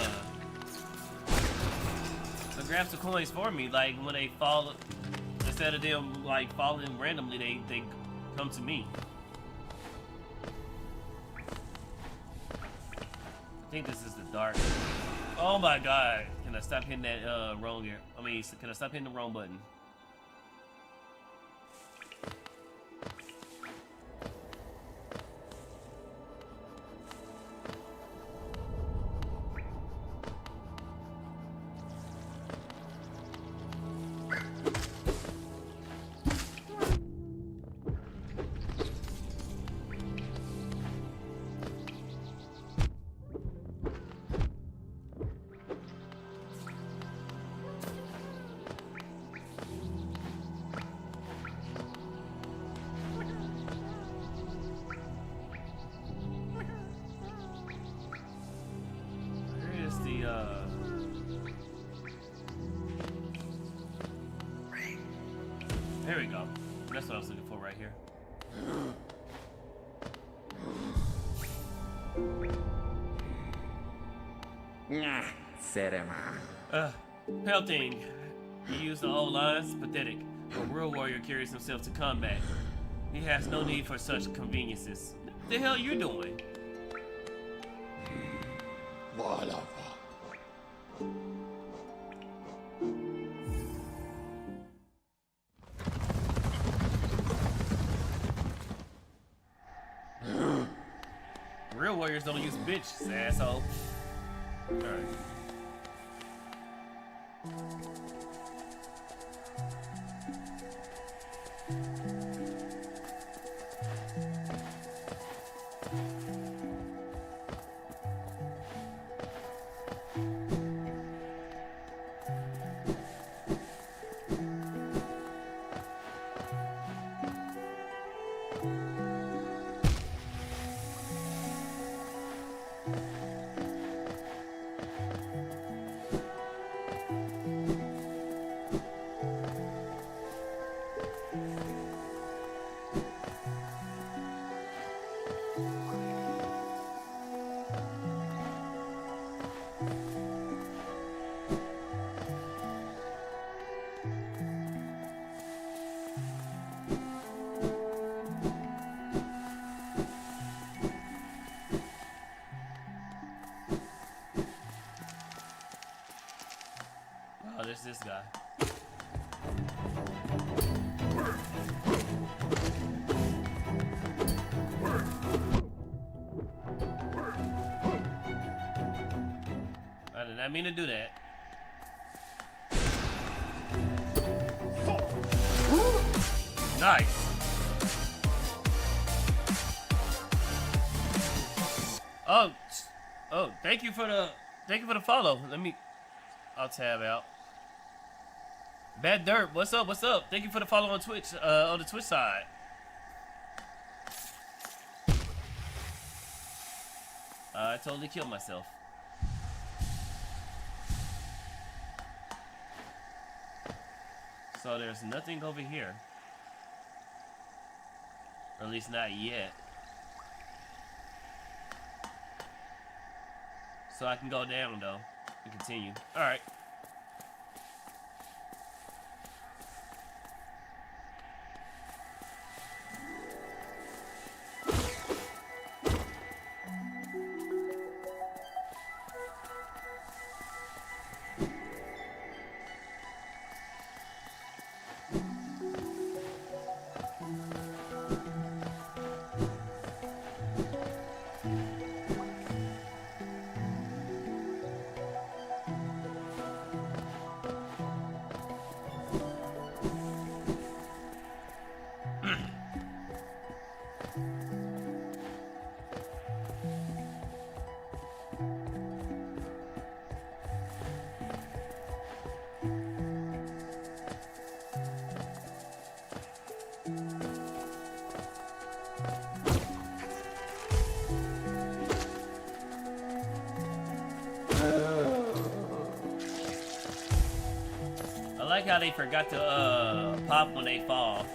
coins for me. Like when they fall, instead of them like falling randomly, they come to me. I think this is the dark. Oh my god! Can I stop hitting that wrong here? I mean, can I stop hitting the wrong button? we go. That's what I was looking for right here. Pelting. He used the old lines. Pathetic. A real warrior carries himself to combat. He has no need for such conveniences. What the hell are you doing? Real warriors don't use bitches, asshole. Alright. Oh, there's this guy. I did not mean to do that. Nice. Oh, thank you for the follow. I'll tab out. Bad Dirt, what's up? What's up? Thank you for the follow on Twitch, on the Twitch side. I totally killed myself. So there's nothing over here. Or at least not yet. So I can go down though and continue. Alright. I like how they forgot to pop when they fall.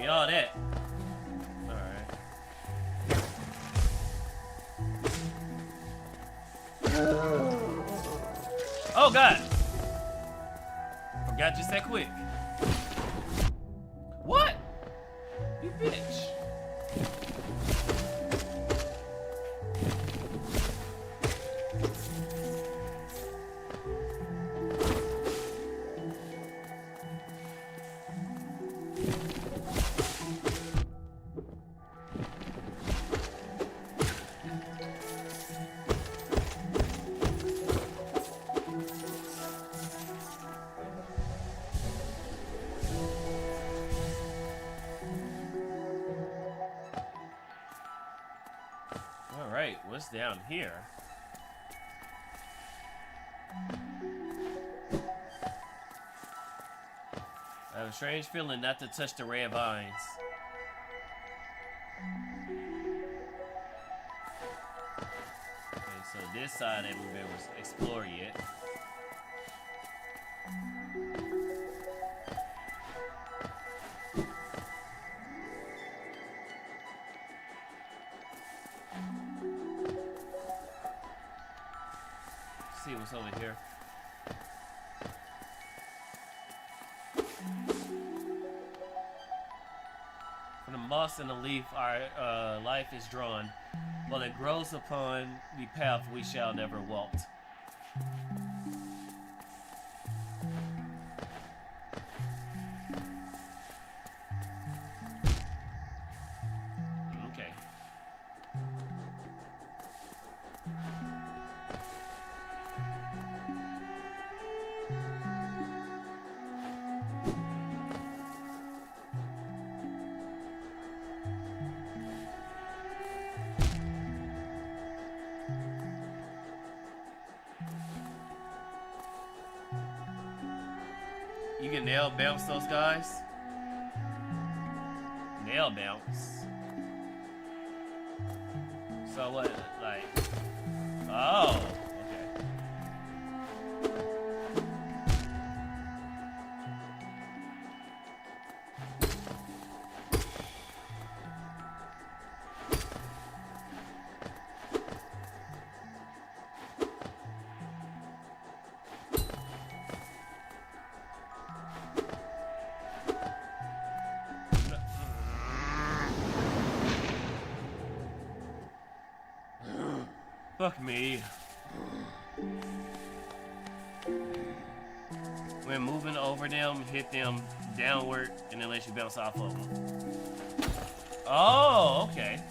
All that. Alright. Oh god! Forgot just that quick. What? You bitch. What's down here? I have a strange feeling not to touch the red vines. Okay, so this side I haven't been able to explore yet. See what's over here. From the moss and the leaf, our life is drawn. While it grows upon the path we shall never walk. Okay. You can nail bounce those guys. Nail bounce. So what, like, oh, okay. Fuck me. When moving over them, hit them downward and then let you bounce off of them. Oh, okay.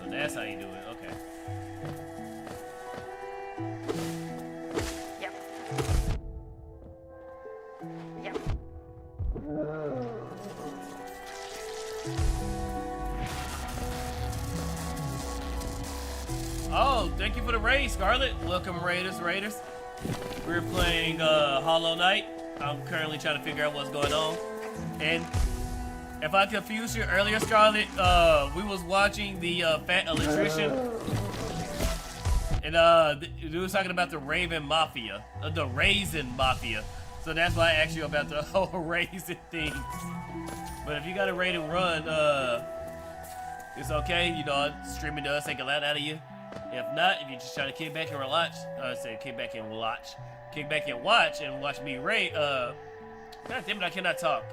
So that's how you do it. Okay. Yep. Yep. Oh, thank you for the raid, Scarlet. Welcome, Raiders. We're playing Hollow Knight. I'm currently trying to figure out what's going on. And if I confused you earlier, Scarlet, we was watching the Fat Electrician. And we was talking about the Raven Mafia. The Raisin Mafia. So that's why I asked you about the whole raisin thing. But if you got a raid and run, it's okay. You know, streaming to us take a lot out of you. If not, if you're just trying to kick back and watch, kick back and watch and watch me raid. God damn it, I cannot talk.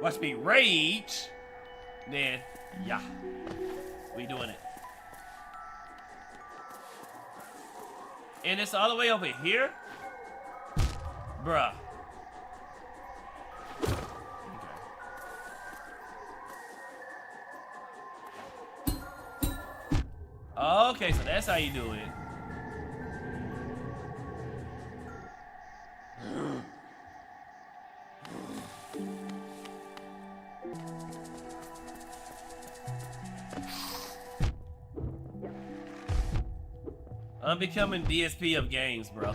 Watch me rage. Then, yeah, we doing it. And it's all the way over here, bruh. Okay, so that's how you do it. I'm becoming DSP of games, bro.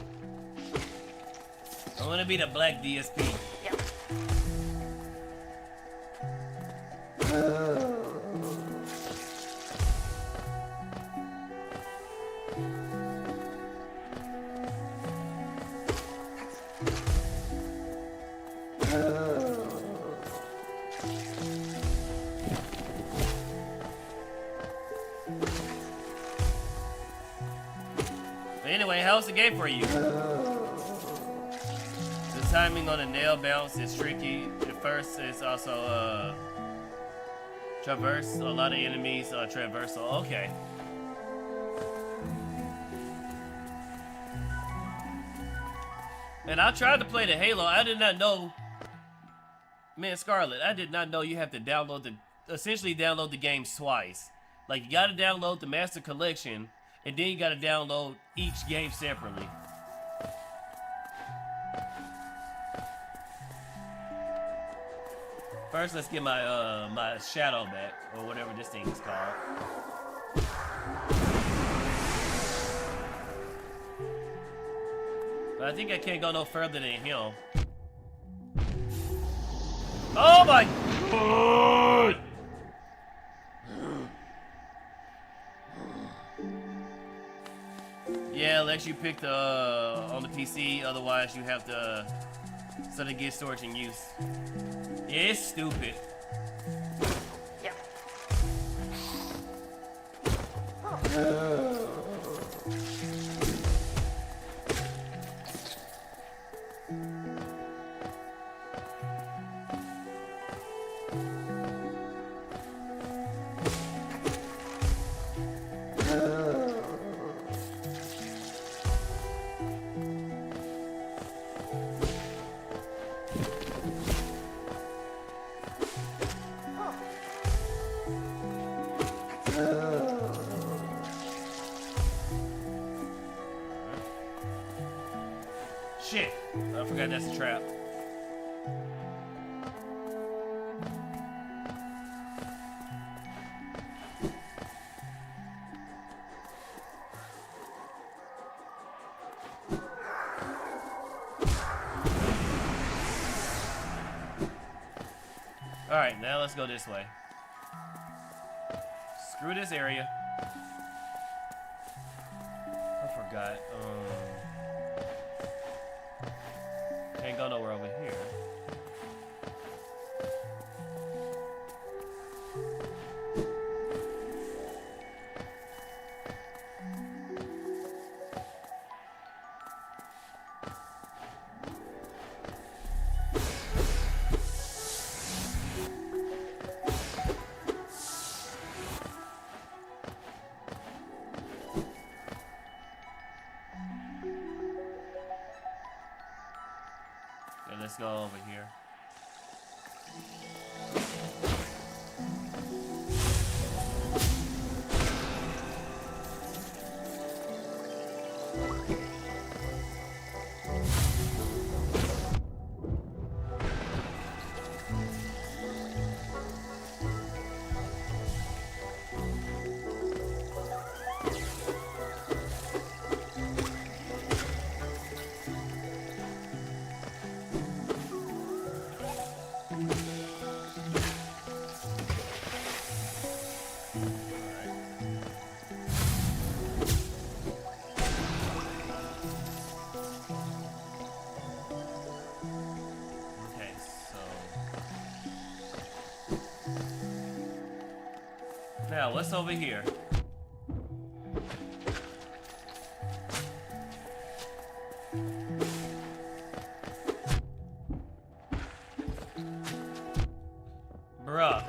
I want to be the black DSP. Anyway, how's the game for you? The timing on the nail bounce is tricky. At first, it's also traverse. A lot of enemies traversal. Okay. And I tried to play the Halo. I did not know Man, Scarlet, I did not know you have to essentially download the game twice. Like, you gotta download the Master Collection, and then you gotta download each game separately. First, let's get my my shadow back, or whatever this thing is called. But I think I can't go no further than him. Oh my god! Yeah, unless you pick the on the PC, otherwise you have to so they get storage in use. Yeah, it's stupid. Yep. Shit, I forgot that's a trap. Alright, now let's go this way. Screw this area. I forgot. Can't go nowhere over here. Let's go over here. Now, what's over here? Bruh.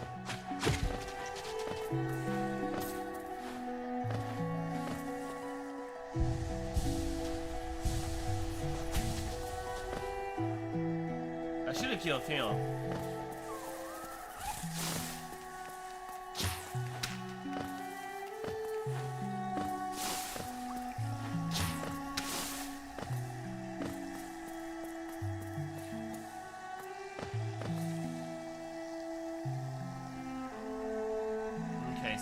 I should have killed him.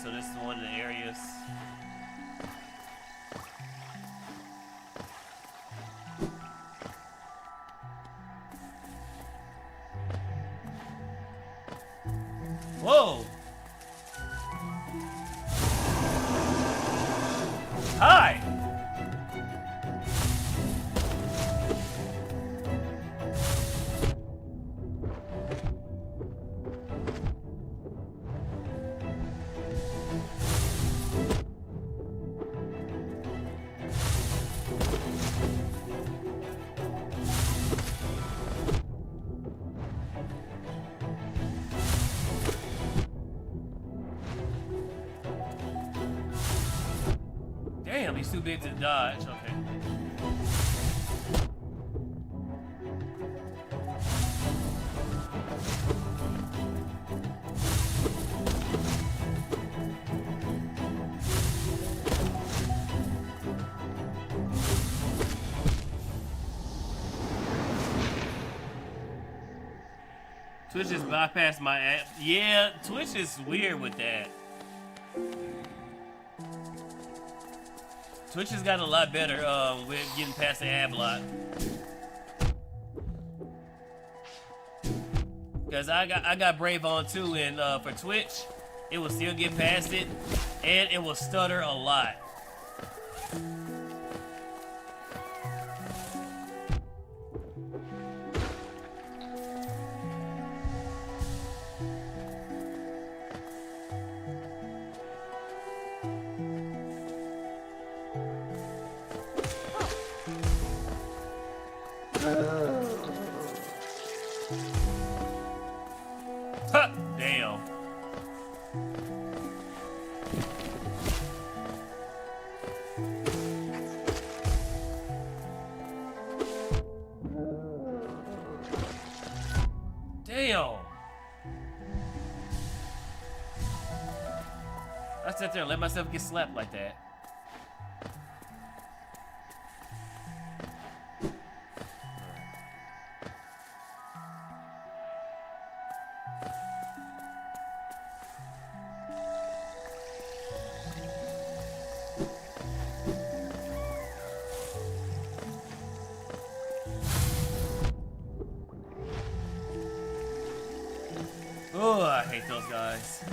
So this is one of the areas. Whoa! Hi! Damn, he's too big to dodge. Okay. Twitch just bypassed my app. Yeah, Twitch is weird with that. Twitch has gotten a lot better with getting past the ad block. Cause I got Brave on too, and for Twitch, it will still get past it, and it will stutter a lot. Huh, damn. Damn. I sat there and let myself get slapped like that. Oh, I hate those guys.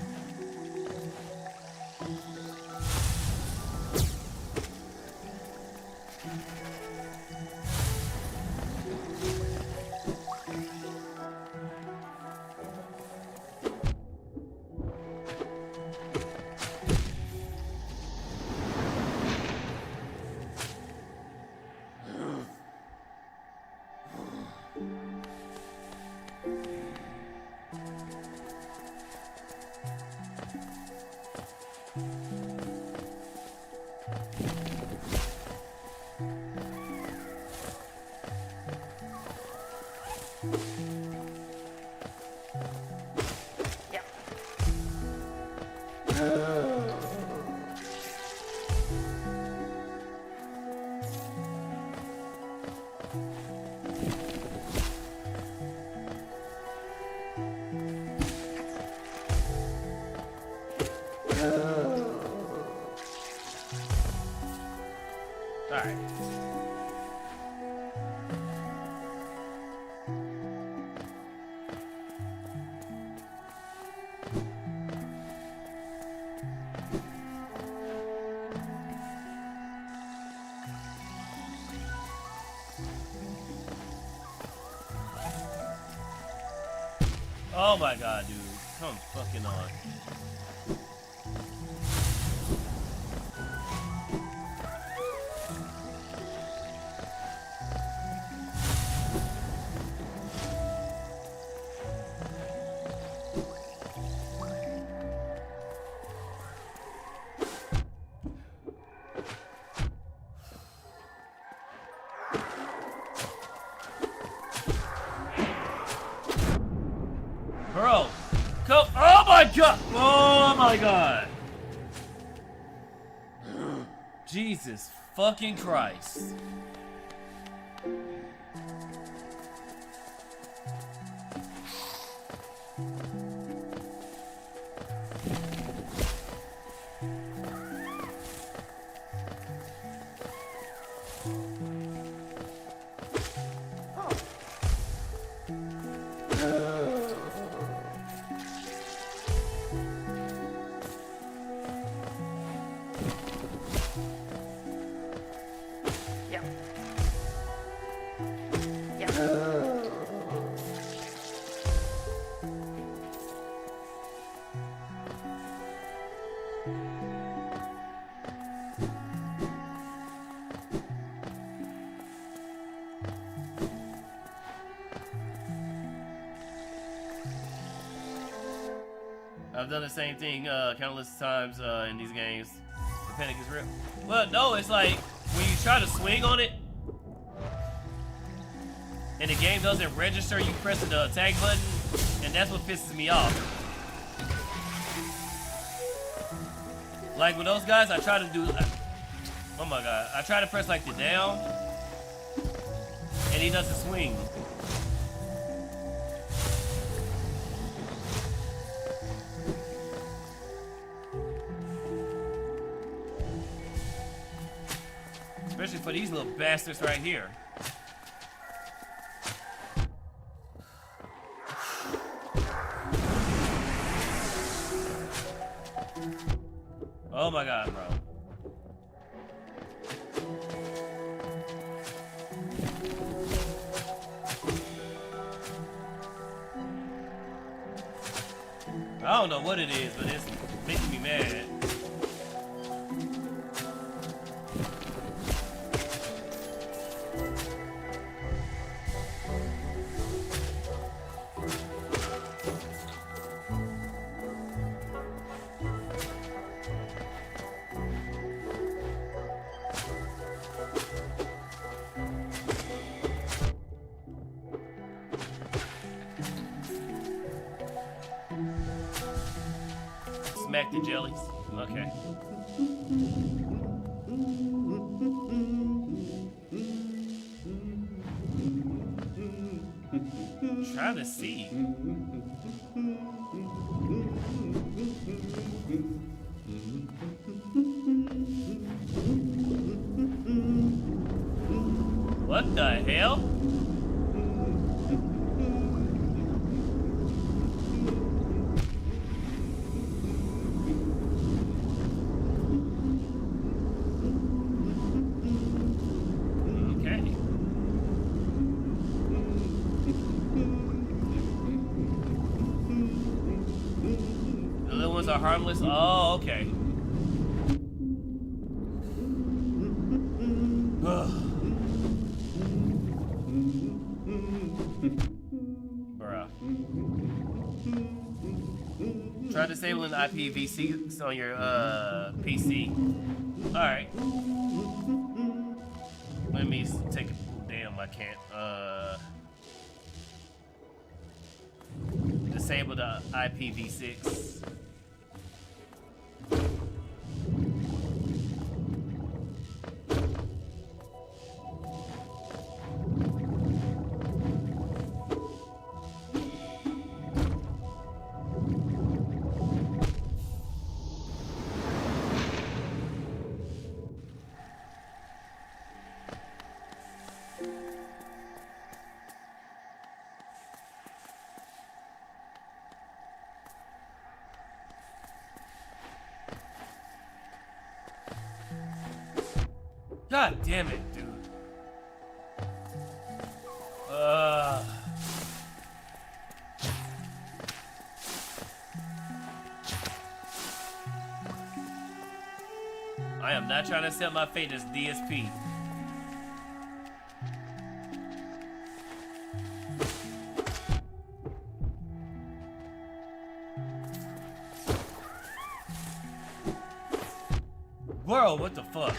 Alright. Oh my god, dude. Come fucking on. Bro, come! Oh my god! Oh my god! Jesus fucking Christ! I've done the same thing countless times in these games. The panic is real. Well, no, it's like when you try to swing on it and the game doesn't register, you press the attack button, and that's what pisses me off. Like with those guys, I try to do. Oh my god, I try to press like the down, and he doesn't swing. Especially for these little bastards right here. Oh my god, bro. I don't know what it is, but it's making me mad. Smack the jellies. Okay. Trying to see. What the hell? Are harmless. Oh, okay. Bruh. Try disabling IPv6 on your PC. All right. Let me take. Damn, I can't. Disable the IPv6. God damn it, dude. I am not trying to set my fate as DSP. Bro, what the fuck?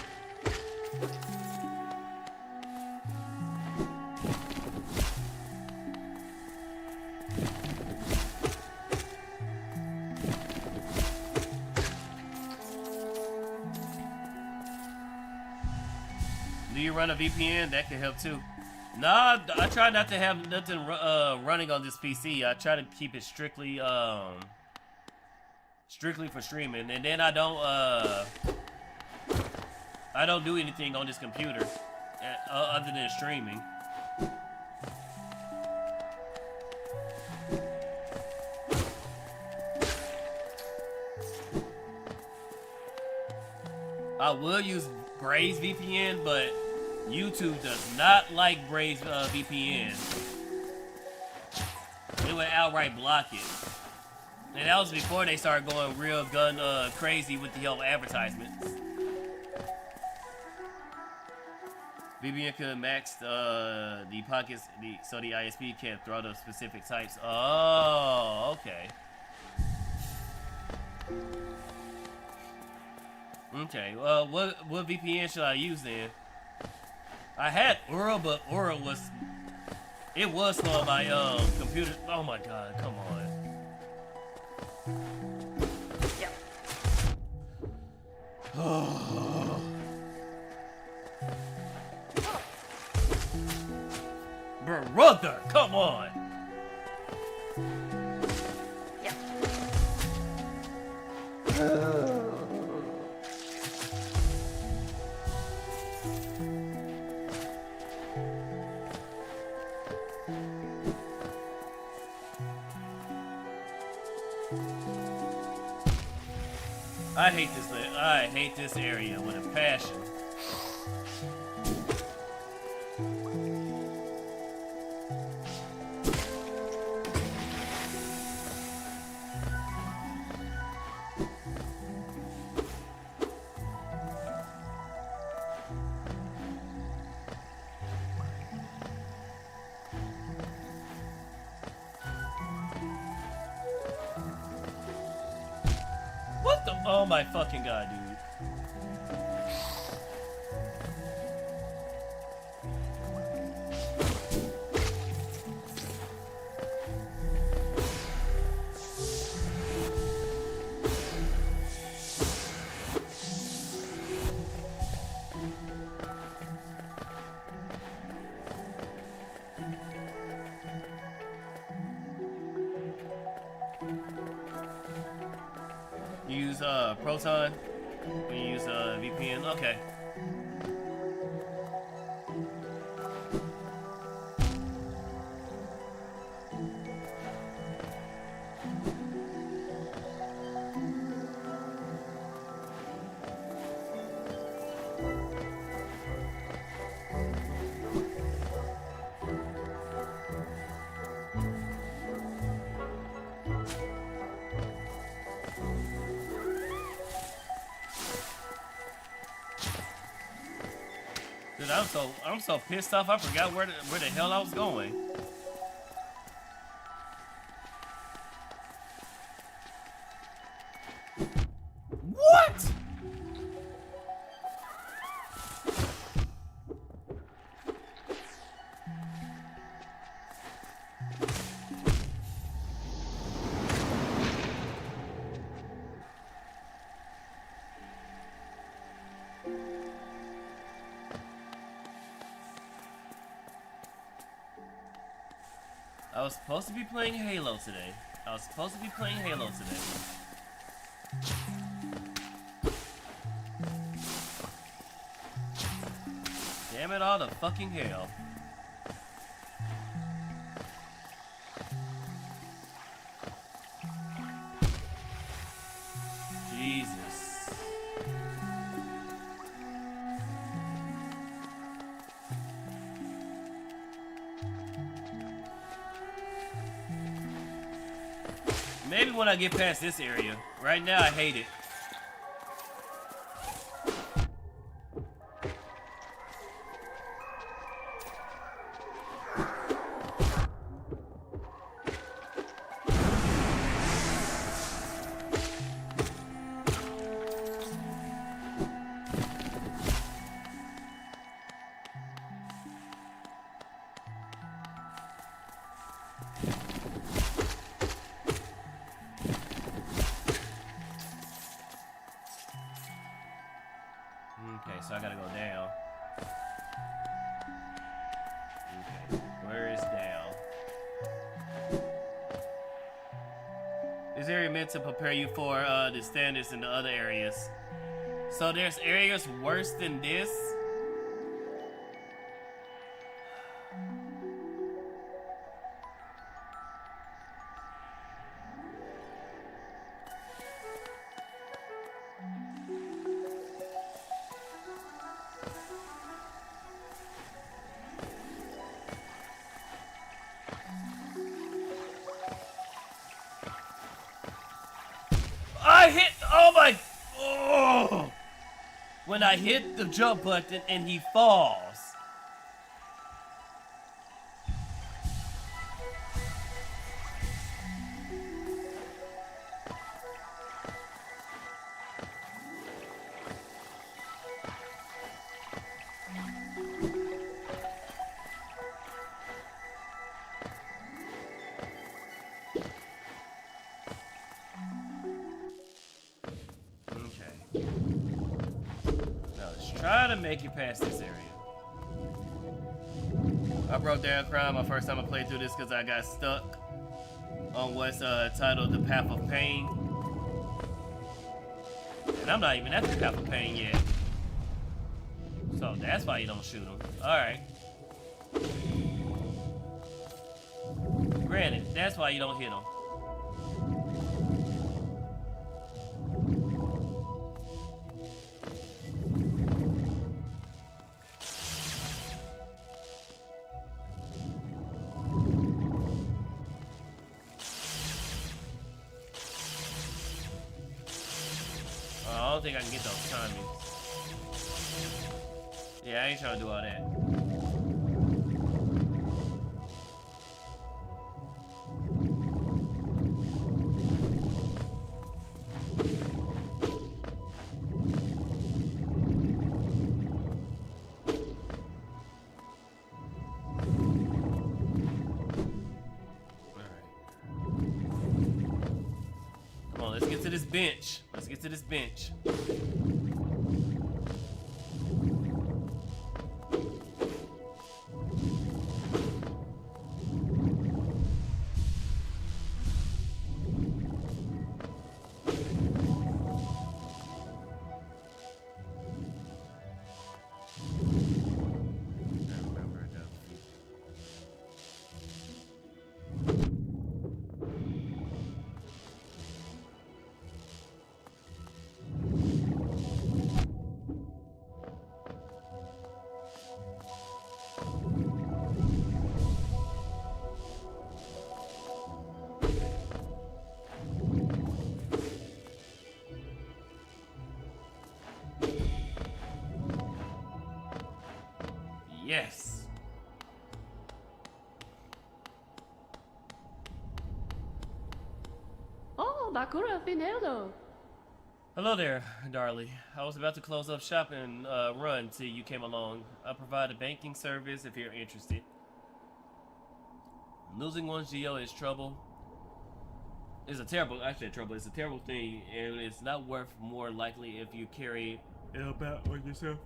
Do you run a VPN? That could help too. Nah, I try not to have nothing running on this PC. I try to keep it strictly for streaming, and then I don't do anything on this computer other than streaming. I will use Brave's VPN, but YouTube does not like Brave's VPN. It would outright block it. And that was before they started going real crazy with the whole advertisements. VPN could max the pockets so the ISP can't throw those specific types. Oh, okay. Okay, well, what VPN should I use then? I had Aura, but Aura was slowing my computer. Oh my god, come on. Oh. Brother, come on. I hate this area with a passion. What the? Oh my fucking god, dude. You use Proton when you use VPN? Okay. Dude, I'm so pissed off. I forgot where the hell I was going. What? I was supposed to be playing Halo today. Damn it all to fucking hell. Jesus. Maybe when I get past this area. Right now, I hate it. Okay, so I gotta go down. Okay, where is down? This area meant to prepare you for the standards in the other areas. So there's areas worse than this? I hit, oh my, oh! When I hit the jump button and he falls. Try to make it past this area. I broke down crying my first time I played through this because I got stuck on what's titled The Path of Pain. And I'm not even at the Path of Pain yet. So that's why you don't shoot him. Alright. Granted, that's why you don't hit him. don't think I can get those timings. Yeah, I ain't trying to do all that. Come on, let's get to this bench. Let's get to this bench. Yes. Oh, Bakura Finero. Hello there, Darlie. I was about to close up shop and run till you came along. I provide a banking service if you're interested. Losing one's Geo is trouble. It's a terrible, actually trouble. It's a terrible thing, and it's not worth more likely if you carry it about on yourself.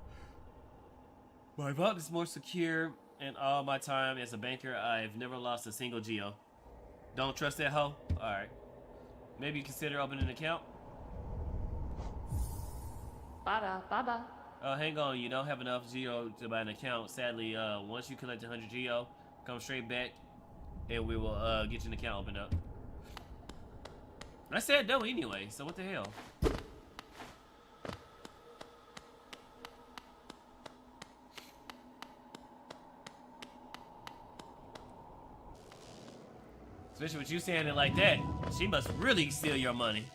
My vault is more secure, and all my time as a banker, I've never lost a single Geo. Don't trust that hoe? Alright. Maybe consider opening an account? Bada. Oh, hang on, you don't have enough Geo to buy an account. Sadly, once you collect 100 Geo, come straight back, and we will get you an account opened up. I said no anyway, so what the hell? Especially with you saying it like that, she must really steal your money.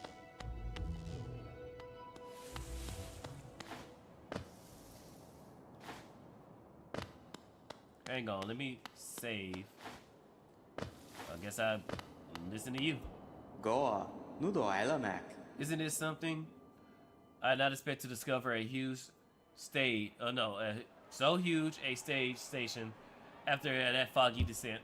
Hang on, let me save. I guess I listen to you. Goa, Nudo Isla Mac. Isn't it something? I did not expect to discover a huge stage. Oh no, so huge a stage station after that foggy descent.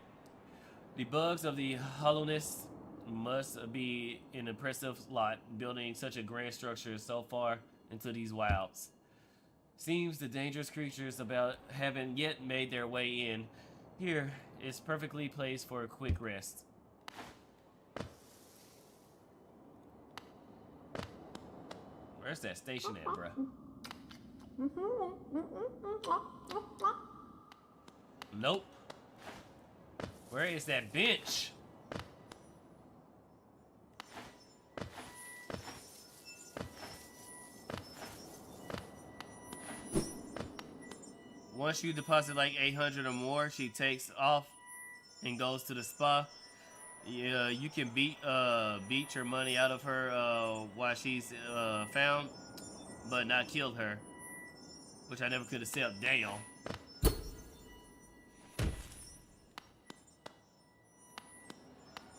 The bugs of the hollowness must be an impressive lot, building such a grand structure so far into these wilds. Seems the dangerous creatures about haven't yet made their way in. Here is perfectly placed for a quick rest. Where's that station at, bruh? Nope. Where is that bench? Once you deposit like 800 or more, she takes off and goes to the spa. Yeah, you can beat your money out of her while she's found, but not killed her, which I never could have said. Damn.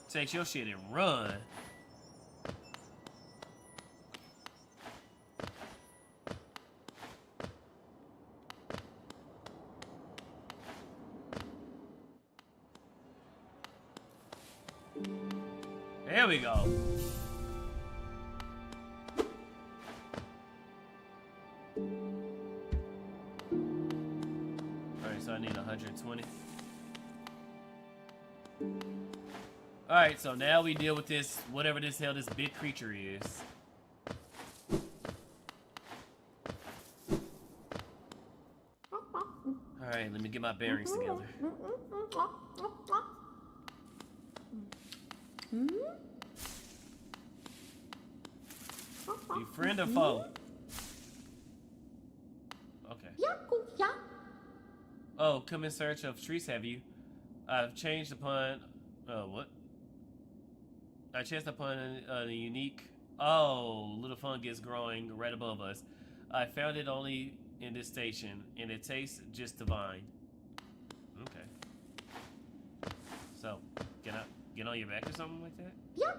Take your shit and run. There we go. Alright, so I need 120. Alright, so now we deal with this, whatever this hell this big creature is. Alright, let me get my bearings together. You friend or foe? Okay. Oh, come in search of trees, have you? I've changed upon... what? I chanced upon a unique Oh, little fungus growing right above us. I found it only in this station, and it tastes just divine. Okay. So, can I get on your back or something like that? Yeah.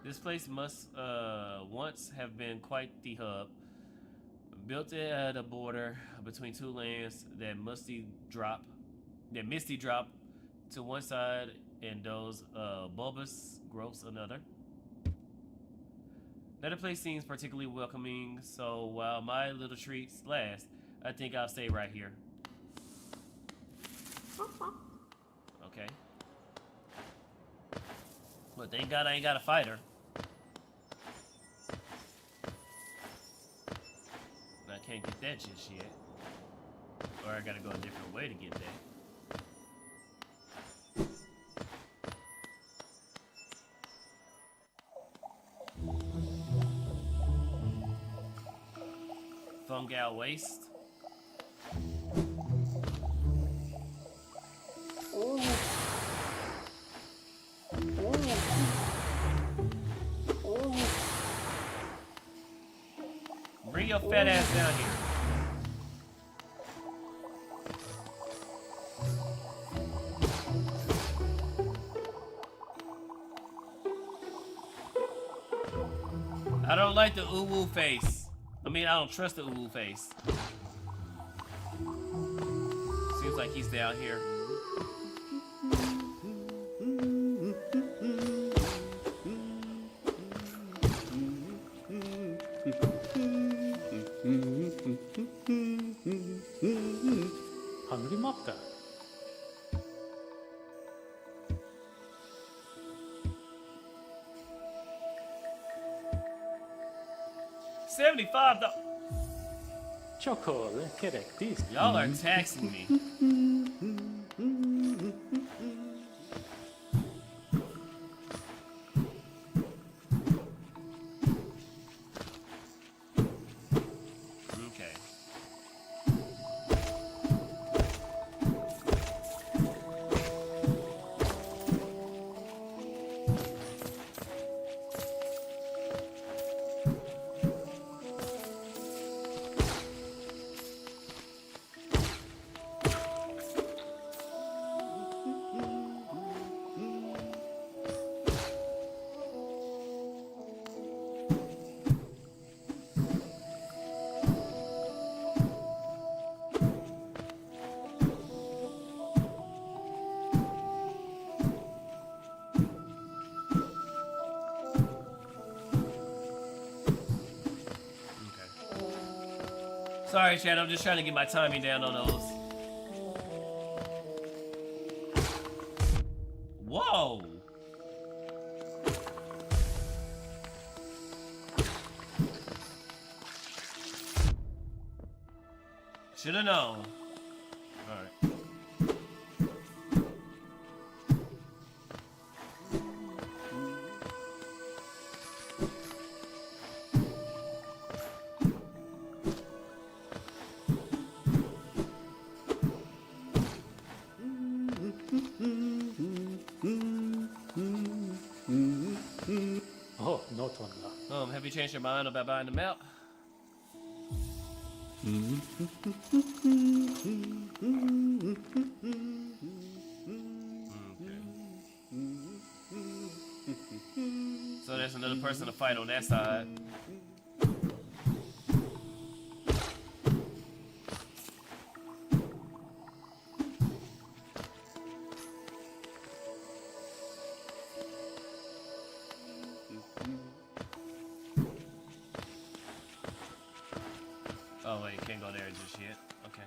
This place must once have been quite the hub. Built at a border between two lands that misty drop to one side and those bulbous growths another. Another place seems particularly welcoming, so while my little treats last, I think I'll stay right here. Okay. But thank God I ain't got a fighter. I can't get that just yet. Or I gotta go a different way to get that. Fungal waste. Bring your fat ass down here. I don't like the uwu face. I mean, I don't trust the uwu face. Seems like he's down here. 하늘이 맑다. $75. Chocolate correct. Y'all are taxing me. Okay. Sorry, Chad, I'm just trying to get my timing down on those. Whoa! Should've known. Alright. Oh, not on that. Have you changed your mind about buying the map? So there's another person to fight on that side. Oh wait, can't go there just yet. Okay.